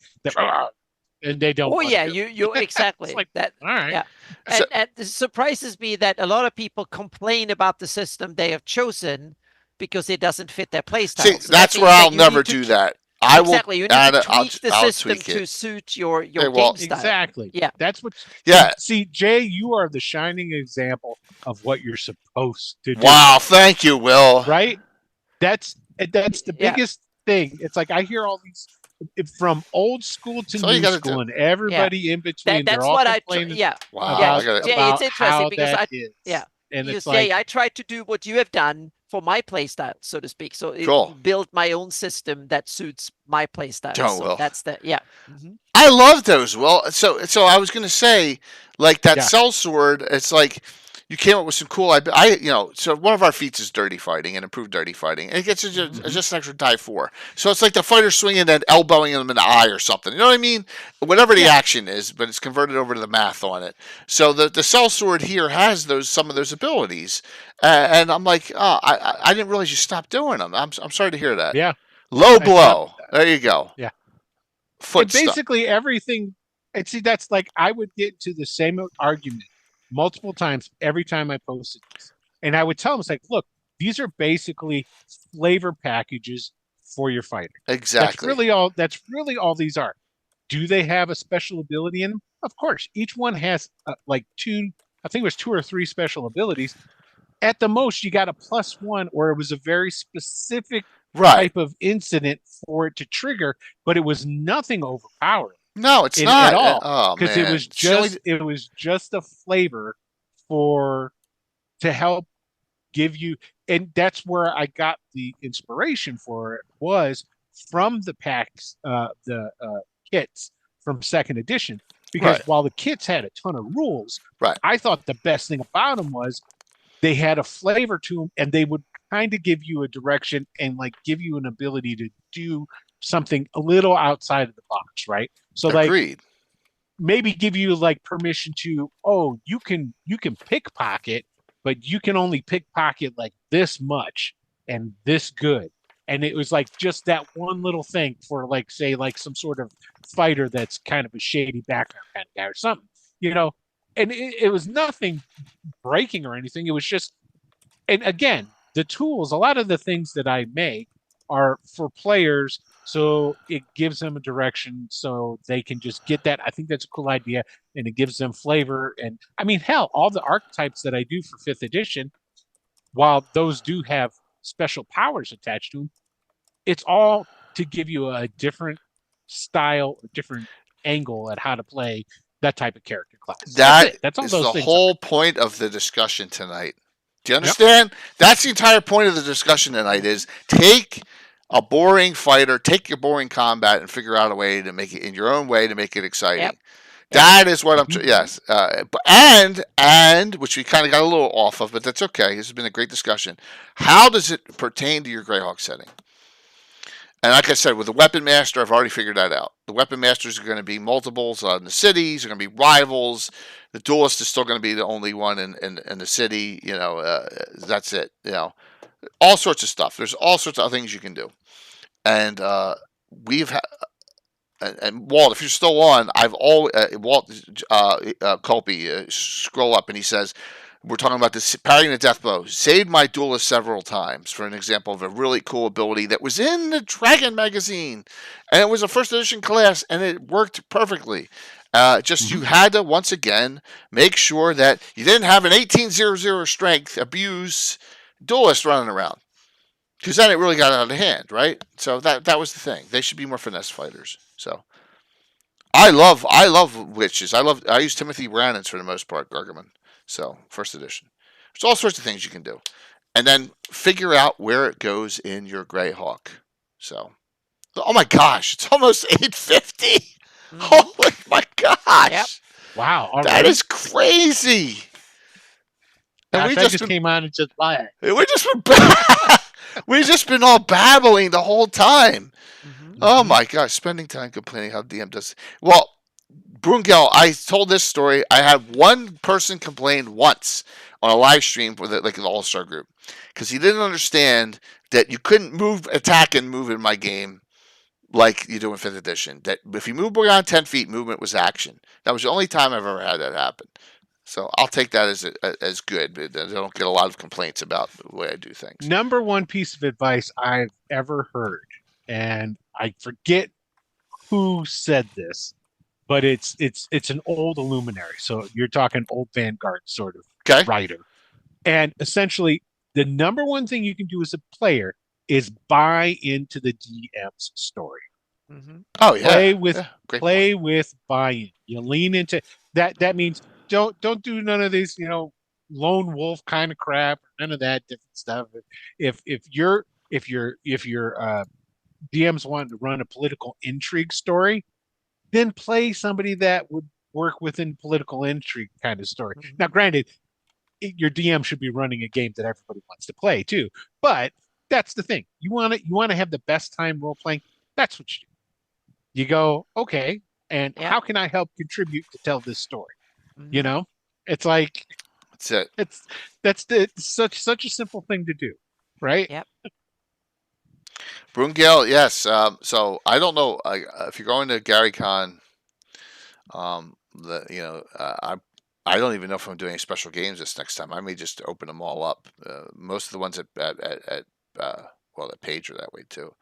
and they don't. Oh want yeah, to do it. you exactly It's like, that. all right. Yeah, and it surprises me that a lot of people complain about the system they have chosen because it doesn't fit their playstyle. See, So that that's where means that I'll you never need to do that. I will exactly you need add to it. tweak the I'll system tweak to it. suit your Okay, well, game style. Exactly. Yeah. That's what. Yeah. See, Jay, you are the shining example of what you're supposed to do. Wow. Thank you, Will. Right? That's the Yeah. biggest thing. It's like I hear all these from old school to That's all you new gotta school, do. and everybody in between. That's they're all what I complaining yeah. Wow. Yeah, I got Jay, about it's interesting how because that is. yeah. And You it's say like, I tried to do what you have done for my playstyle, so to speak. So Cool. build my own system that suits my playstyle. Don't, So Will. that's the I love those. Well, so I was gonna say, like that Yeah. sellsword. It's like you came up with some cool. So one of our feats is dirty fighting and improved dirty fighting, and it gets just an extra die 4. So it's like the fighter swinging and elbowing them in the eye or something. You know what I mean? Whatever the action is, but it's converted over to the math on it. So the sellsword here has some of those abilities, and I'm like, oh, I didn't realize you stopped doing them. I'm sorry to hear that. yeah. Low blow. There you go. Yeah. Foot And basically everything. And see, that's like I would get to the same argument multiple times every time I posted this, and I would tell them, it's like, look, these are basically flavor packages for your fighter. Exactly. That's really all these are. Do they have a special ability in them? Of course. Each one has like 2. I think it was 2 or 3 special abilities. At the most, you got a +1, or it was a very specific type of incident for it to trigger, but it was nothing overpowering. No, it's not at all. Oh, Because man. it was just a flavor to help give you, and that's where I got the inspiration for it, was from the packs, the kits from second edition. Because while the kits had a ton of rules, I thought the best thing about them was they had a flavor to them, and they would kind of give you a direction and like give you an ability to do something a little outside of the box, right? So Agreed. like maybe give you like permission to, oh, you can pickpocket, but you can only pickpocket like this much and this good. And it was like just that one little thing for like, say, like some sort of fighter that's kind of a shady background kind of guy or something, you know. And it was nothing breaking or anything. It was just, and again, the tools, a lot of the things that I make are for players, so it gives them a direction so they can just get that. I think that's a cool idea, and it gives them flavor. And I mean, hell, all the archetypes that I do for 5th edition, while those do have special powers attached to them, it's all to give you a different style, a different angle at how to play that type of character class. That's all is those the things whole point of the discussion tonight. Do you understand? Yep. That's the entire point of the discussion tonight is take a boring fighter, take your boring combat, and figure out a way to make it in your own way to make it exciting. Yep. That is what I'm. Yes, and which we kind of got a little off of, but that's okay. This has been a great discussion. How does it pertain to your GREYHAWK setting? And like I said, with the Weapon Master, I've already figured that out. The Weapon Masters are going to be multiples in the cities. They're going to be rivals. The Duelist is still going to be the only one in the city. You know, that's it. You know, all sorts of stuff. There's all sorts of things you can do. And we've had, and Walt, if you're still on, I've always, Walt Colby, scroll up and he says, we're talking about this parrying the death blow. Saved my Duelist several times for an example of a really cool ability that was in the Dragon magazine. And it was a 1st edition class and it worked perfectly. You had to, once again, make sure that you didn't have an 1800 strength abuse Duelist running around. Because then it really got out of hand, right? So that was the thing. They should be more finesse fighters. So I love witches. I use Timothy Brannan's for the most part, Gargamon. So 1st edition. There's all sorts of things you can do. And then figure out where it goes in your GREYHAWK. So oh my gosh, it's almost 850. Oh my gosh. Yep. Wow. Already? That is crazy. And we just came on and just buy it. We've just been all babbling the whole time. Oh my gosh, spending time complaining how DM does. Well, Brungel, I told this story. I had one person complain once on a live stream for the All-Star group because he didn't understand that you couldn't attack and move in my game like you do in 5th edition. That if you move beyond 10 feet, movement was action. That was the only time I've ever had that happen. So I'll take that as good. I don't get a lot of complaints about the way I do things. Number one piece of advice I've ever heard, and I forget who said this, but it's an old Illuminary. So you're talking old Vanguard sort of writer. And essentially, the number one thing you can do as a player is buy into the DM's story. Mm-hmm. Oh yeah, play with buy-in. You lean into that. That means don't do none of these, lone wolf kind of crap. None of that different stuff. If your DMs want to run a political intrigue story, then play somebody that would work within political intrigue kind of story. Mm-hmm. Now, granted, your DM should be running a game that everybody wants to play too, but that's the thing. You want to have the best time role playing. That's what you do. You go, okay, and how can I help contribute to tell this story? Mm-hmm. It's like that's it. It's such a simple thing to do, right? Yep. Brungale, yes. So I don't know if you're going to GaryCon. I don't even know if I'm doing any special games this next time. I may just open them all up. Most of the ones at Page are that way too.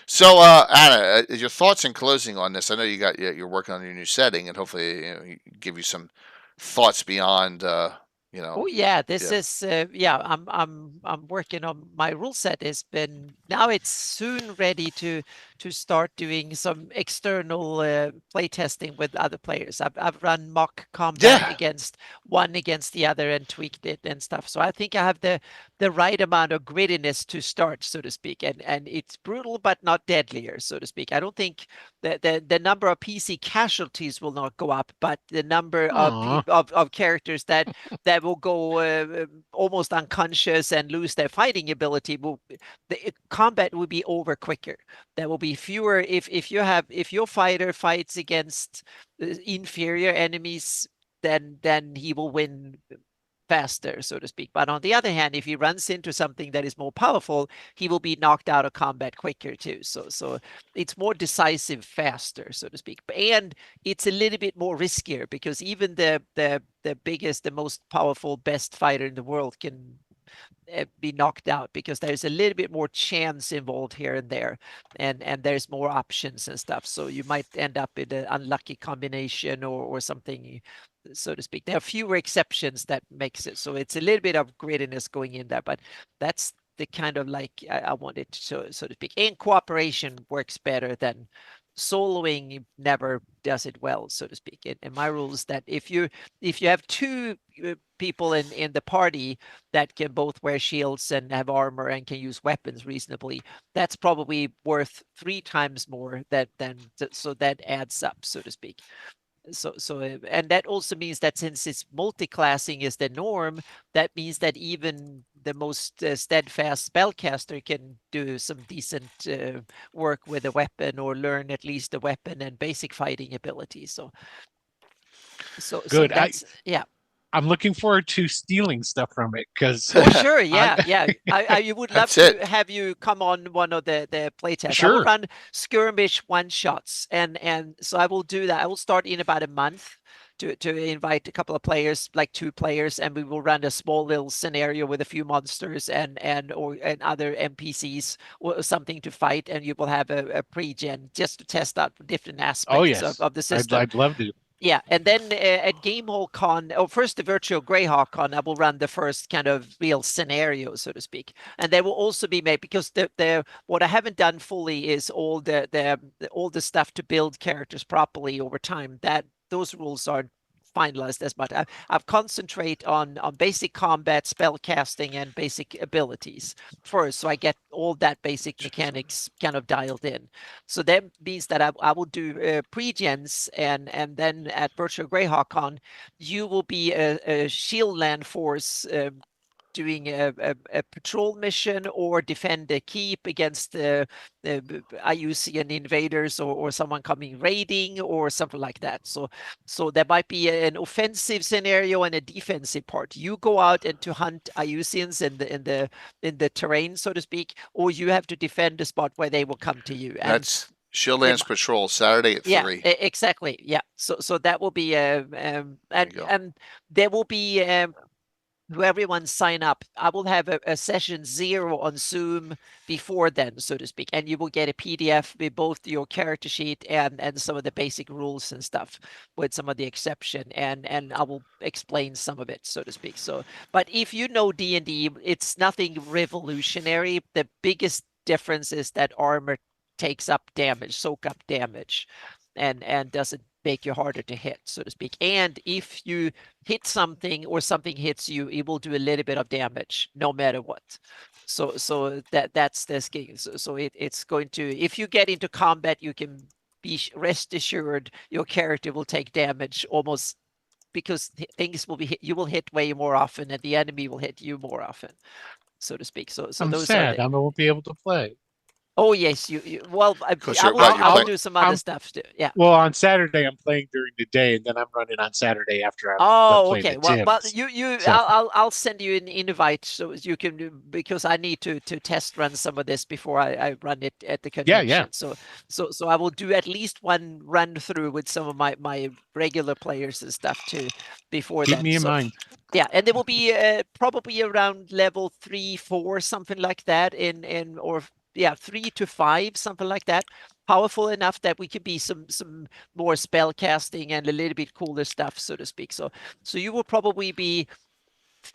So Anna, your thoughts in closing on this? I know you're working on your new setting, and hopefully give you some thoughts beyond. Oh yeah, this is I'm working on my rule set. Now it's soon ready to start doing some external play testing with other players. I've run mock combat against the other and tweaked it and stuff. So I think I have the right amount of grittiness to start, so to speak, and it's brutal but not deadlier, so to speak. I don't think the number of PC casualties will not go up, but the number of characters that will go almost unconscious and lose their fighting ability, the combat will be over quicker. There will be fewer if your fighter fights against inferior enemies, then he will win faster, so to speak. But on the other hand, if he runs into something that is more powerful, he will be knocked out of combat quicker too. So it's more decisive faster, so to speak. And it's a little bit more riskier because even the biggest, the most powerful, best fighter in the world can be knocked out because there's a little bit more chance involved here and there, and there's more options and stuff. So you might end up in an unlucky combination or something, so to speak. There are fewer exceptions that makes it so it's a little bit of grittiness going in there, but that's the kind of like I want it to, so to speak. And cooperation works better than soloing never does it well, so to speak. And my rule is that if you have two people in the party that can both wear shields and have armor and can use weapons reasonably, that's probably worth 3 times more so that adds up, so to speak. So and that also means that since it's multi-classing is the norm, that means that even the most steadfast spellcaster can do some decent work with a weapon or learn at least a weapon and basic fighting ability. So good. That's, I'm looking forward to stealing stuff from it because sure, I would love to have you come on one of the playtests. Sure. I will run skirmish one shots, and so I will do that. I will start in about a month to invite a couple of players, like 2 players, and we will run a small little scenario with a few monsters and other NPCs or something to fight, and you will have a pre-gen just to test out different aspects of the system. I'd love to. Yeah, and then at Gamehole Con, first the virtual GREYHAWK Con, I will run the first kind of real scenario, so to speak. And they will also be made because what I haven't done fully is all the stuff to build characters properly over time. Those rules aren't finalized as much. I've concentrate on basic combat, spell casting, and basic abilities first, so I get all that basic mechanics kind of dialed in. So that means that I will do pre-gens, and then at Virtual GREYHAWK Con, you will be a shield land force doing a patrol mission or defend a keep against the IUCN invaders or someone coming raiding or something like that. So there might be an offensive scenario and a defensive part. You go out and to hunt IUCNs in the terrain, so to speak, or you have to defend the spot where they will come to you. And Shieldlands Patrol Saturday at 3. Exactly. Yeah. So that will be and there will be to everyone sign up. I will have a session 0 on Zoom before then, so to speak, and you will get a PDF with both your character sheet and some of the basic rules and stuff, with some of the exception, and I will explain some of it, so to speak. So, but if you know D&D, it's nothing revolutionary. The biggest difference is that armor takes up damage, soak up damage, and doesn't make you harder to hit, so to speak. And if you hit something or something hits you, it will do a little bit of damage no matter what. So that's the skill. So it's going to, if you get into combat, you can be rest assured your character will take damage almost, because things will be hit, you will hit way more often, and the enemy will hit you more often, so to speak. So I'm those sad are I won't be able to play. Oh yes, you well, I'll do some other stuff too. Yeah. Well, on Saturday I'm playing during the day, and then I'm running on Saturday after I'm done Oh, playing okay. the Well, but Tims. So I'll send you an invite so you can do, because I need to test run some of this before I run it at the convention. yeah. So I will do at least one run through with some of my regular players and stuff too before Keep then. me in mind. Yeah, and there will be probably around level 3, 4, something like that, or 3 to 5, something like that. Powerful enough that we could be some more spell casting and a little bit cooler stuff, so to speak. So you will probably be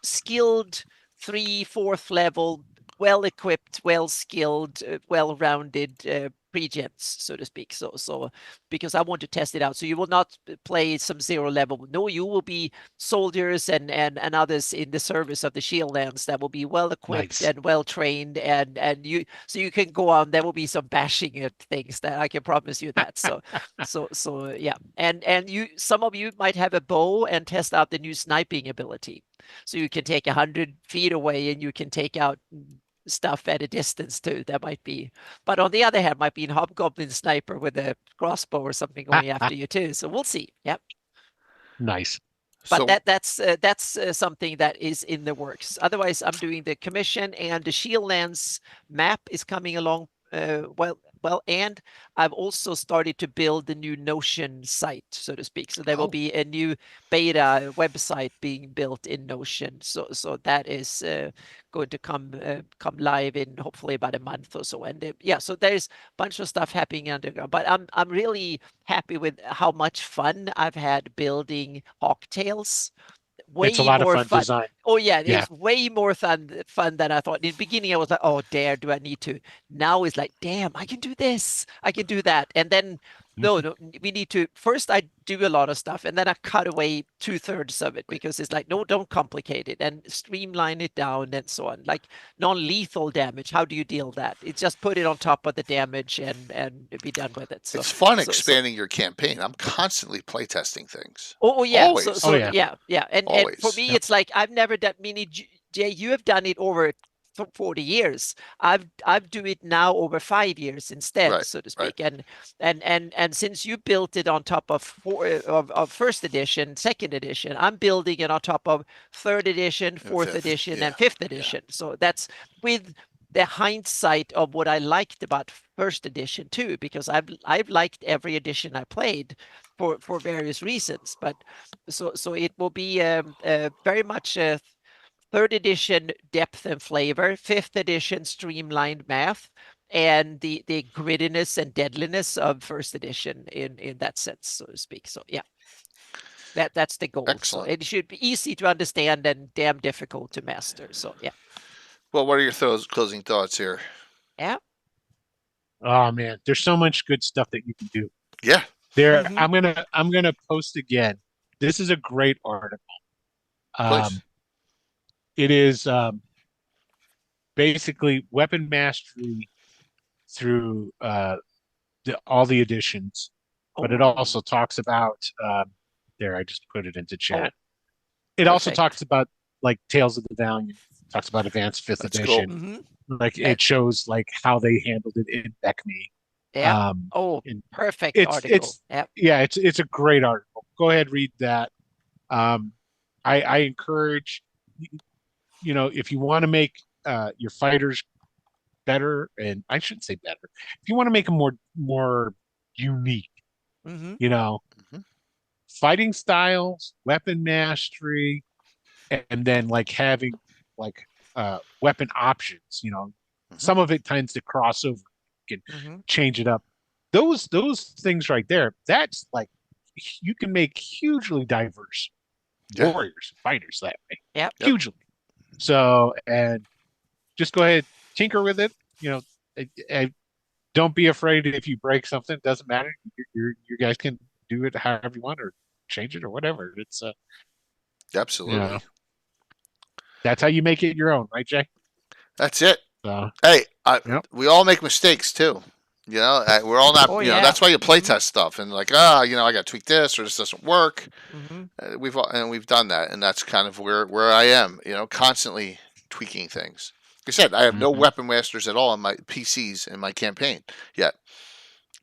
skilled 3, 4th level, well equipped, well skilled, well rounded pre-gens, so to speak. So because I want to test it out, so you will not play some 0 level. No, you will be soldiers and others in the service of the Shieldlands that will be well equipped and well trained, and you, so you can go on. There will be some bashing at things, that I can promise you that. So yeah, and you, some of you might have a bow and test out the new sniping ability. So you can take 100 feet away and you can take out stuff at a distance too. That might be, but on the other hand, might be a hobgoblin sniper with a crossbow or something going after you too. So we'll see. Yep. Nice. But that's something that is in the works. Otherwise, I'm doing the commission, and the Shieldlands map is coming along well, and I've also started to build the new Notion site, so to speak. So there will be a new beta website being built in Notion. So that is going to come live in hopefully about a month or so. And so there's a bunch of stuff happening underground. But I'm really happy with how much fun I've had building Hawk Tales. It's a lot of fun design. Oh yeah, it's way more fun than I thought. In the beginning, I was like, "Oh, do I need to?" Now it's like, "Damn, I can do this. I can do that." And then, no, we need to. First, I do a lot of stuff, and then I cut away 2/3 of it, because it's like, no, don't complicate it, and streamline it down, and so on. Like non-lethal damage, how do you deal with that? It's just put it on top of the damage and be done with it. So it's fun expanding your campaign. I'm constantly playtesting things. Oh yeah. Always. Yeah. And for me, it's like I've never done. Jay, you have done it over 40 years. I've do it now over 5 years instead, so to speak. And since you built it on top of first edition, second edition, I'm building it on top of third edition, fourth edition, and fifth edition. So that's with the hindsight of what I liked about first edition too, because I've liked every edition I played for various reasons. But so it will be very much a third edition depth and flavor, fifth edition streamlined math, and the grittiness and deadliness of first edition in that sense, so to speak. So yeah, that's the goal. Excellent. So it should be easy to understand and damn difficult to master. So yeah. Well, what are your closing thoughts here? Yeah. Oh man, there's so much good stuff that you can do. Yeah. There, I'm gonna post again. This is a great article. Please. It is basically weapon mastery through all the editions, but it also talks about there. I just put it into chat. It also talks about like Tales of the Valiant. Talks about advanced fifth edition. Cool. Like it shows like how they handled it in Beckme. Yeah. Perfect article. It's a great article. Go ahead, read that. I encourage, if you want to make your fighters better, and I shouldn't say better. If you want to make them more unique, Mm-hmm. you know, hmm fighting styles, weapon mastery, and then like having like weapon options, hmm some of it tends to cross over. You can Mm-hmm. change it up. Those things right there, that's like you can make hugely diverse Yeah. warriors, fighters that way. Yep. Yep. Hugely. So, and just go ahead, tinker with it. Don't be afraid if you break something. It doesn't matter. You guys can do it however you want or change it or whatever. It's you know, Absolutely. that's how you make it your own, right, Jay? That's it. So, Hey, yep. we all make mistakes too. We're all not. Oh yeah. That's why you play Mm-hmm. test stuff and like, I got to tweak this or this doesn't work. Mm-hmm. We've done that, and that's kind of where I am. Constantly tweaking things. Like I said, I have no Mhm. weapon masters at all on my PCs in my campaign yet.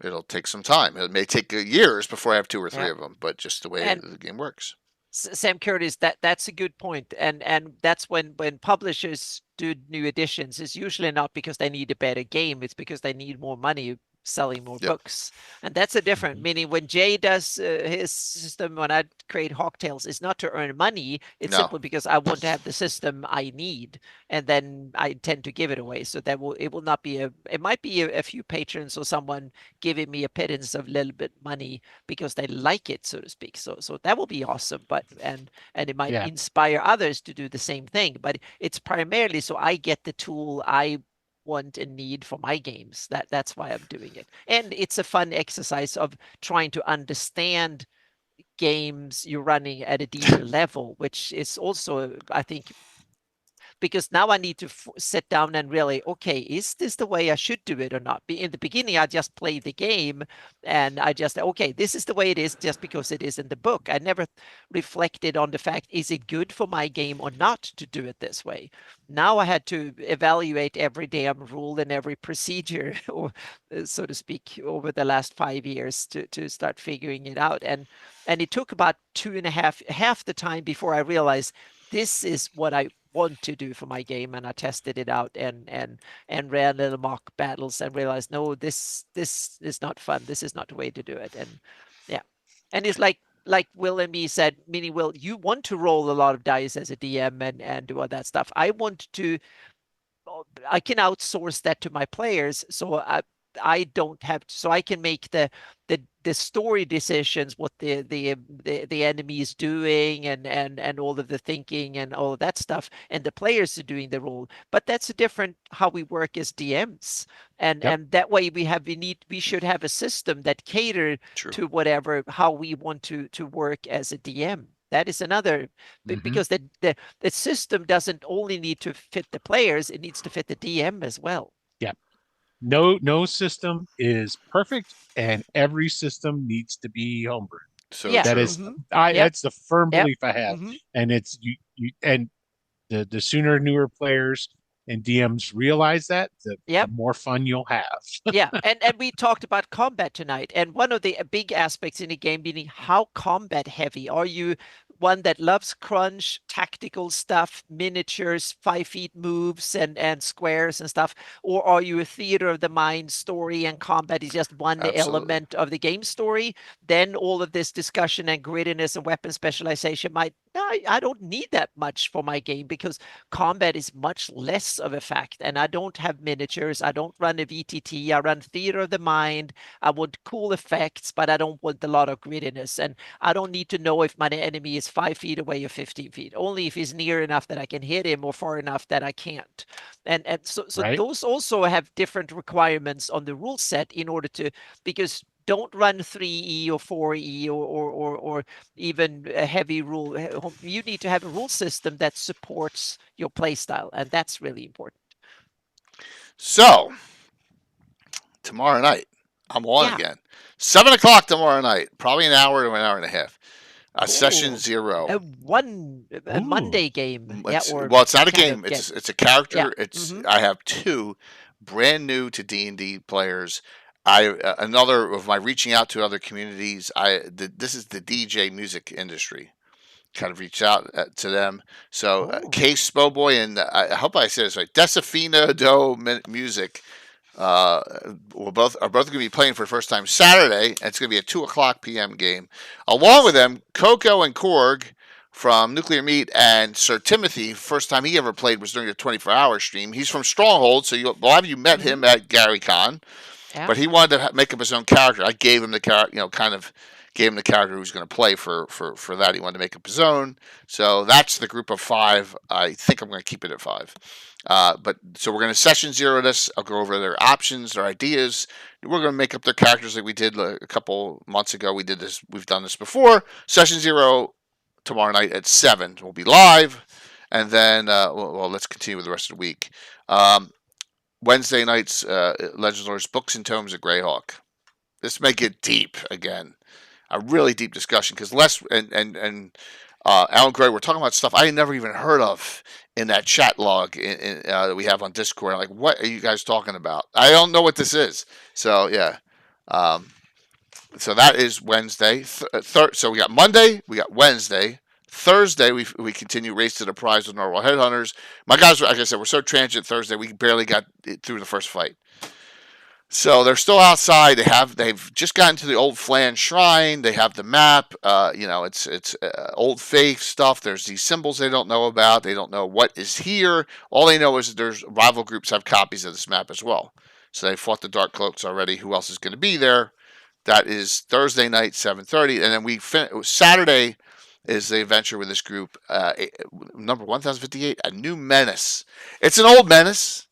It'll take some time. It may take years before I have two or three Yeah. of them, but just the way And the game works. Sam Curtis, that's a good point, and that's when publishers do new editions. It's usually not because they need a better game; it's because they need more money selling more Yep. books, and that's a different. Mhm. Meaning, when Jay does his system, when I create Hawktails, it's not to earn money. It's No. simply because I want to have the system I need, and then I intend to give it away. So it will not be it might be a few patrons or someone giving me a pittance of little bit money because they like it, so to speak. So that will be awesome. But and it might Yeah. inspire others to do the same thing. But it's primarily so I get the tool I want and need for my games. That's why I'm doing it. And it's a fun exercise of trying to understand games you're running at a deeper level, which is also, I think, because now I need to sit down and really, okay, is this the way I should do it or not? In the beginning, I just played the game and I just, okay, this is the way it is just because it is in the book. I never reflected on the fact, is it good for my game or not to do it this way? Now I had to evaluate every damn rule and every procedure, or so to speak, over the last 5 years to start figuring it out. And it took about half the time before I realized this is what I want to do for my game, and I tested it out and ran little mock battles and realized no, this is not fun. This is not the way to do it. And yeah, and it's like Will and me said, meaning Will, you want to roll a lot of dice as a DM and do all that stuff. I can outsource that to my players, so I don't have to, so I can make the story decisions, what the enemy is doing, and all of the thinking and all of that stuff, and the players are doing the role. But that's a different how we work as DMs, and Yep. and that way we should have a system that cater True. to whatever how we want to work as a DM. That is another, Mhm. because the system doesn't only need to fit the players, it needs to fit the DM as well. Yeah. No system is perfect, and every system needs to be homebrew. So Yeah. That true. is, Mm-hmm. Yep. that's the firm Yep. belief I have, Mm-hmm. and it's you and the sooner newer players and DMs realize that, the Yep. more fun you'll have. Yeah, and we talked about combat tonight, and one of the big aspects in a game being how combat heavy. Are you one that loves crunch, tactical stuff, miniatures, 5 feet moves, and squares and stuff, or are you a theater of the mind story and combat is just one Absolutely. element of the game story? Then all of this discussion and grittiness and weapon specialization might. No, I don't need that much for my game because combat is much less of a fact, and I don't have miniatures. I don't run a VTT. I run theater of the mind. I want cool effects, but I don't want a lot of grittiness. And I don't need to know if my enemy is 5 feet away or 15 feet, only if he's near enough that I can hit him or far enough that I can't. And so Right. those also have different requirements on the rule set in order to, because don't run 3E or 4E or even a heavy rule. You need to have a rule system that supports your playstyle, and that's really important. So tomorrow night, I'm on Yeah, again. 7 o'clock tomorrow night. Probably an hour to an hour and a half. Session cool. zero. A Ooh. Monday game, yeah, It's or well, it's not a kind game. of get, It's a yeah. character. It's Mm-hmm. I have two brand new to D&D players. Another of my reaching out to other communities. This is the DJ music industry. kind of reached out to them. So Case Spoboy and I hope I said this right, Desafina Do Music are both going to be playing for the first time Saturday. And it's going to be a 2:00 p.m. game. Along with them, Coco and Korg from Nuclear Meat and Sir Timothy. First time he ever played was during the 24-hour stream. He's from Stronghold, so a lot of you met him at GaryCon. Yeah. But he wanted to make up his own character. I gave him the character, kind of gave him the character who was going to play for that. He wanted to make up his own. So that's the group of 5. I think I'm going to keep it at 5. But so we're going to session 0 this. I'll go over their options, their ideas. We're going to make up their characters like we did a couple months ago. We did this. We've done this before. Session 0 tomorrow night at 7. We'll be live. And then, let's continue with the rest of the week. Wednesday nights, Legends Lords Books and Tomes of GREYHAWK. This may get deep again. A really deep discussion because Les and Alan Gray were talking about stuff I had never even heard of in that chat log that we have on Discord. I'm like, what are you guys talking about? I don't know what this is. So, yeah. So that is Wednesday. So we got Monday, we got Wednesday. Thursday, we continue Race to the Prize with Normal Headhunters. My guys, like I said, we're so transient Thursday, we barely got through the first fight. So they're still outside. They've just gotten to the old Flan Shrine. They have the map. It's old faith stuff. There's these symbols they don't know about. They don't know what is here. All they know is that there's rival groups have copies of this map as well. So they fought the Dark Cloaks already. Who else is going to be there? That is Thursday night, 7:30, and then Saturday is the adventure with this group, number 1058, a new menace. It's an old menace,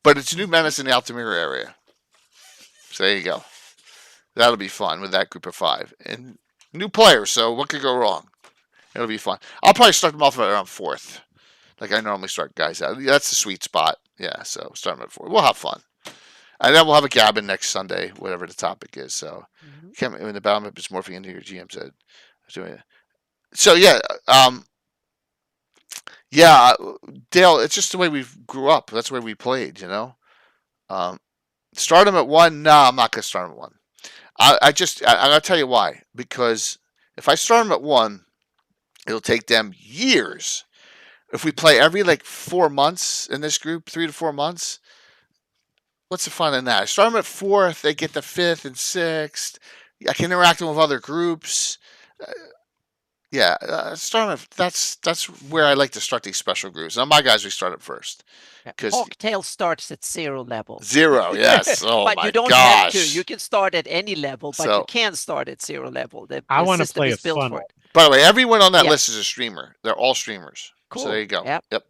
but it's a new menace in the Altamira area. So there you go. That'll be fun with that group of 5. And new players, so what could go wrong? It'll be fun. I'll probably start them off around 4th, like I normally start guys out. That's the sweet spot. Yeah, so start them at 4th. We'll have fun. And then we'll have a Gabbin next Sunday, whatever the topic is. So when the battle map is morphing into your GM said. So yeah, Dale, it's just the way we grew up. That's the way we played, Start them at 1? No, I'm not going to start them at 1. I'm going to tell you why. Because if I start them at 1, it'll take them years. If we play every 4 months in this group, 3 to 4 months, what's the fun in that? I start them at 4th, they get to 5th and 6th. I can interact with other groups. That's where I like to start these special groups. Now, my guys, we start at first. Hawktail starts at 0 level. 0, yes. Oh, but my you don't gosh. have to. You can start at any level, but you can start at 0 level. I want to play a funnel. By the way, everyone on that list is a streamer. They're all streamers. Cool. So there you go. Yep.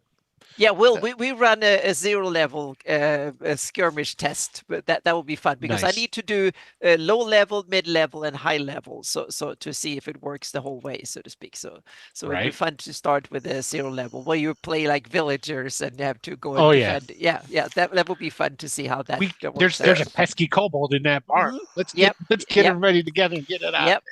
Yeah, we run a 0 level a skirmish test, but that will be fun because I need to do low level, mid level, and high level, so to see if it works the whole way, so to speak. So it'll be fun to start with a 0 level where you play like villagers and have to go. Defend. Yeah, that will be fun to see how that works. There's a pesky kobold in that barn. Let's get everybody together and get it out.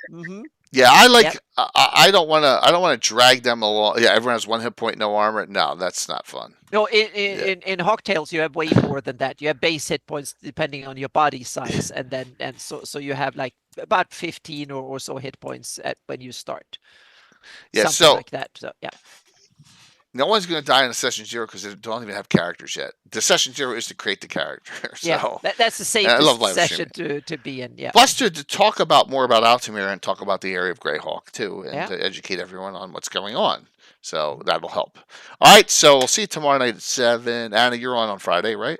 Yeah, I don't want to drag them along. Yeah, everyone has 1 hit point, no armor. No, that's not fun. No, in Hawktails you have way more than that. You have base hit points depending on your body size, and so you have about 15 or so hit points when you start. Yeah, something like that. So yeah. No one's going to die in a session 0 because they don't even have characters yet. The session 0 is to create the character. So, that's the safest session to be in. Yeah. Plus, to talk more about Altamira and talk about the area of GREYHAWK too, and to educate everyone on what's going on. So that'll help. All right, so we'll see you tomorrow night at 7. Anna, you're on Friday, right?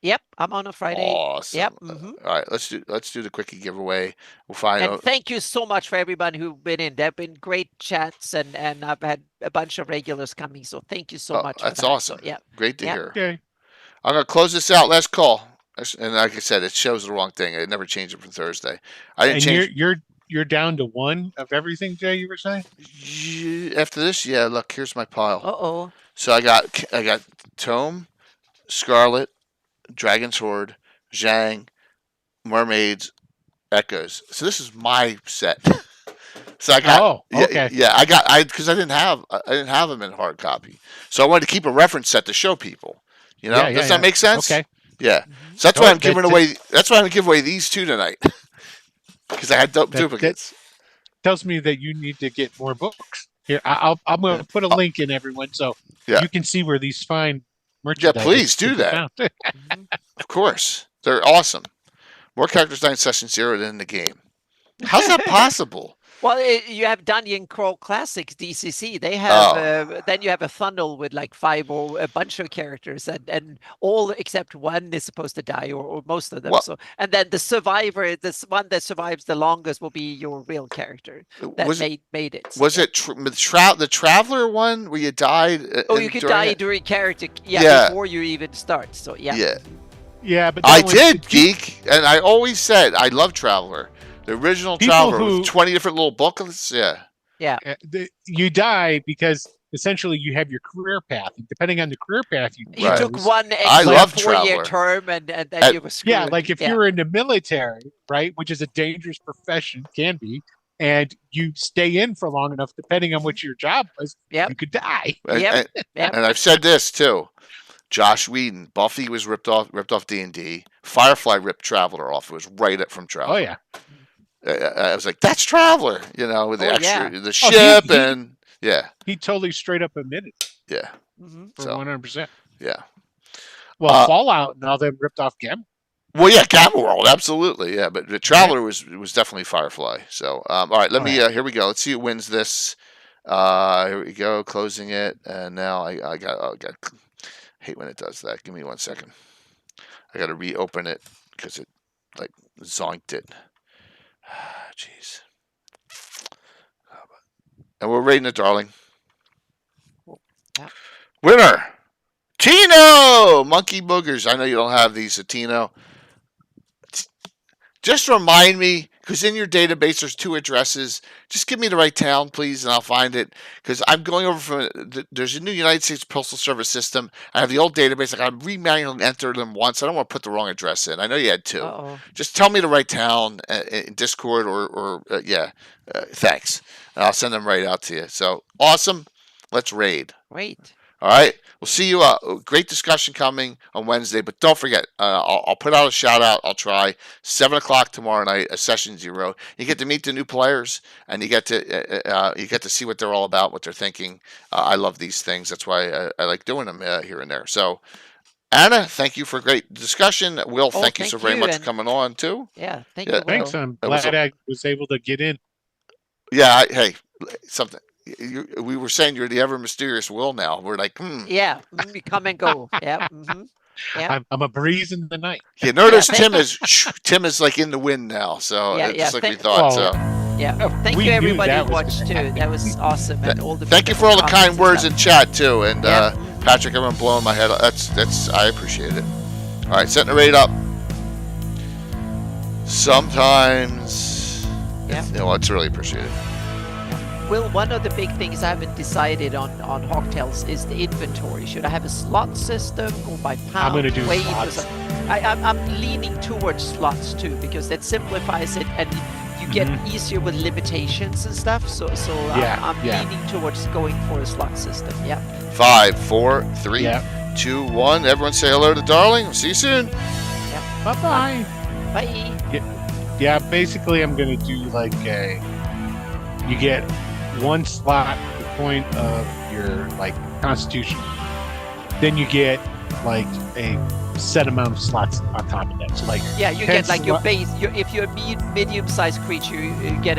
Yep, I'm on a Friday. Awesome. Yep. All right, let's do the quickie giveaway. We'll find out. Thank you so much for everybody who've been in. There've been great chats, and I've had a bunch of regulars coming. So thank you so much. That's for that. awesome. So, yeah, great to hear. Okay, I'm gonna close this out. Last call. And like I said, it shows the wrong thing. I never changed it from Thursday. I didn't change. You're down to 1 of everything, Jay. You were saying. After this, yeah. Look, here's my pile. So I got Tome, Scarlet, Dragon's Horde, Zhang, Mermaids, Echoes. So this is my set. So I got. Okay. Yeah, because I didn't have them in hard copy. So I wanted to keep a reference set to show people. Does that make sense? Okay. Yeah. So that's why I'm giving away. That's why I'm gonna give away these 2 tonight. Because I had duplicates. Tells me that you need to get more books. Here, I'm going to put a link in, everyone, so Yeah. you can see where these fine merchandise. Please do can be that. found. Of course. They're awesome. More characters die in session 0 than in the game. How's that possible? Well, you have Dungeon Crawl Classics DCC. They have then you have a funnel with like 5 or a bunch of characters, and all except one is supposed to die, or most of them. Well- So, and then the survivor, this one that survives the longest, will be your real character that Was made it. Was it the Traveler one where you died? Oh, you could during die it? during character, Yeah. before you even start. So yeah. Yeah. Yeah, but I that one- did, Geek. And I always said I love Traveler. The original People Traveler who- with 20 different little booklets. Yeah. You die because essentially you have your career path. And depending on the career path you You Right. took one I extra love 4-year Traveler. term, and then you were screwed. Yeah, like if you're in the military, right, which is a dangerous profession, can be, and you stay in for long enough, depending on what your job was, Yep. you could die. And, Yep. and, Yep. and I've said this too. Josh Whedon, Buffy was ripped off D&D. Firefly ripped Traveler off. It was right up from Traveler. Oh yeah. I was like, that's Traveler, with the Oh, extra, yeah. the ship, and yeah, He totally straight up admitted yeah, Mhm. for So- 100%. yeah. Well, Fallout and all them ripped off Gabbin. Well, yeah, Gamma World, absolutely, yeah. But the Traveler was definitely Firefly. So, all right, let me. Here we go. Let's see who wins this. Here we go, closing it, and now I got. Hate when it does that. Give me 1 second. I got to reopen it because it like zonked it. Jeez. And we're rating it, darling. Yeah. Winner, Tino! Monkey Boogers. I know you don't have these, so Tino. Just remind me, because in your database there's 2 addresses. Just give me the right town, please, and I'll find it. Because I'm going over from there's a new United States Postal Service system. I have the old database. I got to manually enter them once. I don't want to put the wrong address in. I know you had 2. Uh-oh. Just tell me the right town in Discord or thanks. And I'll send them right out to you. So awesome. Let's raid. Wait. All right. We'll see you. Great discussion coming on Wednesday, but don't forget, I'll put out a shout out. I'll try 7:00 tomorrow night, a session 0. You get to meet the new players, and you get to see what they're all about, what they're thinking. I love these things. That's why I like doing them here and there. So, Anna, thank you for a great discussion. Will, thank you so very much for coming on too. Yeah, thank Yeah, you. Will. Thanks. I'm It was glad I was able to get in. Yeah. Hey, something. We were saying you're the ever mysterious Will now. We're like, Yeah, we come and go. Yeah. Mm-hmm. Yeah. I'm a breeze in the night. You notice Yeah, Tim is like in the wind now. So Yeah, just like we thank- thought. Well, so Yeah. Thank We you knew everybody that who was watched gonna too. happen. That was awesome, and all the thank you people for all the comments kind words in and chat too, and Yeah. Patrick, everyone blowing my head up. That's I appreciate it. All right, setting the rate up. Sometimes, Yeah. it's really appreciated. stuff. Will, one of the big things I haven't decided on Hawktails is the inventory. Should I have a slot system, go by pound, gonna do weight, or slots. something? I'm leaning towards slots too, because that simplifies it, and you get easier with limitations and stuff. So Yeah, I'm yeah. leaning towards going for a slot system. Yeah. 5, 4, 3, Yeah. 2, 1. Everyone say hello to Darling. See you soon. Bye bye. Bye. Yeah, basically, I'm gonna do like you get 1 slot at the point of your like constitution. Then you get like a set amount of slots on top of that. So like Yeah, you 10 get like your slot- base. If you're a medium-sized creature, you get